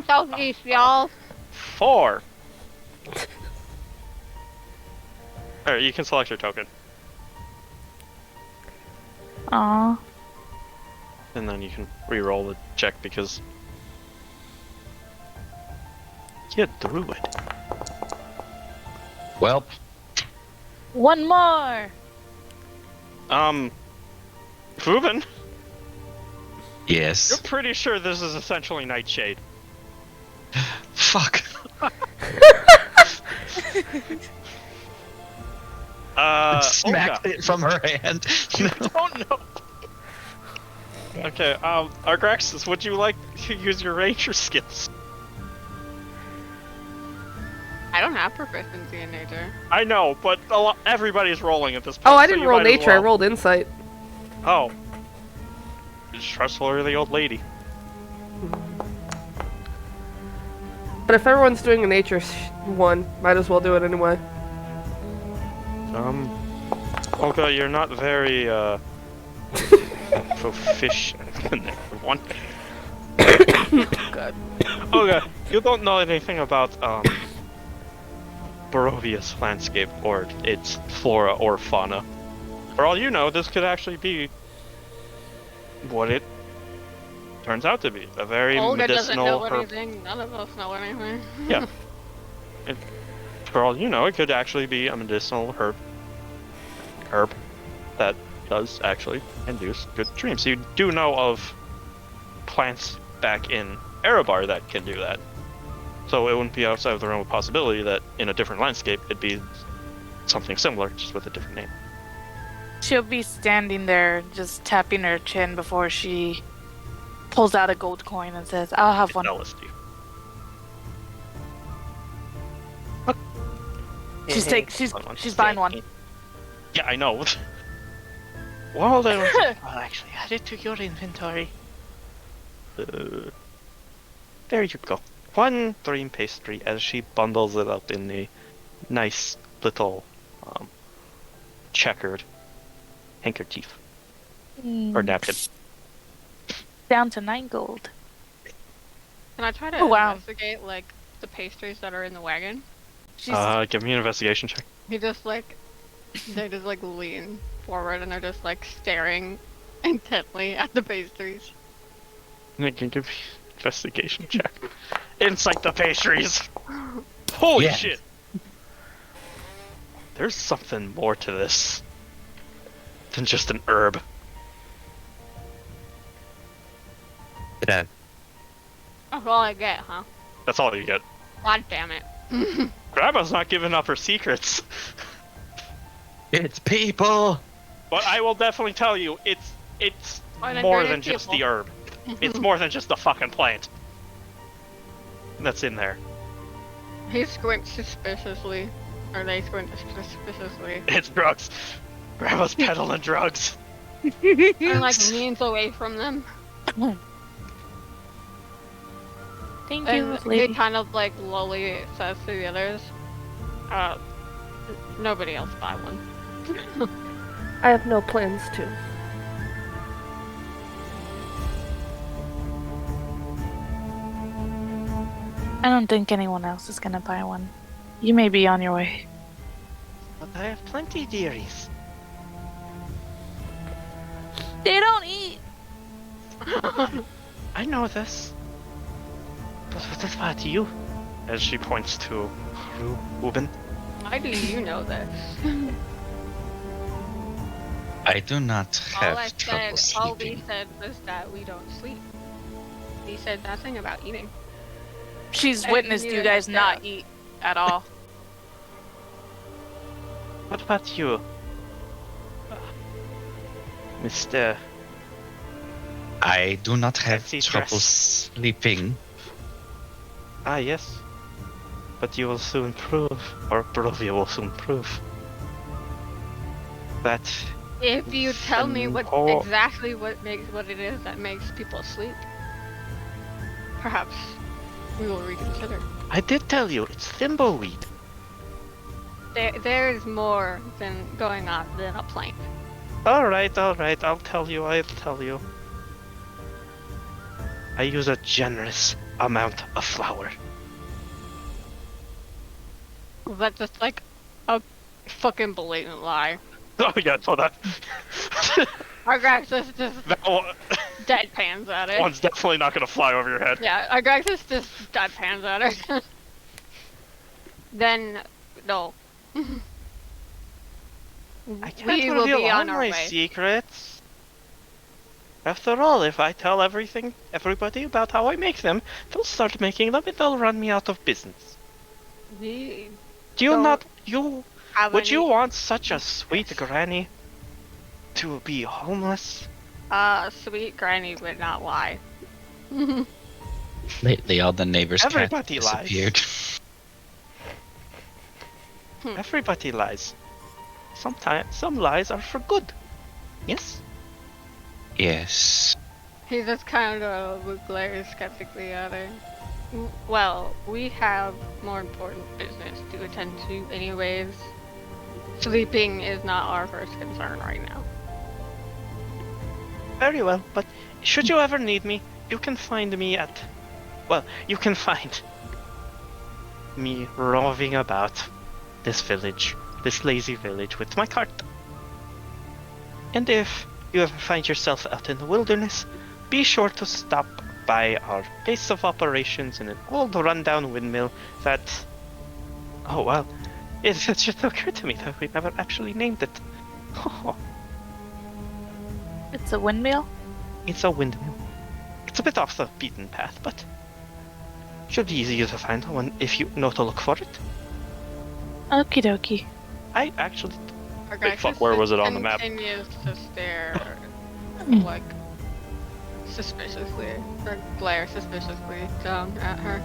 Southeast, y'all. 4. Alright, you can select your token. Aw. And then you can re-roll the check because. You're a druid. Well, One more. Ruben, you're yes. pretty sure this is essentially Nightshade. Fuck. Smacked Olga, it from her hand. you don't know. Okay, Argraxis, would you like to use your ranger skills? I don't have proficiency in nature. I know, but everybody's rolling at this point. Oh, I so didn't you roll might as nature. I well. rolled insight. Oh. Just trustworthy old lady. But if everyone's doing a nature one, might as well do it anyway. Olga, you're not very, proficient in that one. Good. Olga, you don't know anything about, Barovia's landscape or its flora or fauna. For all you know, this could actually be what it turns out to be. A very Olga doesn't medicinal know herb. anything. None of us know anything. Yeah. For all you know, it could actually be a medicinal herb that does actually induce good dreams. You do know of plants back in Erebar that can do that. So it wouldn't be outside of the realm of possibility that in a different landscape it'd be something similar, just with a different name. She'll be standing there just tapping her chin before she pulls out a gold coin and says, I'll have one. LSD. She's buying one. Yeah, I know. Well, then, I'll actually add it to your inventory. There you go. One dream pastry as she bundles it up in a nice little checkered handkerchief or napkin. Down to 9 gold. Can I try to Oh, wow. investigate like the pastries that are in the wagon? She's Give me an investigation check. He just like they just like lean forward and they're just like staring intently at the pastries. You can give me an investigation check. Insight the pastries. Holy Yeah. shit! There's something more to this than just an herb. Yeah. That's all I get, huh? That's all you get. God damn it. Grandma's not giving up her secrets. It's people. But I will definitely tell you, it's Oh, then more there than is just people. the herb. It's more than just the fucking plant that's in there. He squints suspiciously. Or they squint suspiciously. It's drugs. Grandma's peddling drugs. And like leans away from them. Thank you, And lady. he kind of like lowly says to the others, uh, nobody else buy one. I have no plans to. I don't think anyone else is gonna buy one. You may be on your way. But I have plenty, dearies. They don't eat. I know this. But what about you? As she points to Ruben. Why do you know this? I do not All have I trouble said, all we sleeping. said was that we don't sleep. We said nothing about eating. She's And witnessed you neither guys has not Sarah. eat at all. What about you? Mr. I do not have Fancy trouble dress. sleeping. Ah, yes. But you will soon prove, or Barovia will soon prove, that If you tell me what Oh. exactly what it is that makes people sleep, perhaps we will reconsider. I did tell you, it's thimbleweed. There is more than going on than a plank. Alright, I'll tell you. I use a generous amount of flour. That's just like a fucking blatant lie. Oh yeah, so that Our Graxus just that one, deadpans at it. one's definitely not gonna fly over your head. Yeah, our Graxus just deadpans at her. Then, no. I can't We will reveal be all on our my way. secrets. After all, if I tell everybody about how I make them, they'll start making them and they'll run me out of business. We Do you Don't not, you, have would you any- want such a sweet granny to be homeless? Sweet Granny would not lie. Lately, all the neighbors' cats Everybody lies. disappeared. Everybody lies. Sometimes, some lies are for good. Yes? Yes. He just kind of glares skeptically at her. Well, we have more important business to attend to anyways. Sleeping is not our first concern right now. Very well, but should you ever need me, you can find me at... Well, you can find me roving about this village, this lazy village with my cart. And if you ever find yourself out in the wilderness, be sure to stop by our base of operations in an old rundown windmill that... Oh well, it just occurred to me that we never actually named it. It's a windmill? It's a windmill. It's a bit off the beaten path, but should be easy to find one if you know to look for it. Okie dokie. I actually... Our Wait, fuck, Graxus where was it on the map? Continues to stare, like, suspiciously, or glare suspiciously down at her.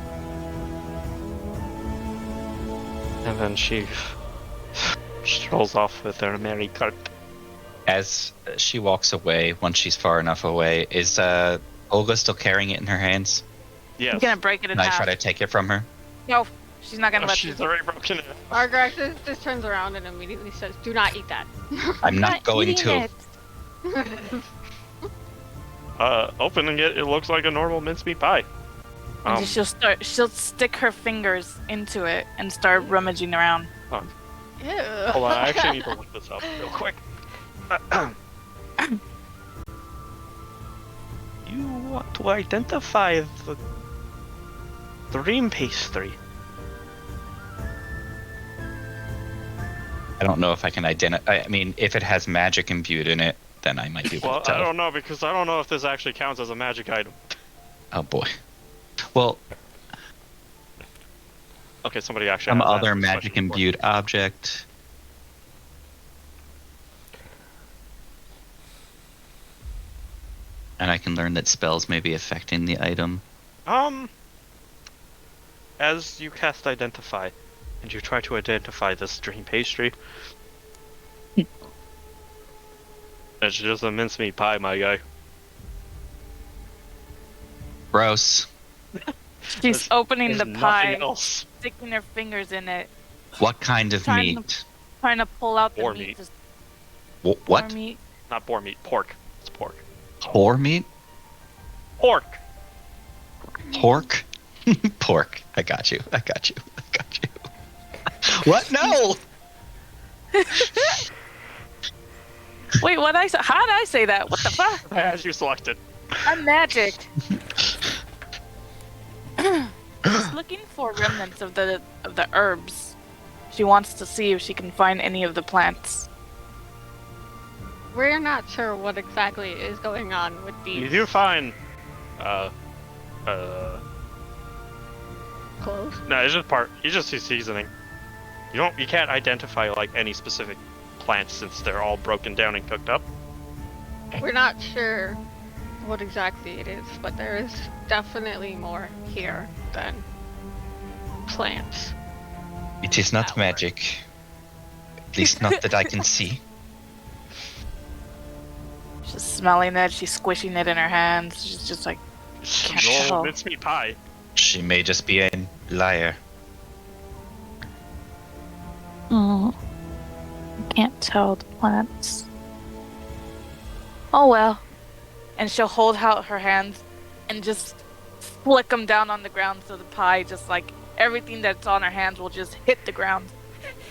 And then she strolls off with her merry cart. As she walks away, once she's far enough away, is Olga still carrying it in her hands? Yes. He's gonna break it in Can I half. try to take it from her? No, she's not gonna Oh, let you. she's already broken it. Our Graxus just turns around and immediately says, "Do not eat that." I'm not going to. Opening it, it looks like a normal mincemeat pie. And she'll stick her fingers into it and start rummaging around. Ew. Hold on, I actually need to look this up real quick. You want to identify the dream pastry. I don't know if I can identify. I mean, if it has magic imbued in it, then I might be able Well, to tell. I don't know, because I don't know if this actually counts as a magic item. Oh boy. Well, Okay, somebody actually some has other answered this magic question before. imbued object. And I can learn that spells may be affecting the item. As you cast Identify, and you try to identify this dream pastry, it's just a mincemeat pie, my guy. Gross. She's There's- opening There's the nothing pie, else. sticking her fingers in it, What kind of Trying to- meat? trying to pull out the Boar meat. meat. Just What? boar meat. Not boar meat, pork. It's pork. Whore meat? Pork! Pork? Pork. I got you. I got you. I got you. What? No! Wait, what I say? How did I say that? What the fuck? As you selected. I'm magic. She's looking for remnants of the herbs. She wants to see if she can find any of the plants. We're not sure what exactly is going on with these You do find, clothes. no, it's just you just see seasoning. You can't identify, like, any specific plants since they're all broken down and cooked up. We're not sure what exactly it is, but there is definitely more here than plants. It is not That magic. At least not that I can see. She's smelling it. She's squishing it in her hands. She's just like, Can't Roll tell. mincemeat pie. She may just be a liar. oh, I can't tell the plants. Oh well. And she'll hold out her hands and just flick them down on the ground so the pie just like everything that's on her hands will just hit the ground.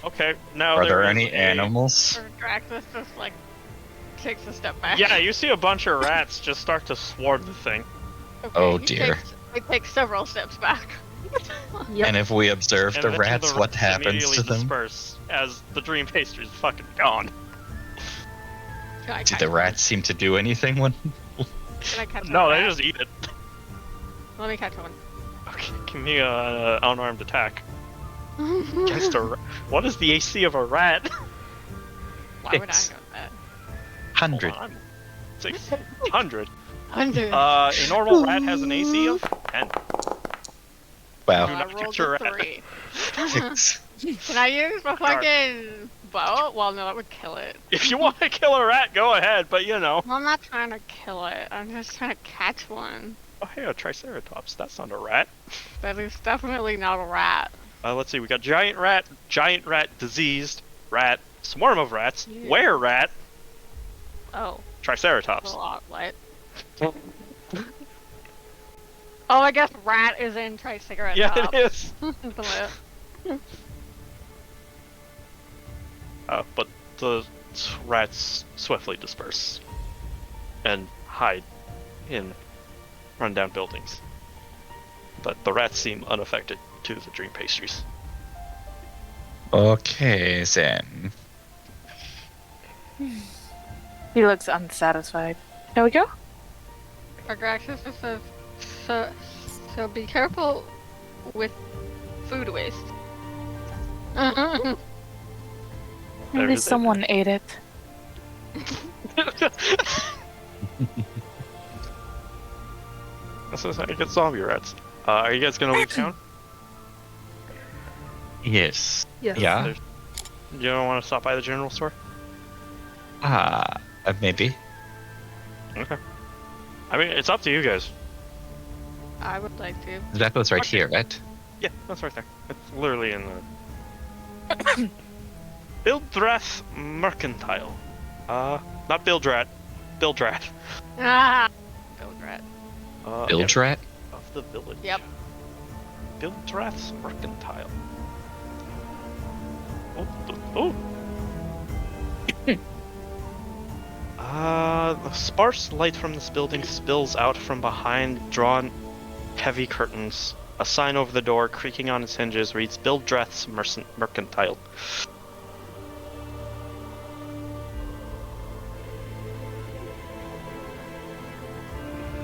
Okay, now Are there is any a- animals? Or Draxus just like takes a step back. Yeah, you see a bunch of rats just start to swarm the thing. Okay, Oh, he dear. takes several steps back. And if we observe And the then rats, the what rats happens immediately to them? disperse as the dream pastry's fucking gone. Can I Do catch the one? rats seem to do anything when... Can I catch No, one they rat? just eat it. Let me catch one. Okay, give me a unarmed attack against a. What is the AC of a rat? Why would I Six. know that? 100. Hold on. 600. 100. A normal rat has an AC of 10. Wow. do I not rolled get your a rat. 3. Six. Can I use my fucking bow? Well, no, that would kill it. If you want to kill a rat, go ahead, but you know. Well, I'm not trying to kill it. I'm just trying to catch one. Oh, hey, a triceratops. That's not a rat. That is definitely not a rat. Let's see, we got giant rat, diseased rat, swarm of rats, Yeah. were rat, Oh, triceratops. a lot. What? Oh, I guess rat is in Triceratops. Yeah, it is. But the rats swiftly disperse and hide in rundown buildings. But the rats seem unaffected to the dream pastries. Okay, then. He looks unsatisfied. Shall we go? Agraxis just says, so be careful with food waste. There Maybe is it. someone ate it. This is how you get zombie rats. Are you guys gonna leave town? Yes. Yes. Yeah. You don't want to stop by the general store? Maybe. Okay. I mean, it's up to you guys. I would like to. That was right Okay. here, right? Yeah, that's right there. It's literally in the... Bilddrath Mercantile. Not Bildrat. Bildrat. Ah! Goat rat. Bildrat? Of the village. Yep. Bilddrath's Mercantile. Oh. The sparse light from this building spills out from behind drawn heavy curtains. A sign over the door, creaking on its hinges, reads Bilddrath's Mercantile.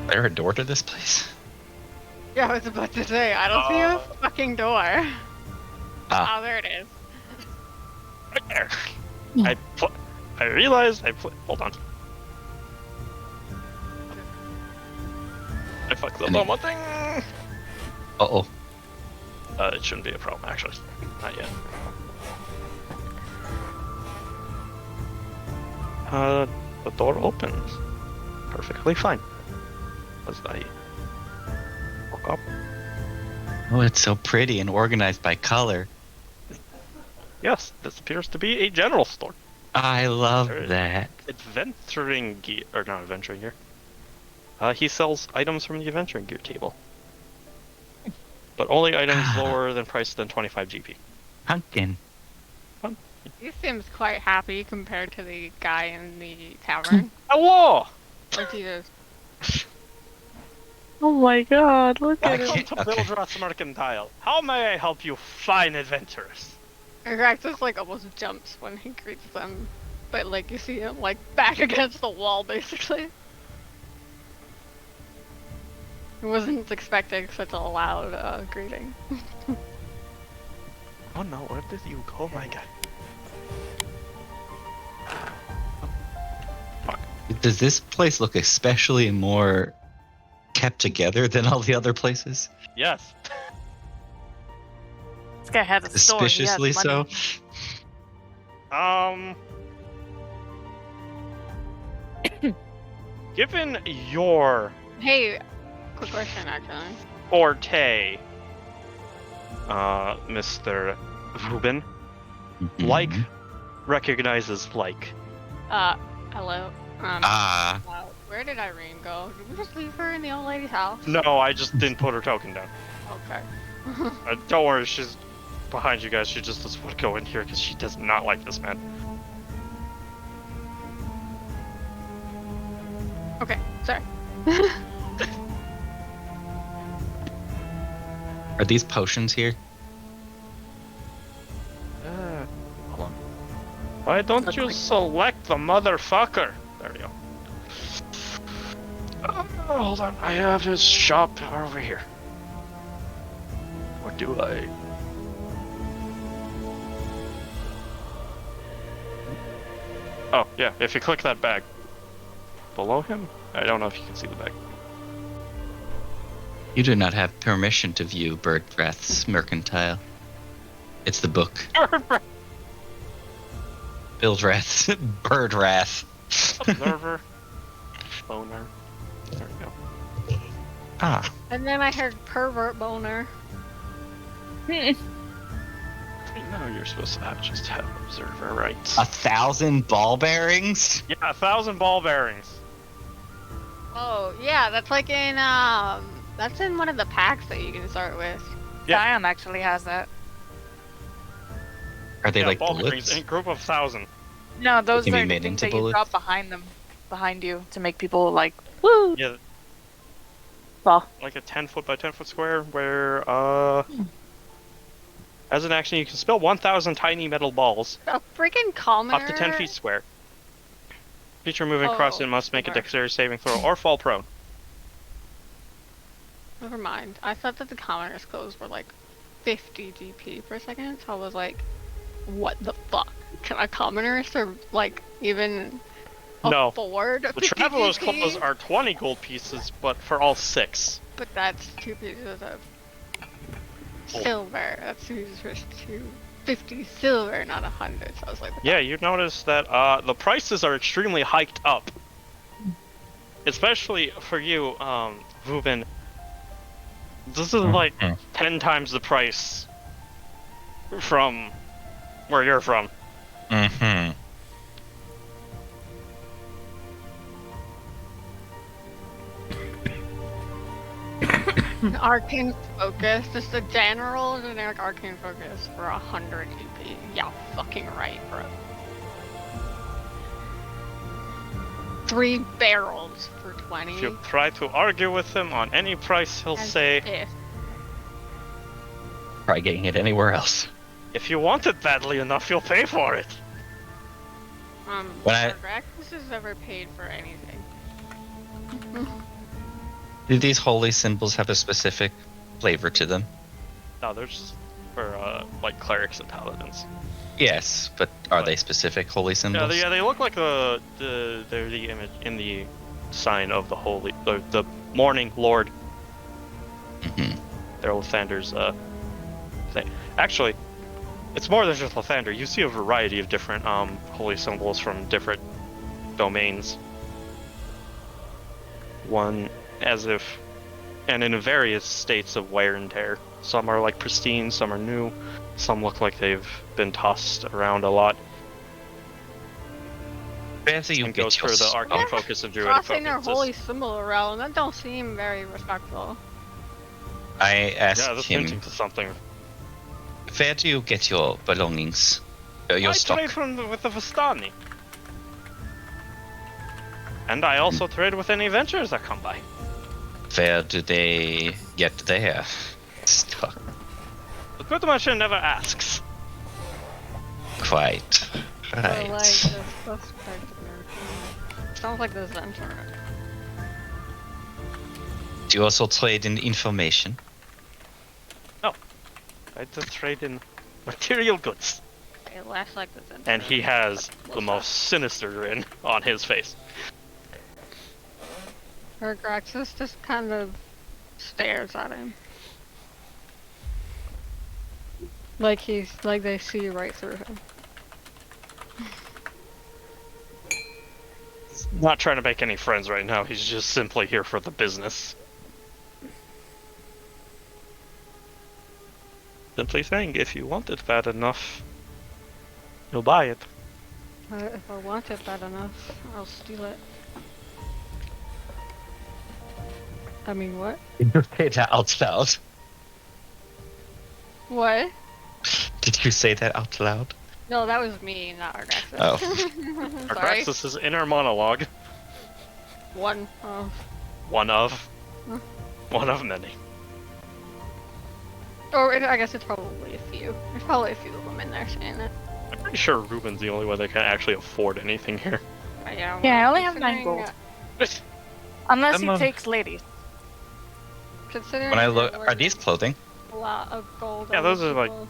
Is there a door to this place? Yeah, I was about to say, I don't see a fucking door. Ah. Oh, there it is. Right there. I realized hold on. I fucked up on one thing. Uh-oh. It shouldn't be a problem, actually. Not yet. The door opens. Perfectly fine. As I up. Oh, it's so pretty and organized by color. Yes, this appears to be a general store. I love There is that. Adventuring gear, or not adventuring gear. He sells items from the adventuring gear table. But only items lower than price than 25 GP. Pumpkin. He seems quite happy compared to the guy in the tavern. Hello! Like he is. Oh my god, look at Welcome it. to Okay. Bildras Mercantile. How may I help you fine adventurers? And Graxus like almost jumps when he greets them. But like you see him like back against the wall basically. He wasn't expecting such a loud greeting. Oh no, where did you go, my guy? Does this place look especially more kept together than all the other places? Yes. This guy has a store. He has Suspiciously so. money. Given your Hey, quick question actually. forte, Mr. Ruben, Mhm. like recognizes like. Hello. Where did Irene go? Did we just leave her in the old lady's house? No, I just didn't put her token down. Okay. Don't worry, she's behind you guys. She just doesn't want to go in here because she does not like this man. Okay, sorry. Are these potions here? Hold on. Why don't you select the motherfucker? There we go. Hold on, I have his shop over here. What do I? Oh, yeah, if you click that bag. Below him? I don't know if you can see the bag. You do not have permission to view Birdwrath's Mercantile. It's the book. Bildwrath's Birdwrath. Observer. Boner. There we go. Ah, And then I heard pervert boner. You know you're supposed to just have observer rights. 1,000 ball bearings? Yeah, 1,000 ball bearings. Oh yeah, that's like in that's in one of the packs that you can start with. Yeah. Zion actually has that. Are they Yeah, like ball bullets? bearings in a group of 1,000. No, those Can be are the made things into that you bullets? drop behind you to make people like woo. Yeah, Well, like a 10 foot by 10 foot square where, as an action, you can spill 1,000 tiny metal balls A freaking commoner. up to 10 feet square. Creature moving across it must make a sure. dexterity saving throw or fall prone. Never mind. I thought that the commoner's clothes were like 50 GP per second, so I was like, what the fuck? Can a commoner like even No. afford The 50 traveler's GP? clothes are 20 gold pieces, but for all 6. But that's 2 pieces of silver. That's 2 pieces for 250 silver, not 100. So I was like, Yeah, you notice that the prices are extremely hiked up. Especially for you, Ruben. This is like 10 times the price from where you're from. Mm-hmm. an arcane focus, just a generic arcane focus for 100 GP. Yeah, fucking right, bro. 3 barrels for 20. If you try to argue with him on any price, he'll As say, if. Try getting it anywhere else. if you want it badly enough, you'll pay for it. When I- Graxus has ever paid for anything. Do these holy symbols have a specific flavor to them? No, they're just for like clerics and paladins. Yes, but are they specific holy Yeah, symbols? they look like they're the image in the sign of the holy, the morning lord. Mhm. They're Lathander's thing. Actually, it's more than just Lathander. You see a variety of different holy symbols from different domains. One as if and in various states of wear and tear. Some are like pristine, some are new, some look like they've been tossed around a lot. Wherever you And get goes your for the stuff, arcane focus and druidic Crossing their focus. holy symbol around, that don't seem very respectful. I asked Yeah, that's him, hinting to something. where do you get your belongings? Your I stock? trade with the Vistani. And I also trade with any adventurers that come by. Where do they get their stock? The good merchant never asks. Quite Or like right. the suspect American. Sounds like the Zentr. Do you also trade in information? I just trade in material goods. It lasts like the Zentr. And he has the most sinister grin on his face. Or Graxus just kind of stares at him. Like they see right through him. Not trying to make any friends right now, he's just simply here for the business. Simply saying, if you want it bad enough, you'll buy it. If I want it bad enough, I'll steal it. I mean, what? Did you say that out loud? What? Did you say that out loud? No, that was me, not Argraxus. Oh. Sorry. Argraxis' inner monologue. One of. One of. Huh? One of many. Or I guess it's probably a few. There's probably a few of them in there saying it. I'm pretty sure Ruben's the only one that can actually afford anything here. Yeah, Yeah, I only have 9 considering, gold. Unless I'm he takes ladies. Considering When I look, there are were these clothing? a lot of gold. Yeah, on those are, like, people,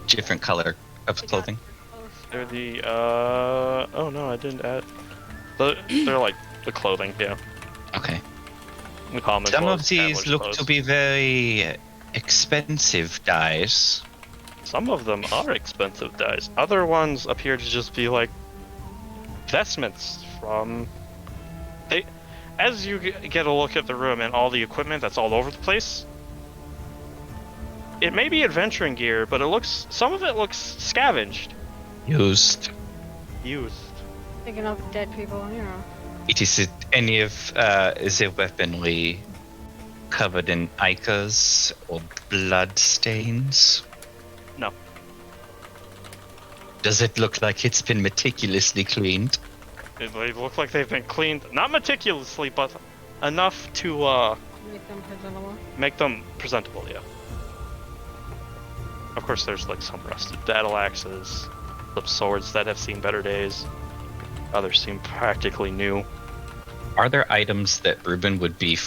Different color of they got clothing? close. They're the, oh no, I didn't add. They're like the clothing, yeah. Okay. The common Some clothes, of these traveler's look clothes. to be very expensive dyes. Some of them are expensive dyes. Other ones appear to just be like vestments from. They, as you get a look at the room and all the equipment that's all over the place, it may be adventuring gear, but some of it looks scavenged, Used. used. Thinking of dead people, you know. Is it any of the weaponry covered in ichors or blood stains? No. Does it look like it's been meticulously cleaned? They look like they've been cleaned, not meticulously, but enough to Make them presentable. make them presentable. Yeah. Of course, there's like some rusted battle axes, some swords that have seen better days. Others seem practically new. Are there items that Ruben would be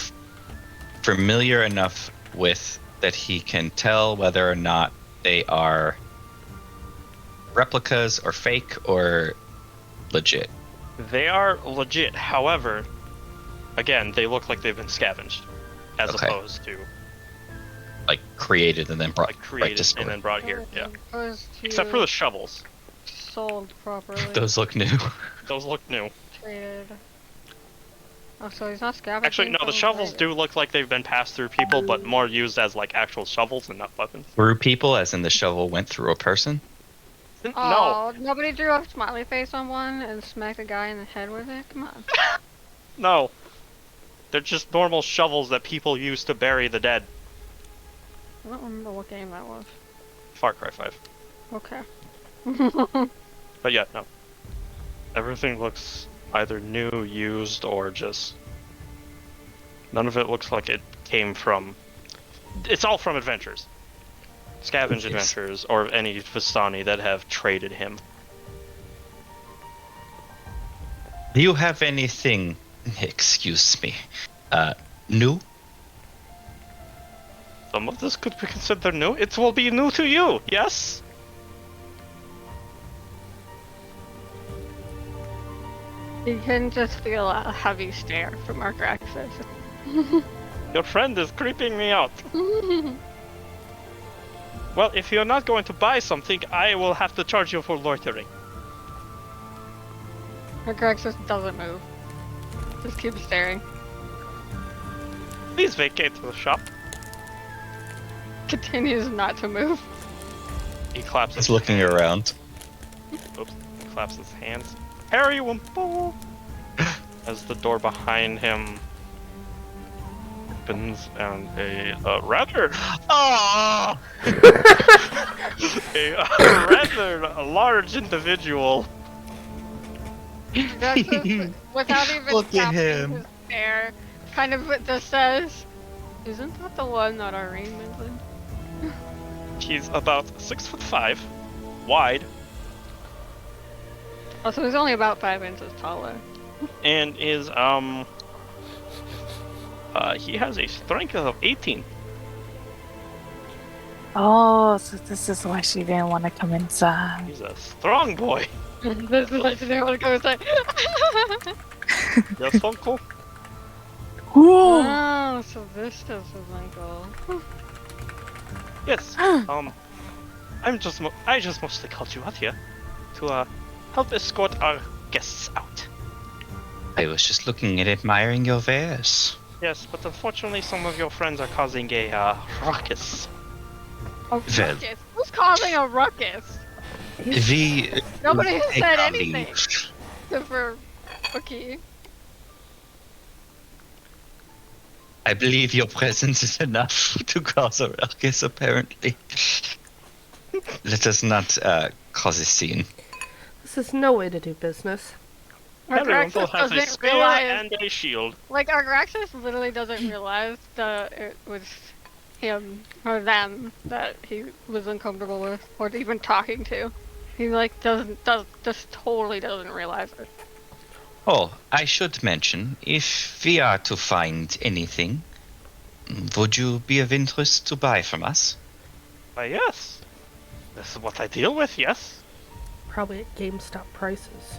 familiar enough with that he can tell whether or not they are replicas or fake or legit? They are legit. However, again, they look like they've been scavenged, as Okay. opposed to Like created and then brought like right created to store. and then brought here. Yeah. Opposed to Except for the shovels. sold properly. Those look new. Those look new. Traded. Oh, so he's not scavenging. Actually, no, the from shovels later. do look like they've been passed through people, but more used as like actual shovels and not weapons. Through people, as in the shovel went through a person? No, Oh, nobody drew a smiley face on one and smacked a guy in the head with it? Come on. no. They're just normal shovels that people use to bury the dead. I don't remember what game that was. Far Cry 5. Okay. But yeah, no. Everything looks either new, used, or just... None of it looks like it came from... It's all from adventures. Scavenge Yes. adventures, or any Vistani that have traded him. Do you have anything, excuse me, new? Some of this could be considered new. It will be new to you, yes? You can just feel a heavy stare from our Graxus. Your friend is creeping me out. Well, if you're not going to buy something, I will have to charge you for loitering. Our Graxus doesn't move. Just keeps staring. Please vacate the shop. Continues not to move. He claps He's his looking hands. around. Oops. He claps his hands. Harry Wimple! As the door behind him opens and a rather Oh! rather large individual That's just, without even Look at tapping him. his stare, kind of just says, "Isn't that the one that Irene mentioned?" He's about 6'5", wide, Oh, so he's only about 5 inches taller. and is he has a strength of 18. Oh, so this is why she didn't want to come inside. He's a strong boy. This is like, I want to go inside. Yes, Uncle. Whoa! Oh, so this doesn't go. Yes. I just mostly called you out here to help escort our guests out. I was just looking and admiring your wares. Yes, but unfortunately, some of your friends are causing a ruckus. A ruckus? Who's causing a ruckus? We Nobody has take said our anything. leave. Except for Cookie. I believe your presence is enough to cause a ruckus, apparently. Let us not cause a scene. This is no way to do business. Periwinkle Argraxis has a doesn't spear realize, and a shield. like, Argraxis literally doesn't realize that it was him or them that he was uncomfortable with, or even talking to. He like just totally doesn't realize it. Oh, I should mention, if we are to find anything, would you be of interest to buy from us? Why, yes. This is what I deal with, yes. Probably at GameStop prices.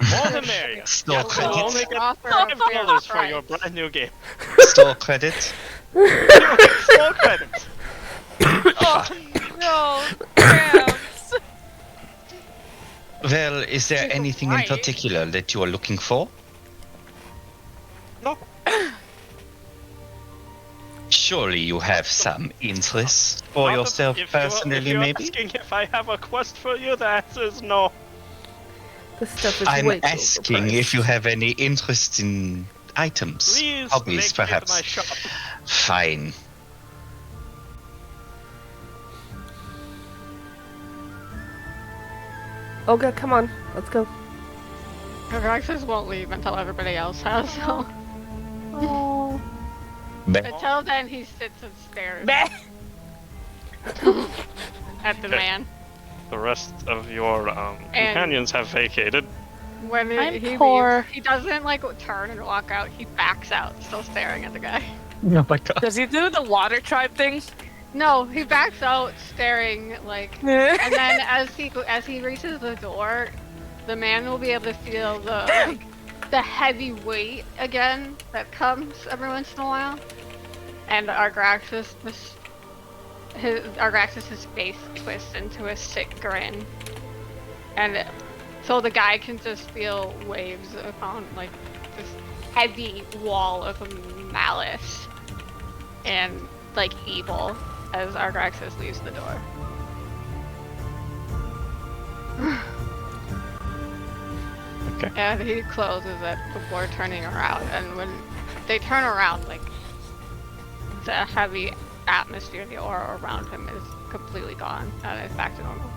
More the merrier. Store Yes, we'll credit. only get Offer a fair $5 for your price. brand new game. Store credit. Small credit. Oh no! Cramps! Well, is there Jesus anything in Christ. particular that you are looking for? No. Surely you have some interest for Not yourself if personally, you're maybe? asking if I have a quest for you, the answer is no. This stuff is I'm way too asking overpriced. if you have any interest in items. Please Hobbies, vacate perhaps. my shop. Fine. Olga, come on, let's go. Argraxis won't leave until everybody else has. So Oh. until then, he sits and stares Bah. at the Okay. man. The rest of your companions have vacated. When I'm he poor. leaves, he doesn't like turn and walk out. He backs out, still staring at the guy. Oh my god. Does he do the water tribe thing? No, he backs out, staring like. And then as he reaches the door, the man will be able to feel the heavy weight again that comes every once in a while. And Argraxis' face twists into a sick grin. And so the guy can just feel waves upon like this heavy wall of malice and like evil as Argraxis leaves the door. Okay. And he closes it before turning around, and when they turn around, like the heavy atmosphere, the aura around him is completely gone and is back to normal.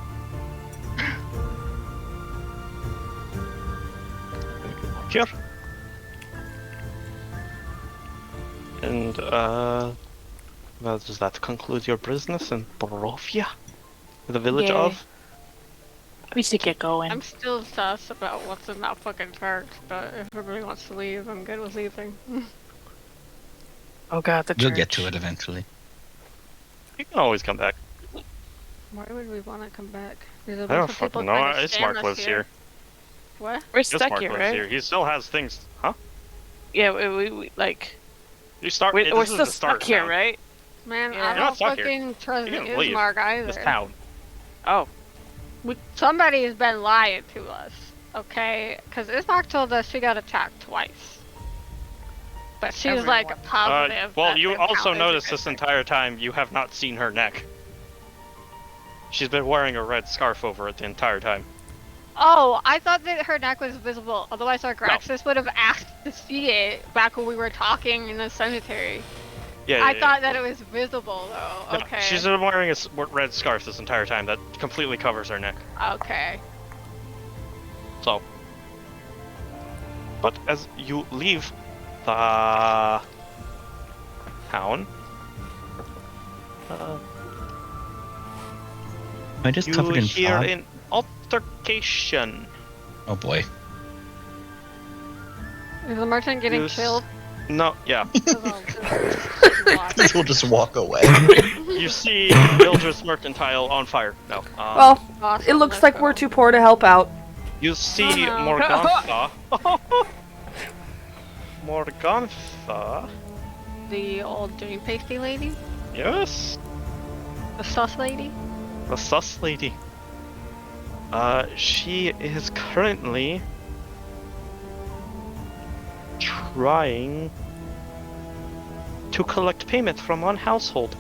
Here. And well, does that conclude your business in Borovia? The village Yeah. of? We should get going. I'm still sus about what's in that fucking church, but if everybody wants to leave, I'm good with leaving. Oh god, the We'll church. get to it eventually. You can always come back. Why would we want to come back? There's a I don't bunch of people fucking know. trying to It's scam Mark us lives here. What? We're Yes, stuck Mark here, lives right? here. He still has things. Huh? Yeah, we like You start. we're this is still the start stuck here, now. right? Man, Yeah. I You're don't not stuck here. fucking trust You can leave Ismark either. This town. Oh, Somebody has been lying to us, okay? Because Ismark told us she got attacked twice. But she's Everyone. like positive. Well, that you the also count is noticed a this good entire time you have not seen her neck. She's been wearing a red scarf over it the entire time. thing. Oh, I thought that her neck was visible. Otherwise, our Graxus would have asked to see it back when we were talking in the cemetery. Yeah, I thought that it was visible though. No, Okay. she's been wearing a red scarf this entire time that completely covers her neck. Okay. So. But as you leave the town, Am I just you covered in hear fog? an altercation. Oh boy. Is the merchant getting You s- killed? No, yeah. We'll just walk away. You see Mildred's mercantile on fire. No. Well, Awesome, it looks let's like go. we're too poor to help out. You see Oh, no. Morgantha. Morgantha? The old dream pasty lady? Yes? The sus lady? The sus lady. She is currently trying to collect payment from one household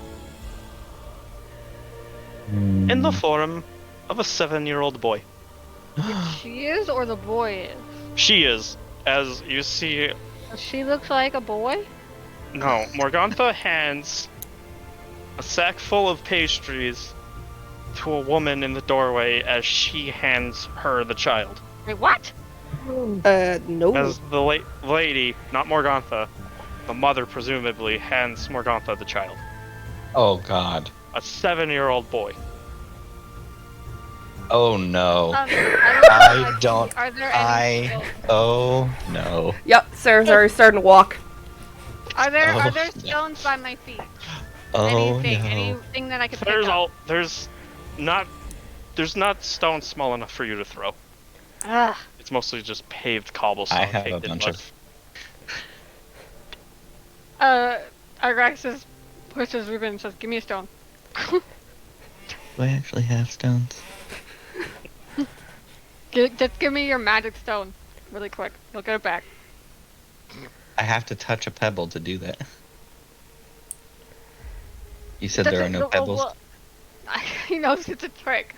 in the form of a 7-year-old boy. She is or the boy is? She is, as you see. She looks like a boy? No, Morgantha hands a sack full of pastries to a woman in the doorway as she hands her the child. Wait, what? No. As the lady, not Morgantha, the mother presumably, hands Morgantha the child. Oh god. A 7-year-old boy. Oh no. I don't- Are there any? Oh no. Yep, Sarah's already starting to walk. Are there Oh, are there no. stones by my feet? Oh Anything? no. Anything that I could pick up? There's not stone small enough for you to throw. Ugh. It's mostly just paved cobblestone. I have a caked in bunch mud. of. Argraxis pushes Ruben and says, "Give me a stone." Do I actually have stones? Just give me your magic stone, really quick. We'll get it back. I have to touch a pebble to do that. You said there are no pebbles? He knows it's a trick.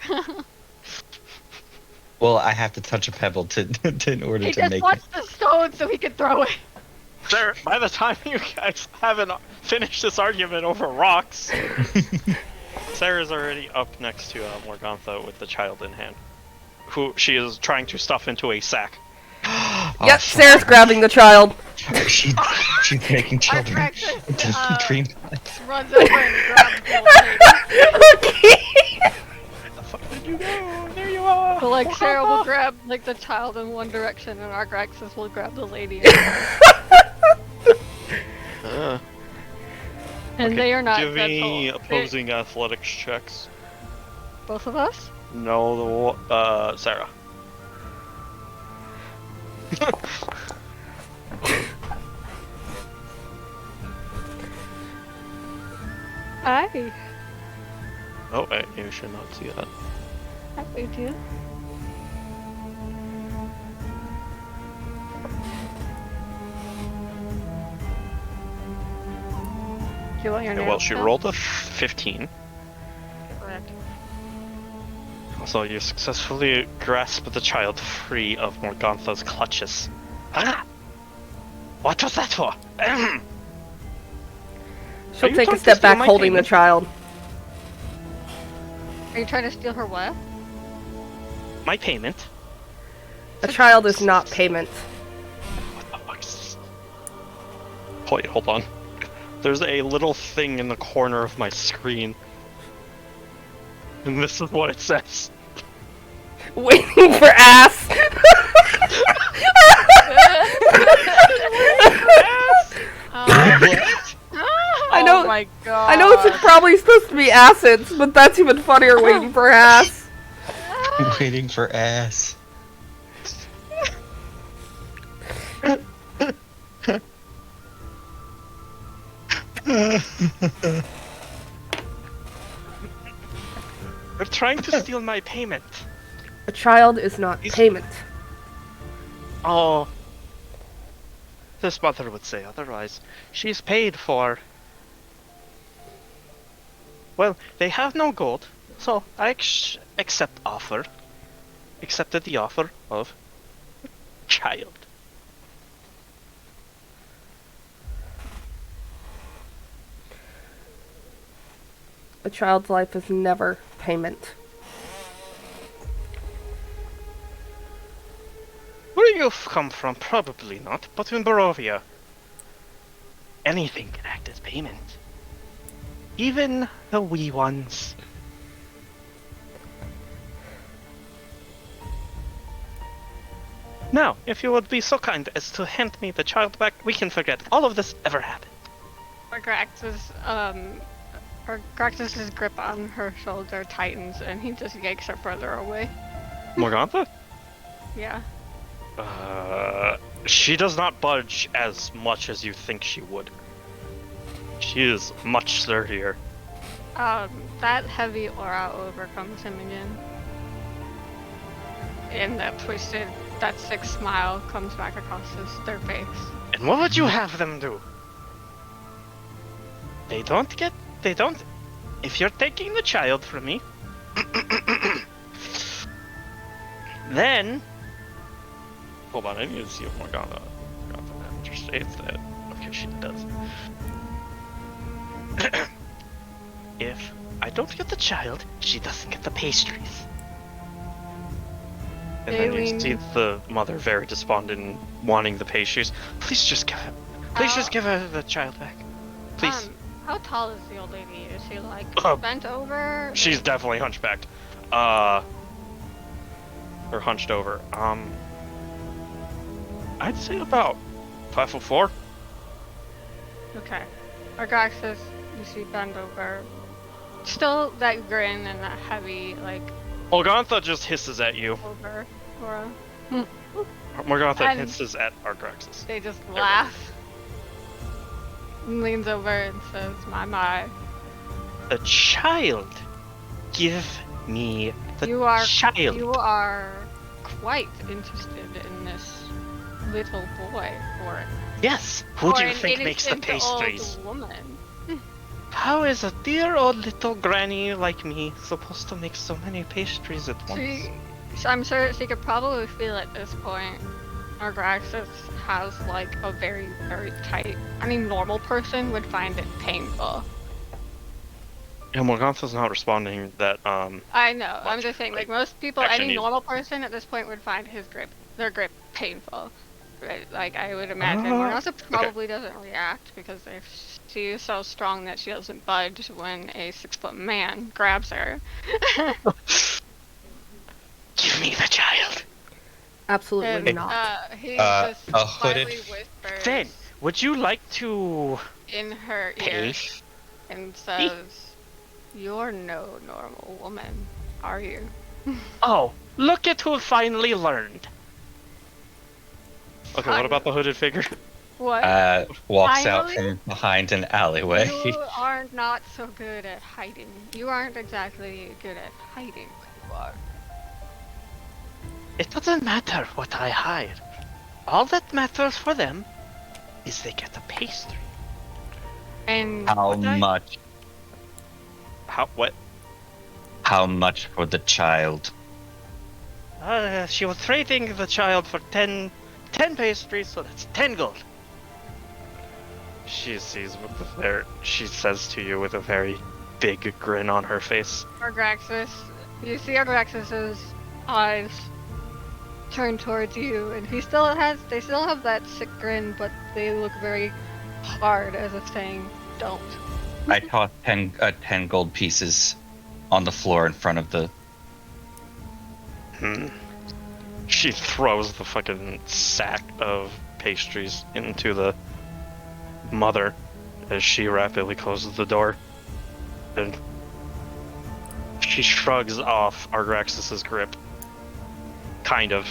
Well, I have to touch a pebble in order He to just make wants the stone so he can throw it. Sir, by the time you guys haven't finished this argument over rocks, it. Sarah's already up next to Morgantha with the child in hand, who she is trying to stuff into a sack. Oh, Yep, fuck. Sarah's grabbing the child. She's making children Argraxis into dream. runs over and grabs the old lady. Okay. Where the fuck did you go? There you are! So, like, Sarah will grab, like, the child in one direction, and Argraxis will grab the lady. And Okay, they are not Give me gentle. opposing athletics checks. Both of us? No, Sarah. Aye. Oh, wait, you should not see that. I do. Do you want your Okay, nails well, she done? rolled a 15. Correct. So you successfully grasp the child free of Morgantha's clutches. Ah! What was that for? Ahem. Are She'll you take trying a to step steal back my holding the payment? child. Are you trying to steal her what? My payment? A child is not payment. What the fuck is this? Wait, hold on. There's a little thing in the corner of my screen. And this is what it says. Waiting for ass. I know- Oh my god. I know it's probably supposed to be acids, but that's even funnier waiting for ass. Waiting for ass. They're trying to steal my payment. A child is not payment. Oh. his mother would say otherwise. She's paid for. Well, they have no gold, so I accepted the offer of child. A child's life is never payment. Where you've come from, probably not, but in Barovia, anything can act as payment. Even the wee ones. Now, if you would be so kind as to hand me the child back, we can forget all of this ever happened. Graxus's grip on her shoulder tightens, and he just yanks her further away. Morgantha? Yeah. She does not budge as much as you think she would. She is much sturdier. That heavy aura overcomes him again. And that sick smile comes back across their face. And what would you have them do? If you're taking the child from me, then... Hold on, I need to see if Morgana understands that. Okay, she does. If I don't get the child, she doesn't get the pastries. And then you see the mother very despondent, wanting the pastries. Please just give her the child back. Please. How tall is the old lady? Is she like bent over? She's definitely hunchbacked. Or hunched over. I'd say about 5'4". Okay. Argaxis, you see bent over. Still that grin and that heavy, like... Morgantha just hisses at you. Over aura. Morgantha hisses at Argaxis. They just laugh. And leans over and says, my. The child. Give me the child. You are quite interested in this little boy, or yes. Who do you an think makes the innocent pastries? old woman. How is a dear old little granny like me supposed to make so many pastries at once? I'm sure she could probably feel at this point. Argraxis has like a very, very tight. Any normal person would find it painful. Yeah, Morgantha's not responding that, I know, I'm just saying, like most people, any needs... normal person at this point would find their grip painful. Right? Like, I would imagine. Morgantha probably doesn't react because she is so strong that she doesn't budge when a 6-foot man grabs her. Give me the child. Absolutely not. He just a hooded... slightly whispers Then, would you like to... in her ear and says, "You're no normal woman, are you?" Oh, look at who finally learned. Okay, what about the hooded figure? What? Walks Finally? out from behind an alleyway. You are not so good at hiding. You aren't exactly good at hiding what you are. It doesn't matter what I hide. All that matters for them is they get a pastry. And How much? What? How much for the child? She was trading the child for 10 pastries, so that's 10 gold. She says to you with a very big grin on her face. Argraxis, you see Argraxis's eyes turn towards you, and they still have that sick grin, but they look very hard, as if saying, "Don't." I toss 10 gold pieces on the floor in front of the... She throws the fucking sack of pastries into the mother as she rapidly closes the door. And she shrugs off Argraxis's grip. Kind of.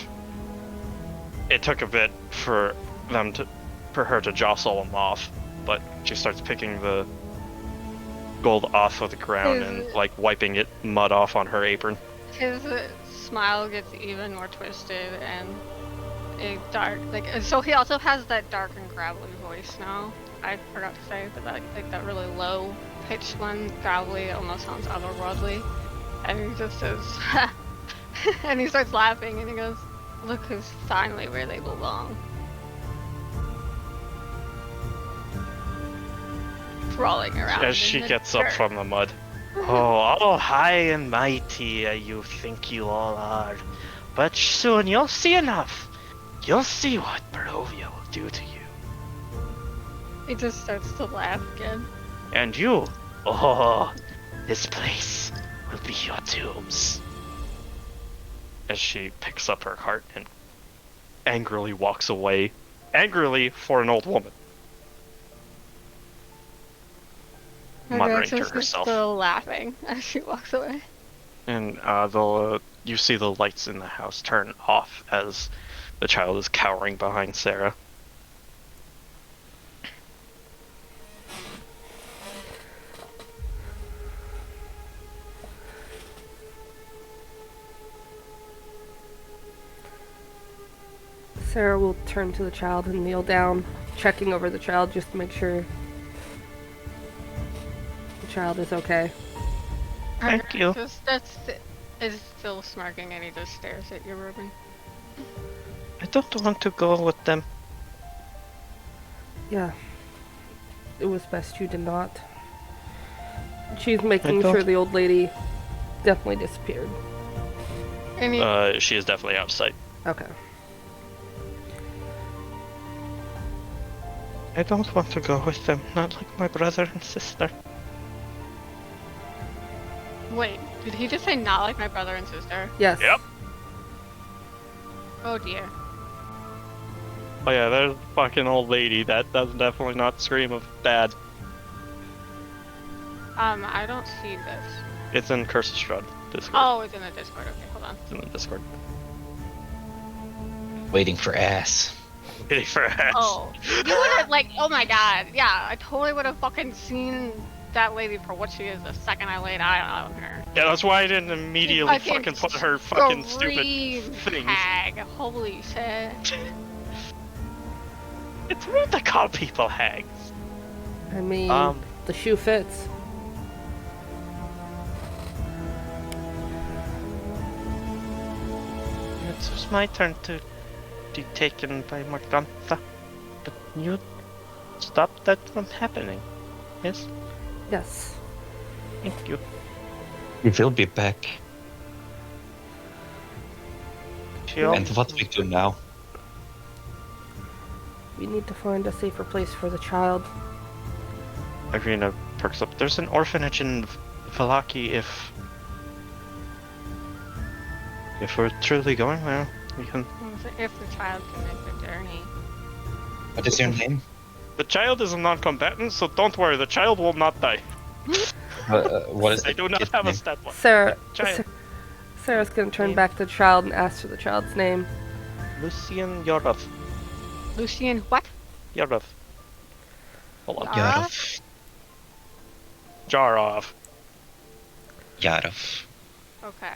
It took a bit for her to jostle him off, but she starts picking the gold off of the ground and like wiping mud off on her apron. His smile gets even more twisted, and a dark, like, and so he also has that dark and gravelly voice now. I forgot to say, but that, like that really low pitched one, gravelly, almost sounds otherworldly. And he just says, and he starts laughing and he goes, "Look who's finally where they belong." Crawling around. As she in the gets up dirt. from the mud. Oh, high and mighty you think you all are. But soon you'll see enough. You'll see what Barovia will do to you. He just starts to laugh again. And you, oh, this place will be your tombs. As she picks up her cart and angrily walks away. Angrily for an old woman. Muttering to Alexis is herself. still laughing as she walks away. And you see the lights in the house turn off as the child is cowering behind Sarah. Sarah will turn to the child and kneel down, checking over the child just to make sure the child is okay. Thank you. Is still smirking and he just stares at you, Ruben. I don't want to go with them. Yeah. It was best you did not. She's making don't- sure the old lady definitely disappeared. And he, She is definitely out of sight. Okay. I don't want to go with them, not like my brother and sister. wait, did he just say not like my brother and sister? Yes. Yep. Oh dear. Oh yeah, there's a fucking old lady. That does definitely not scream of bad. I don't see this. It's in Curse of Strahd Discord. Oh, it's in the Discord. Okay, hold on. It's in the Discord. Waiting for ass. Waiting for ass. Oh, you would have like, oh my god, yeah, I totally would have fucking seen that lady for what she is the second I laid eye on her. Yeah, that's why I didn't immediately fucking put her fucking stupid scream things. hag. Holy shit. It's rude to call people hags. I mean, Um, the shoe fits. It was my turn to be taken by Morgantha, but you stopped that from happening. Yes? Yes. Thank you. We will be back. She And what we do now? We need to find a safer place for the child. Irina perks up. There's an orphanage in Valaki if we're truly going there. We can. If the child can make the journey. What is your name? The child is a non-combatant, so don't worry. The child will not die. What is I do not kid's have a name? stat one. Sarah. Child. Sarah's gonna turn Name? back to the child and ask for the child's name. Lucian Yorov. Lucian, what? Yorov. Hold on. Yarov. Jarov. Yarov. Okay.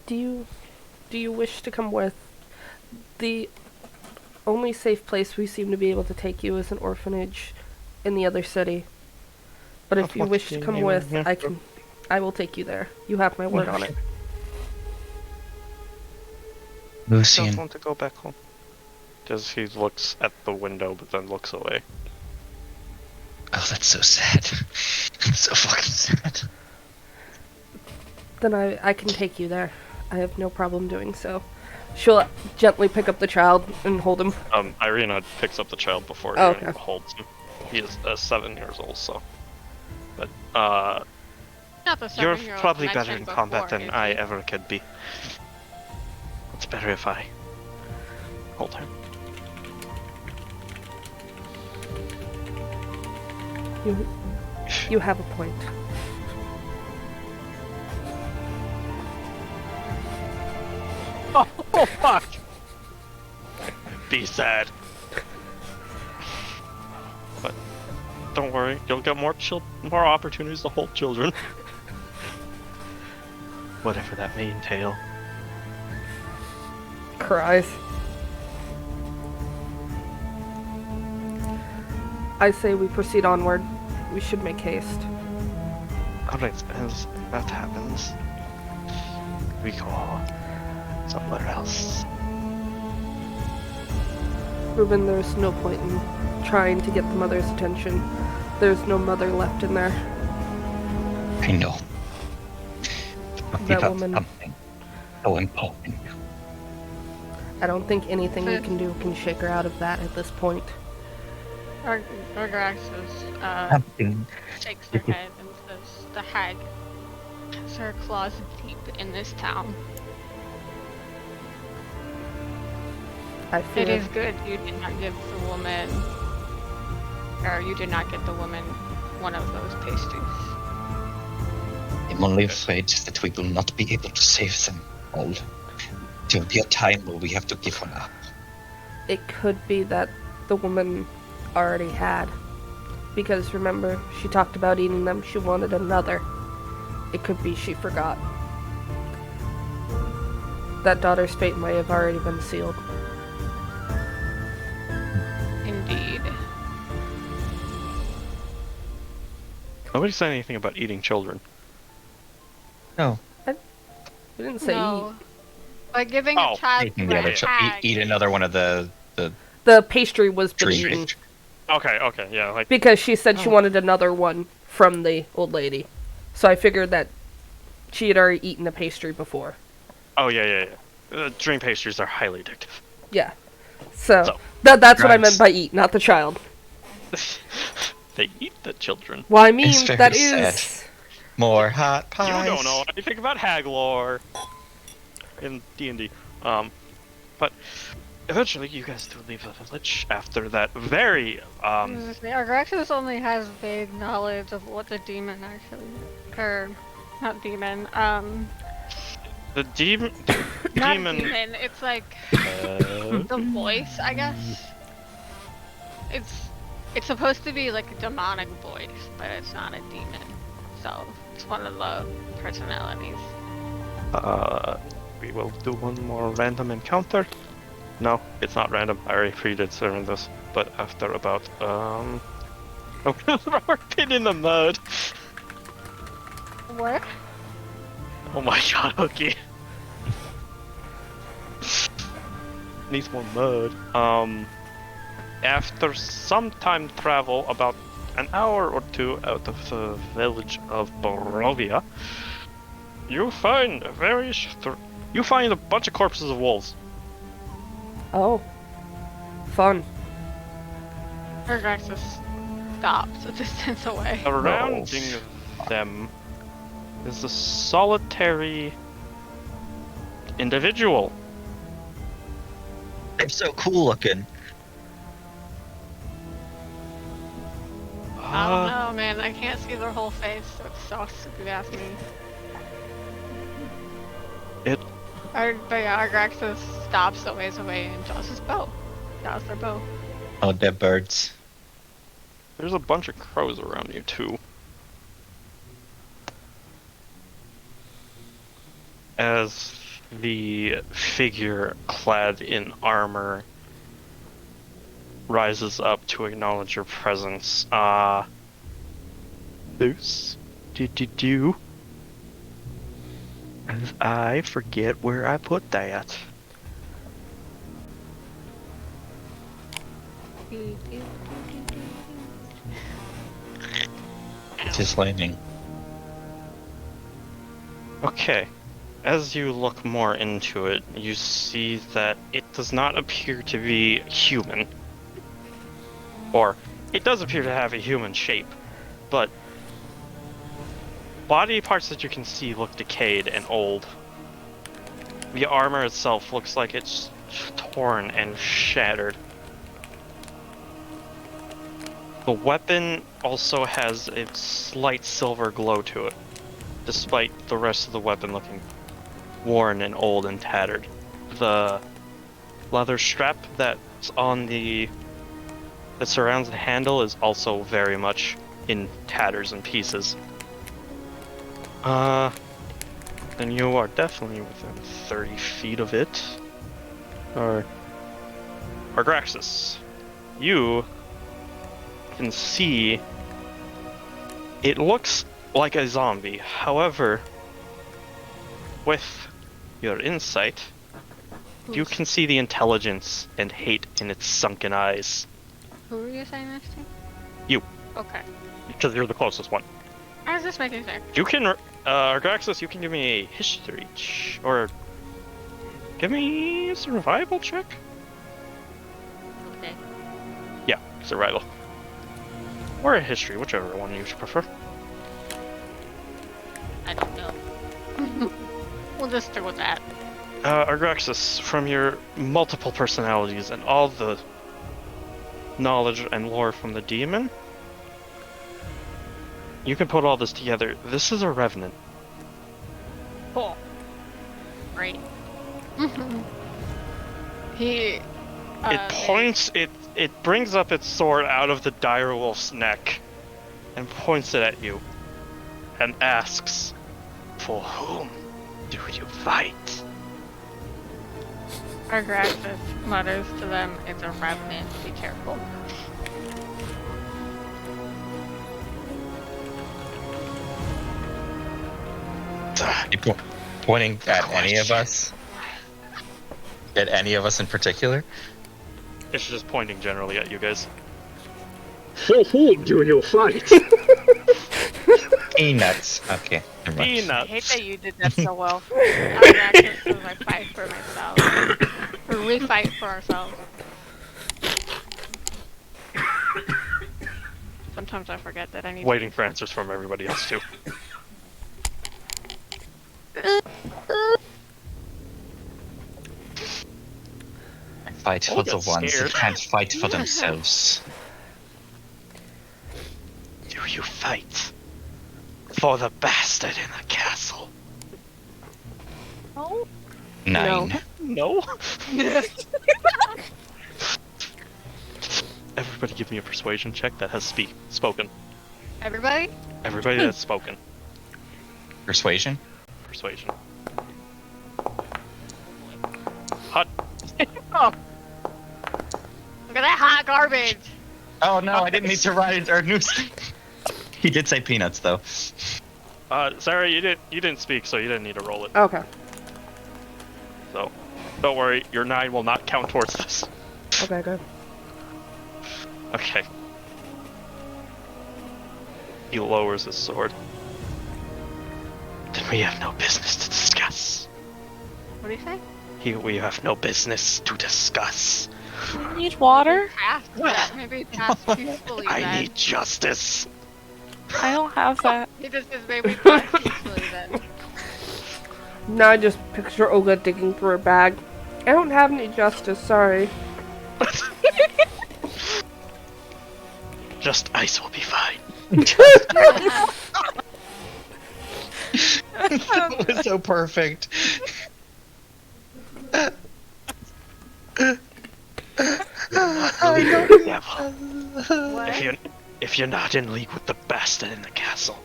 Do you wish to come with? The only safe place we seem to be able to take you is an orphanage in the other city. But if you What wish do to you come mean? with, Yeah. I will take you there. You have my word on it. I don't Lucian. want to go back home. Because he looks at the window, but then looks away. Oh, that's so sad. So fucking sad. Then I can take you there. I have no problem doing so. She'll gently pick up the child and hold him. Irina picks up the child before Oh, Irina okay. holds him. He is 7 years old, so. But, Not the you're 7-year-old probably better mentioned in combat before, than is I he? ever could be. It's better if I hold her. You have a point. Oh, fuck! Be sad. But don't worry, you'll get more opportunities to hold children. Whatever that may entail. cries. I say we proceed onward. We should make haste. Alright, as that happens, we go somewhere else. Ruben, there's no point in trying to get the mother's attention. There's no mother left in there. I know. But That about woman. something so important. I don't think anything you can do can shake her out of that at this point. Argraxis Something. shakes her head and says, "The hag has her claws deep in this town. I It fear is good you did not give the woman, or you did not get the woman one of those pastries." I'm only afraid that we will not be able to save them all. There will be a time where we have to give her up. it could be that the woman already had. Because remember, she talked about eating them, she wanted another. It could be she forgot. That daughter's fate might have already been sealed. Indeed. Nobody said anything about eating children. No. We didn't say No. By giving Oh, a child Taking to the a other hag, eat another one of the eat. The pastry was been trees. eaten. Okay, yeah, like, Because she said she wanted another one from the old lady. So I figured that she had already eaten a pastry before. oh yeah. Dream pastries are highly addictive. Yeah. So, So, that's what I drugs. meant by eat, not the child. They eat the children. Well, I mean, It's very that sad. is... More hot pies. You don't know anything about hag lore in D&D. But eventually you guys do leave the village after that very, Argraxis only has vague knowledge of what the demon actually, or not demon, the demon, not demon. It's like the voice, I guess. It's supposed to be like a demonic voice, but it's not a demon. So it's one of the personalities. we will do one more random encounter. No, it's not random. I already predetermined this. But after about, I'm gonna throw our pin in the mud. What? Oh my god, Hookie. Needs more mud. After some time travel, about an hour or two out of the village of Borovia, you find a bunch of corpses of wolves. Oh. Fun. Argraxis stops a distance away. Surrounding them is a solitary individual. I'm so cool looking. I don't know, man. I can't see their whole face, so it sucks if you ask me. But yeah, Argraxis stops a ways away and draws his bow. Draws their bow. Oh, they're birds. There's a bunch of crows around you too. As the figure clad in armor rises up to acknowledge your presence, Luce, do. As I forget where I put that. Just lightning. Okay. As you look more into it, you see that it does not appear to be human. Or, it does appear to have a human shape, but body parts that you can see look decayed and old. The armor itself looks like it's torn and shattered. The weapon also has a slight silver glow to it, despite the rest of the weapon looking worn and old and tattered. The leather strap that surrounds the handle is also very much in tatters and pieces. Then you are definitely within 30 feet of it. Or Argraxis, you can see it looks like a zombie. However, with your insight, you can see the intelligence and hate in its sunken eyes. Who are you saying this to? You. Okay. Because you're the closest one. I was just making sure. You can, Argraxis, you can give me a history or give me a survival check? Okay. Yeah, survival. Or a history, whichever one you prefer. I don't know. We'll just stick with that. Argraxis, from your multiple personalities and all the knowledge and lore from the demon, you can put all this together. This is a revenant. Cool. Great. He. It points, it brings up its sword out of the direwolf's neck and points it at you and asks, "For whom do you fight?" Argraxis mutters to them, "It's a revenant. Be careful." You pointing at any of us? At any of us in particular? It's just pointing generally at you guys. For whom do you fight? Peanuts. Okay. Never mind. I Peanuts. hate that you did that so well. Argraxis says, "I fight for myself." Or we fight for ourselves. Sometimes I forget that I need Waiting for answers from everybody else too. Fight Oh, for the got ones who scared. can't fight for themselves. Do you fight for the bastard in the castle? Oh, 9. No? Everybody give me a persuasion check that has spoken. Everybody? Everybody that's spoken. Persuasion? Persuasion. Hot. Look at that hot garbage! Oh no, I didn't need to write or news. He did say peanuts though. Sarah, you didn't speak, so you didn't need to roll it. Okay. So, don't worry, your 9 will not count towards this. Okay, good. Okay. He lowers his sword. Then we have no business to discuss. What do you say? We have no business to discuss. you need water? Maybe pass peacefully I then. need justice. I don't have that. He just says maybe pass peacefully then. Now I just picture Olga digging through her bag. I don't have any justice, sorry. Just ice will be fine. That was so perfect. Devil. What? If you're not in league with the bastard in the castle,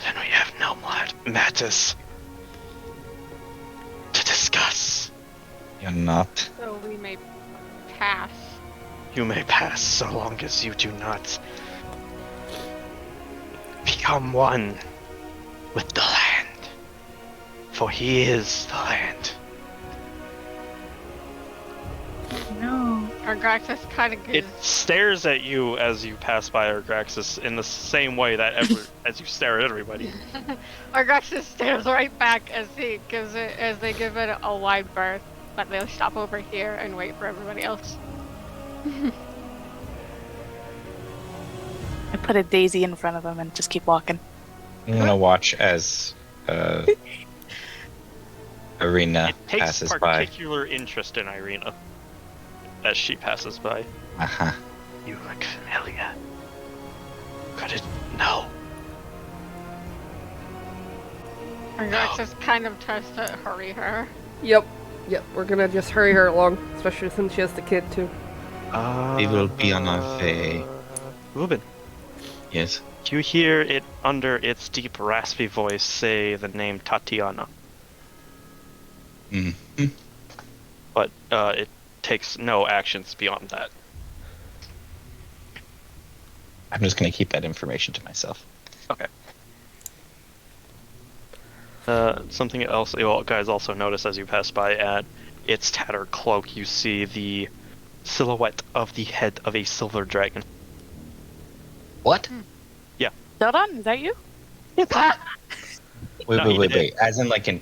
then we have no more matters to discuss. You're not. So we may pass. You may pass so long as you do not become one with the land, for he is the land. No. Argraxis kind of It gives. stares at you as you pass by Argraxis in the same way that as you stare at everybody. Argraxis stares right back as he gives it, as they give it a wide berth, but they'll stop over here and wait for everybody else. I put a daisy in front of him and just keep walking. I'm gonna watch as Arena It takes passes by. particular interest in Irina as she passes by. Uh-huh. You look familiar. Could it? No. Argraxis kind of tries to hurry her. Yep. Yep, we're gonna just hurry her along, especially since she has the kid too. We will be on our way. Ruben, Yes. you hear it under its deep, raspy voice say the name Tatiana. Mm-hmm. but it takes no actions beyond that. I'm just gonna keep that information to myself. Okay. Something else you guys also notice as you pass by at its tattered cloak, you see the silhouette of the head of a silver dragon. What? Sheldon, is that you? Wait, No, he wait. As in like an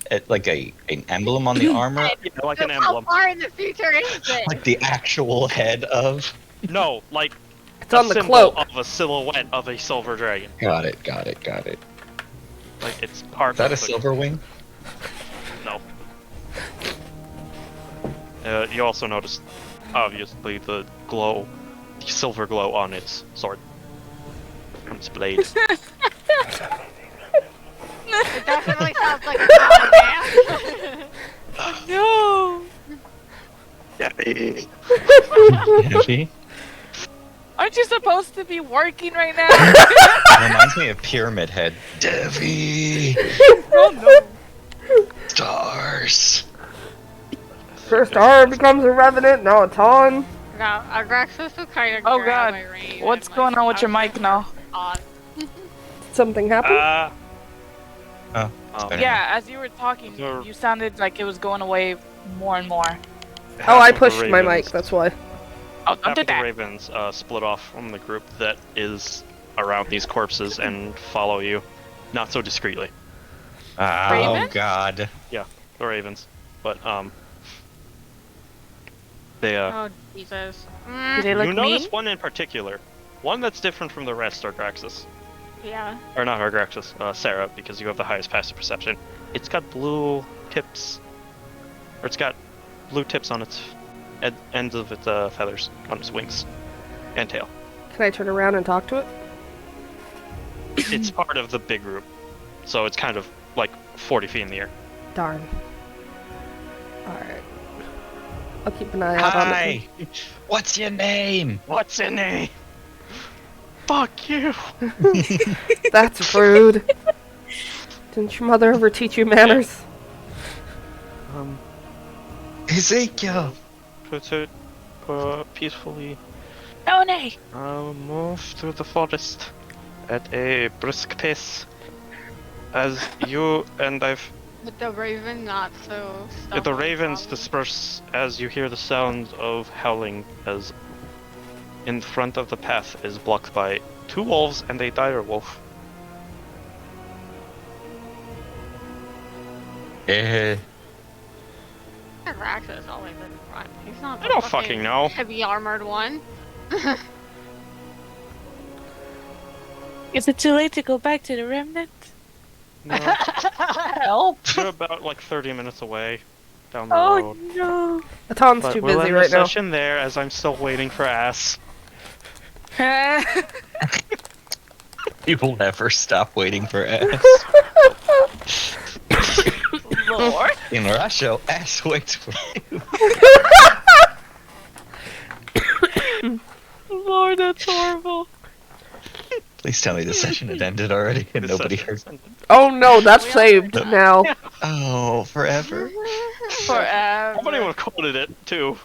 emblem on the armor? Like an How emblem. far in the future is this? Like the actual head of? No, like It's on the symbol cloak. of a silhouette of a silver dragon. Got it. Like it's part Is that of a the- silver wing? No. You also notice, obviously, the silver glow on its sword. On its blade. It definitely sounds like a man. No. Heavy. Aren't you supposed to be working right now? It reminds me of Pyramid Head. Devi! Oh no. Stars! First R becomes a revenant, now it's on. No, Agraxis is kind of Oh grab god. my rein What's and, going on with your I'll mic now? on. Something happened? Oh, better. Yeah, as you were talking, Your- you sounded like it was going away more and more. Oh, I half of the pushed my ravens- mic, that's why. Oh, don't Half do of the that. ravens split off from the group that is around these corpses and follow you, not so discreetly. Oh, Raven? God. The ravens, but they Oh, Jesus. Do they look you mean? notice one in particular, one that's different from the rest, Argraxis. Yeah. Or not Argraxis, Sarah, because you have the highest passive perception. It's got blue tips, or it's got blue tips on its ends of its feathers, on its wings and tail. Can I turn around and talk to it? It's part of the big group, so it's kind of like 40 feet in the air. Darn. Alright. I'll keep an eye out on it. Hi! What's your name? What's in name? Fuck you! That's rude. Didn't your mother ever teach you manners? Ezekiel! To peacefully Oh, nay. move through the forest at a brisk pace, as you and With the raven not so the stubborn, ravens probably. disperse as you hear the sound of howling, as in front of the path is blocked by 2 wolves and a dire wolf. Agraxis is always in front. He's not the I don't fucking know. heavy armored one. Is it too late to go back to the remnant? No, Help. you're about like 30 minutes away down the Oh road. no. Aton's But too we'll busy end right the now. session there, as I'm still waiting for ass. You will never stop waiting for ass. Lord. In Russia, ass waits for you. Lord, that's horrible. Please tell me the session had ended already and This nobody session heard. is ended. Oh no, that's saved now. Oh, forever? Forever. Somebody would have quoted it too.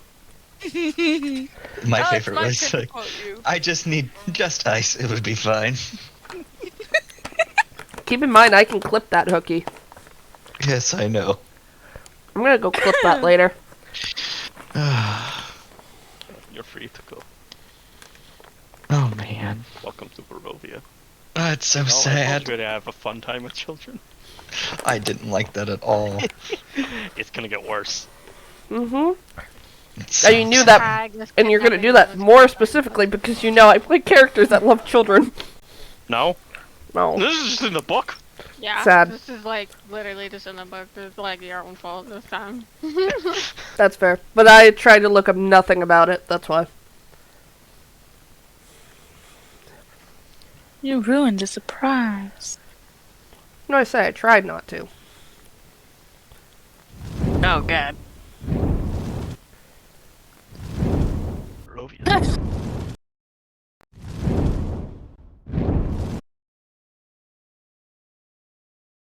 My Oh, it's favorite my was turn to like, quote you. I just need just ice, it would be fine. Keep in mind, I can clip that hooky. Yes, I know. I'm gonna go clip that later. You're free to go. Oh man, Welcome to Barovia. that's so No, I sad. told you to have a fun time with children. I didn't like that at all. It's gonna get worse. Mm-hmm. It And you knew that, Agnes and you're gonna kidnapping do that was- more specifically because you know I play characters that love children. No, No. this is just in the book. Yeah, Sad. this is like literally just in the book. It's like your own fault this time. That's fair. But I tried to look up nothing about it, that's why. You ruined the surprise. No, I say I tried not to. Oh god. Barovia.